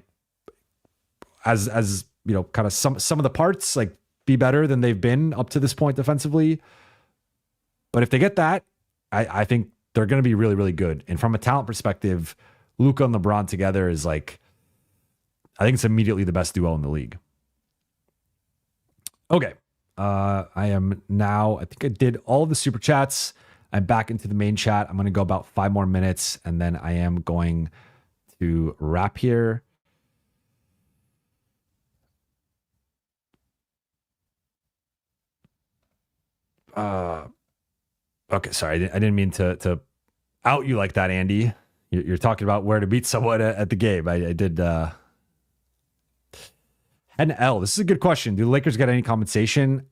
as you know, kind of some of the parts like be better than they've been up to this point defensively. But if they get that, I think they're going to be really, really good. And from a talent perspective, Luka and LeBron together is like, I think it's immediately the best duo in the league. Okay. I am now, I think I did all of the super chats. I'm back into the main chat. I'm going to go about 5 more minutes, and then I am going to wrap here. Okay, sorry. I didn't mean to out you like that, Andy. You're talking about where to beat someone at the game. I did. NL, this is a good question. Do the Lakers get any compensation?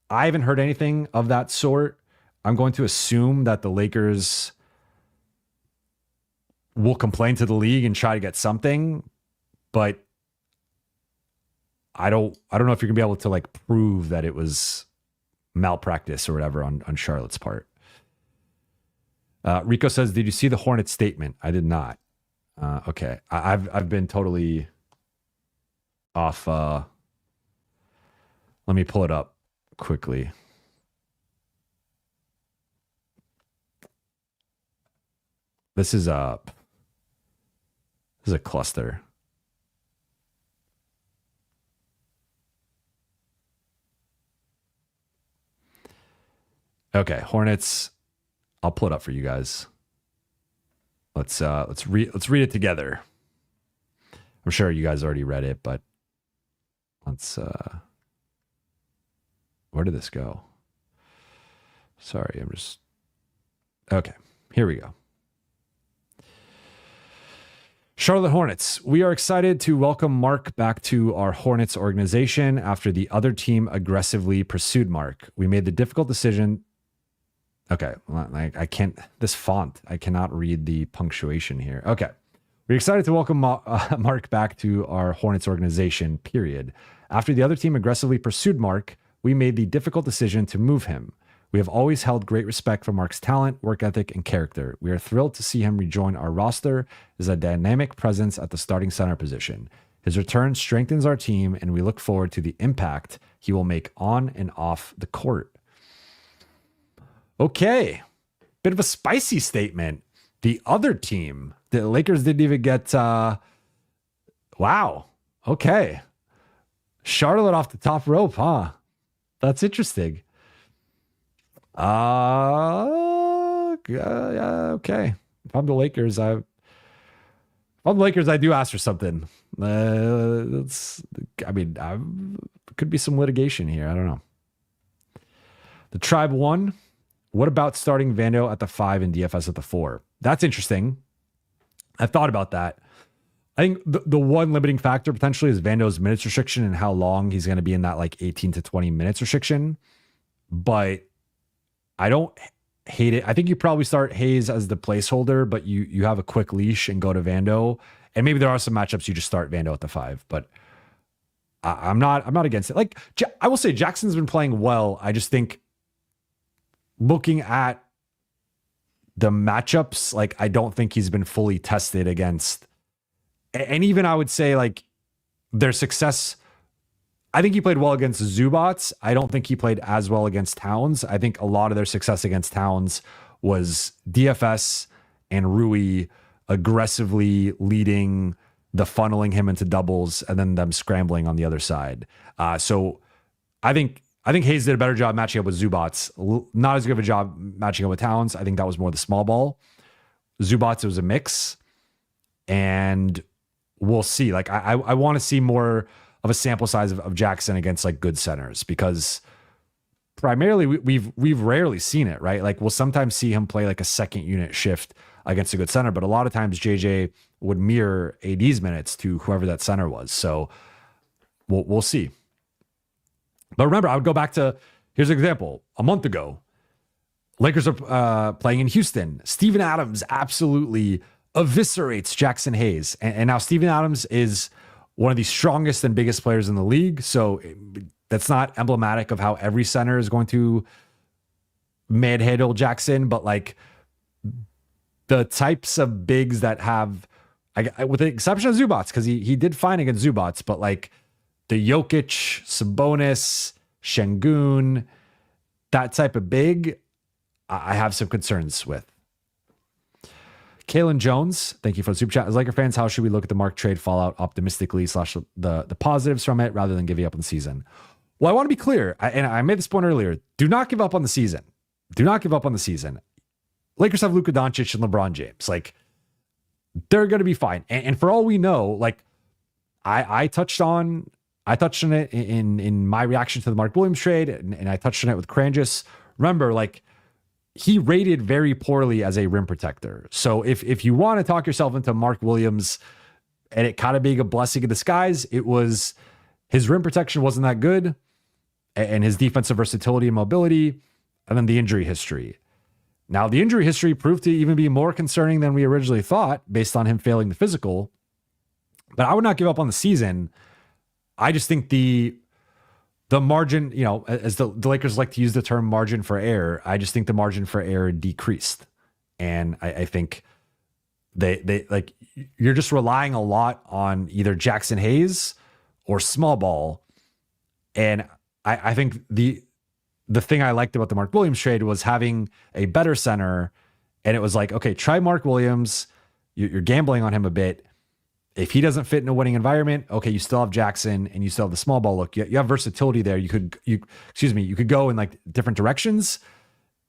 I haven't heard anything of that sort. I'm going to assume that the Lakers will complain to the league and try to get something, but I don't know if you're gonna be able to like prove that it was malpractice or whatever on Charlotte's part. Rico says, "Did you see the Hornets statement?" I did not. Okay, I've been totally off. Let me pull it up quickly. This is a cluster. Okay, Hornets. I'll pull it up for you guys. Let's read it together. I'm sure you guys already read it, but let's where did this go? Sorry, okay, here we go. Charlotte Hornets. We are excited to welcome Mark back to our Hornets organization after the other team aggressively pursued Mark. We made the difficult decision. Okay, I can't, this font, I cannot read the punctuation here. Okay. We're excited to welcome Mark back to our Hornets organization, period. After the other team aggressively pursued Mark, we made the difficult decision to move him. We have always held great respect for Mark's talent, work ethic, and character. We are thrilled to see him rejoin our roster as a dynamic presence at the starting center position. His return strengthens our team, and we look forward to the impact he will make on and off the court. Okay, bit of a spicy statement. The other team, the Lakers didn't even get, wow, okay. Charlotte off the top rope, huh? That's interesting. Yeah, okay. If I'm the Lakers, I do ask for something. Could be some litigation here. I don't know. The Tribe won. What about starting Vando at the 5 and DFS at the 4? That's interesting. I've thought about that. I think the one limiting factor potentially is Vando's minutes restriction and how long he's going to be in that like 18 to 20 minutes restriction. But I don't hate it. I think you probably start Hayes as the placeholder, but you have a quick leash and go to Vando. And maybe there are some matchups you just start Vando at the 5. But I'm not against it. Like, I will say Jackson's been playing well. I just think looking at the matchups, like, I don't think he's been fully tested against. And even I would say, like, their success, I think he played well against Zubats. I don't think he played as well against Towns. I think a lot of their success against Towns was DFS and Rui aggressively leading the funneling him into doubles and then them scrambling on the other side. So I think Hayes did a better job matching up with Zubats. Not as good of a job matching up with Towns. I think that was more the small ball. Zubats, it was a mix. And we'll see. Like, I want to see more of a sample size of Jackson against like good centers, because primarily we've rarely seen it, right? Like, we'll sometimes see him play like a second unit shift against a good center, but a lot of times JJ would mirror AD's minutes to whoever that center was. So we'll see. But remember, I would go back to, here's an example. A month ago, Lakers are playing in Houston. Steven Adams absolutely eviscerates Jackson Hayes. And now Steven Adams is one of the strongest and biggest players in the league. So that's not emblematic of how every center is going to manhandle Jackson, but like the types of bigs that have, with the exception of Zubats, because he did fine against Zubats, but like the Jokic, Sabonis, Şengün, that type of big, I have some concerns with. Kalen Jones, thank you for the super chat. As Laker fans, how should we look at the Mark trade fallout optimistically / the positives from it rather than giving up on the season? Well, I want to be clear, and I made this point earlier. Do not give up on the season. Do not give up on the season. Lakers have Luka Doncic and LeBron James. Like, they're going to be fine. And for all we know, like, I touched on it in my reaction to the Mark Williams trade, and I touched on it with Kranjus. Remember, like, he rated very poorly as a rim protector. So if you want to talk yourself into Mark Williams and it kind of being a blessing in disguise, it was his rim protection wasn't that good, and his defensive versatility and mobility, and then the injury history. Now, the injury history proved to even be more concerning than we originally thought based on him failing the physical. But I would not give up on the season. I just think the margin, you know, as the Lakers like to use the term margin for error, I just think the margin for error decreased. And I think they like, you're just relying a lot on either Jackson Hayes or small ball. And I think the thing I liked about the Mark Williams trade was having a better center. And it was like, okay, try Mark Williams. You're gambling on him a bit. If he doesn't fit in a winning environment, okay, you still have Jackson and you still have the small ball look. You have versatility there. You could go in like different directions.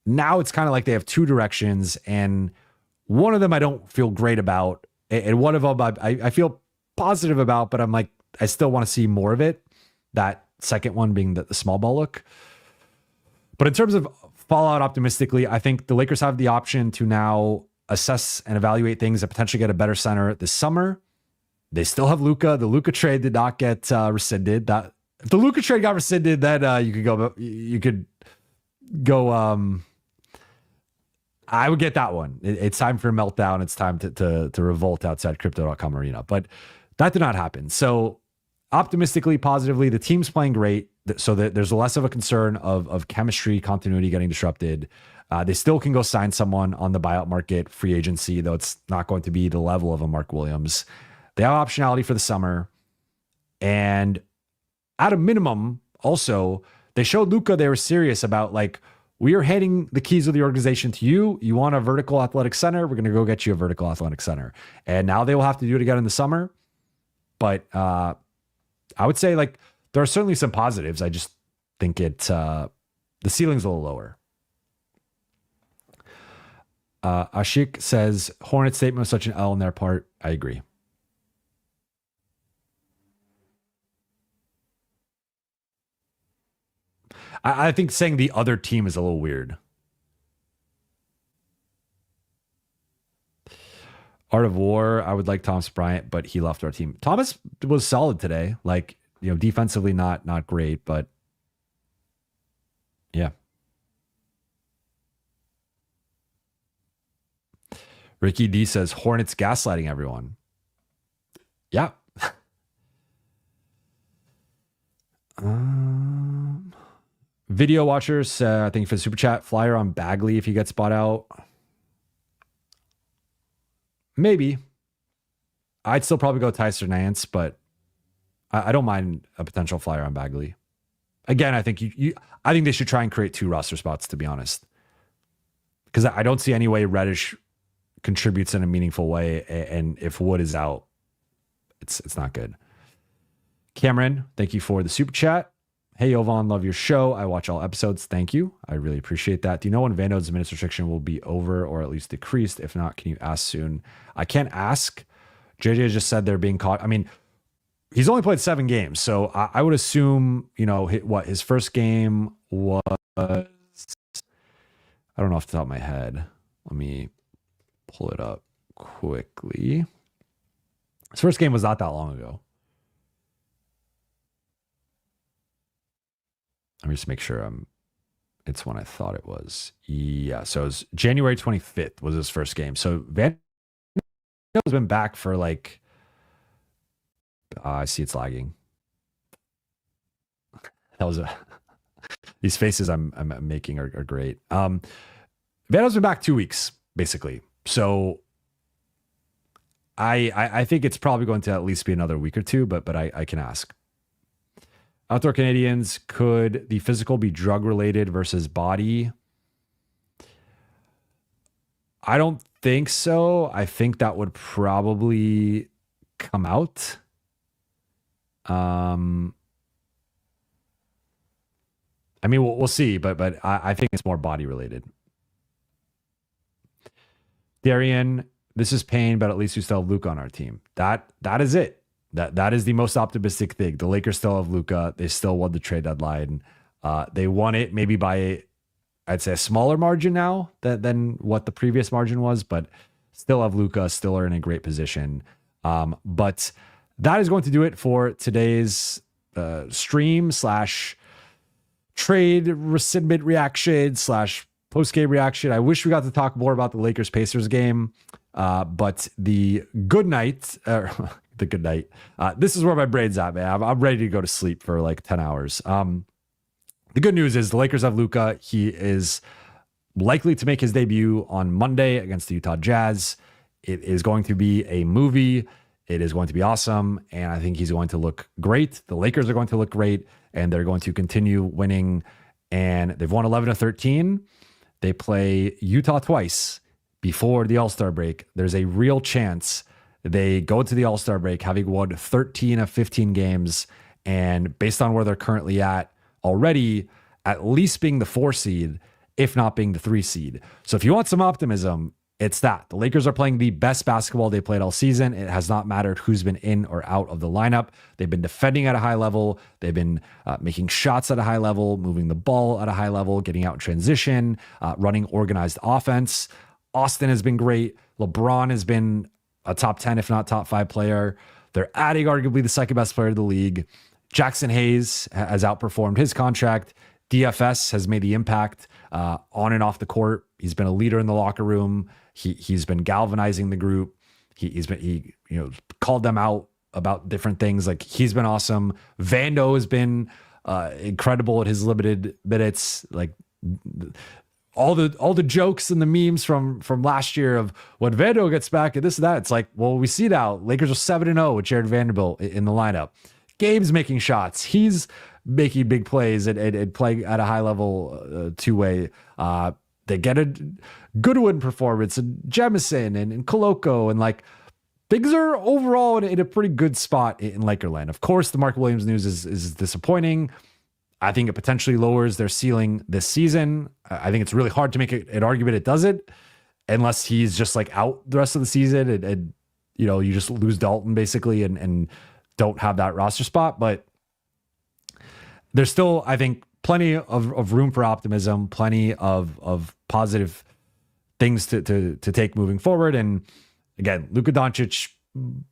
Now it's kind of like they have two directions, and one of them I don't feel great about, and one of them I feel positive about, but I'm like, I still want to see more of it. That second one being the small ball look. But in terms of fallout optimistically, I think the Lakers have the option to now assess and evaluate things and potentially get a better center this summer. They still have Luka. The Luka trade did not get rescinded. That if the Luka trade got rescinded, then you could go. I would get that one. It's time for a meltdown. It's time to revolt outside crypto.com arena. But that did not happen. So optimistically, positively, the team's playing great. So that there's less of a concern of chemistry, continuity getting disrupted. They still can go sign someone on the buyout market, free agency, though it's not going to be the level of a Mark Williams. They have optionality for the summer. And at a minimum, also, they showed Luka they were serious about, like, we are handing the keys of the organization to you. You want a vertical athletic center? We're going to go get you a vertical athletic center. And now they will have to do it again in the summer. But I would say, like, there are certainly some positives. I just think the ceiling's a little lower. Ashik says, Hornets statement was such an L on their part. I agree. I think saying the other team is a little weird. Art of War, I would like Thomas Bryant, but he left our team. Thomas was solid today. Like, you know, defensively not great, but yeah. Ricky D says, Hornets gaslighting everyone. Yeah. Video watchers, I think for the super chat, flyer on Bagley if he gets bought out. Maybe. I'd still probably go Tyson Nance, but I don't mind a potential flyer on Bagley. Again, I think I think they should try and create 2 roster spots, to be honest. Because I don't see any way Reddish contributes in a meaningful way, and if Wood is out, it's not good. Cameron, thank you for the super chat. Hey, Jovan, love your show. I watch all episodes. Thank you. I really appreciate that. Do you know when Vando's minutes restriction will be over or at least decreased? If not, can you ask soon? I can't ask. JJ just said they're being caught. I mean, he's only played 7 games, so I would assume, his first game was, I don't know off the top of my head. Let me pull it up quickly. His first game was not that long ago. Let me just make sure it's when I thought it was. Yeah, so it was January 25th was his first game. So Van has been back for like, I see it's lagging. That was these faces I'm making are great. Vando's been back 2 weeks, basically. So I think it's probably going to at least be another week or two, but I can ask. Outdoor Canadians, could the physical be drug related versus body? I don't think so. I think that would probably come out. I mean, we'll see, but I think it's more body related. Darian, this is pain, but at least we still have Luka on our team. That is it. That is the most optimistic thing. The Lakers still have Luka. They still won the trade deadline. They won it maybe by, I'd say, a smaller margin now than what the previous margin was, but still have Luka, still are in a great position. But that is going to do it for today's stream / trade rescinded reaction / post-game reaction. I wish we got to talk more about the Lakers-Pacers game, but the good night, this is where my brain's at, man. I'm ready to go to sleep for like 10 hours. The good news is the Lakers have Luka. He is likely to make his debut on Monday against the Utah Jazz. It is going to be a movie. It is going to be awesome, and I think he's going to look great. The Lakers are going to look great, and they're going to continue winning, and they've won 11-13. They play Utah twice before the All-Star break. There's a real chance they go to the All-Star break having won 13 of 15 games, and based on where they're currently at already, at least being the 4 seed, if not being the 3 seed. So if you want some optimism, it's that. The Lakers are playing the best basketball they played all season. It has not mattered who's been in or out of the lineup. They've been defending at a high level. They've been making shots at a high level, moving the ball at a high level, getting out in transition, running organized offense. Austin has been great. LeBron has been a top 10, if not top 5 player. They're adding arguably the second best player of the league. Jackson Hayes has outperformed his contract. DFS has made the impact on and off the court. He's been a leader in the locker room. He's been galvanizing the group. He called them out about different things. Like, he's been awesome. Vando has been incredible at his limited minutes. Like, all the jokes and the memes from last year of when Vando gets back and this and that. It's like, well, we see now Lakers are 7-0 with Jared Vanderbilt in the lineup. Gabe's making shots. He's making big plays and playing at a high level two-way. They get a Goodwin performance and Jemison and Koloko, and like, things are overall in a pretty good spot in Lakerland. Of course, the Mark Williams news is disappointing. I think it potentially lowers their ceiling this season. I think it's really hard to make an argument it doesn't, unless he's just like out the rest of the season and you just lose Dalton basically and don't have that roster spot. But there's still, I think, plenty of room for optimism, plenty of positive things to take moving forward. And again, Luka Doncic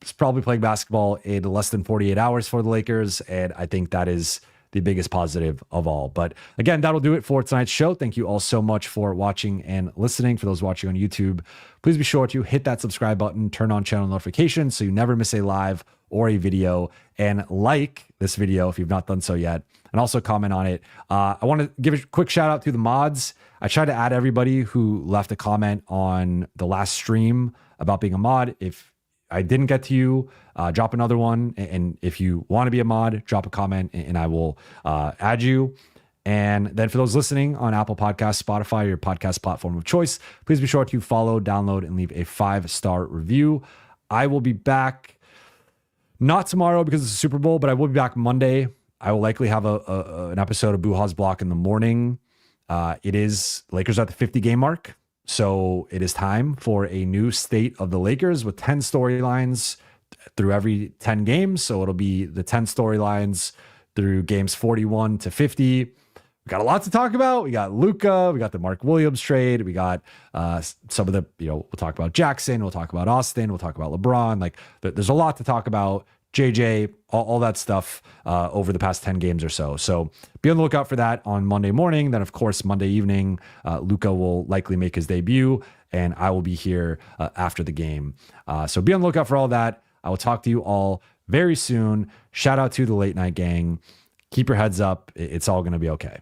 is probably playing basketball in less than 48 hours for the Lakers. And I think that is the biggest positive of all. But again, that'll do it for tonight's show. Thank you all so much for watching and listening. For those watching on YouTube, please be sure to hit that subscribe button, turn on channel notifications so you never miss a live or a video, and like this video if you've not done so yet, and also comment on it. I want to give a quick shout out to the mods. I tried to add everybody who left a comment on the last stream about being a mod. If I didn't get to you, drop another one. And if you want to be a mod, drop a comment and I will add you. And then for those listening on Apple Podcasts, Spotify, your podcast platform of choice, please be sure to follow, download, and leave a 5-star review. I will be back, not tomorrow because it's the Super Bowl, but I will be back Monday. I will likely have an episode of Buha's Block in the morning. It is Lakers at the 50 game mark. So it is time for a new state of the Lakers with 10 storylines through every 10 games. So it'll be the 10 storylines through games 41 to 50. We got a lot to talk about. We got Luka. We got the Mark Williams trade. We got some of the, we'll talk about Jackson. We'll talk about Austin. We'll talk about LeBron. Like there's a lot to talk about. JJ, all that stuff over the past 10 games or so. So be on the lookout for that on Monday morning. Then, of course, Monday evening, Luka will likely make his debut, and I will be here after the game. So be on the lookout for all that. I will talk to you all very soon. Shout out to the late night gang. Keep your heads up. It's all going to be okay.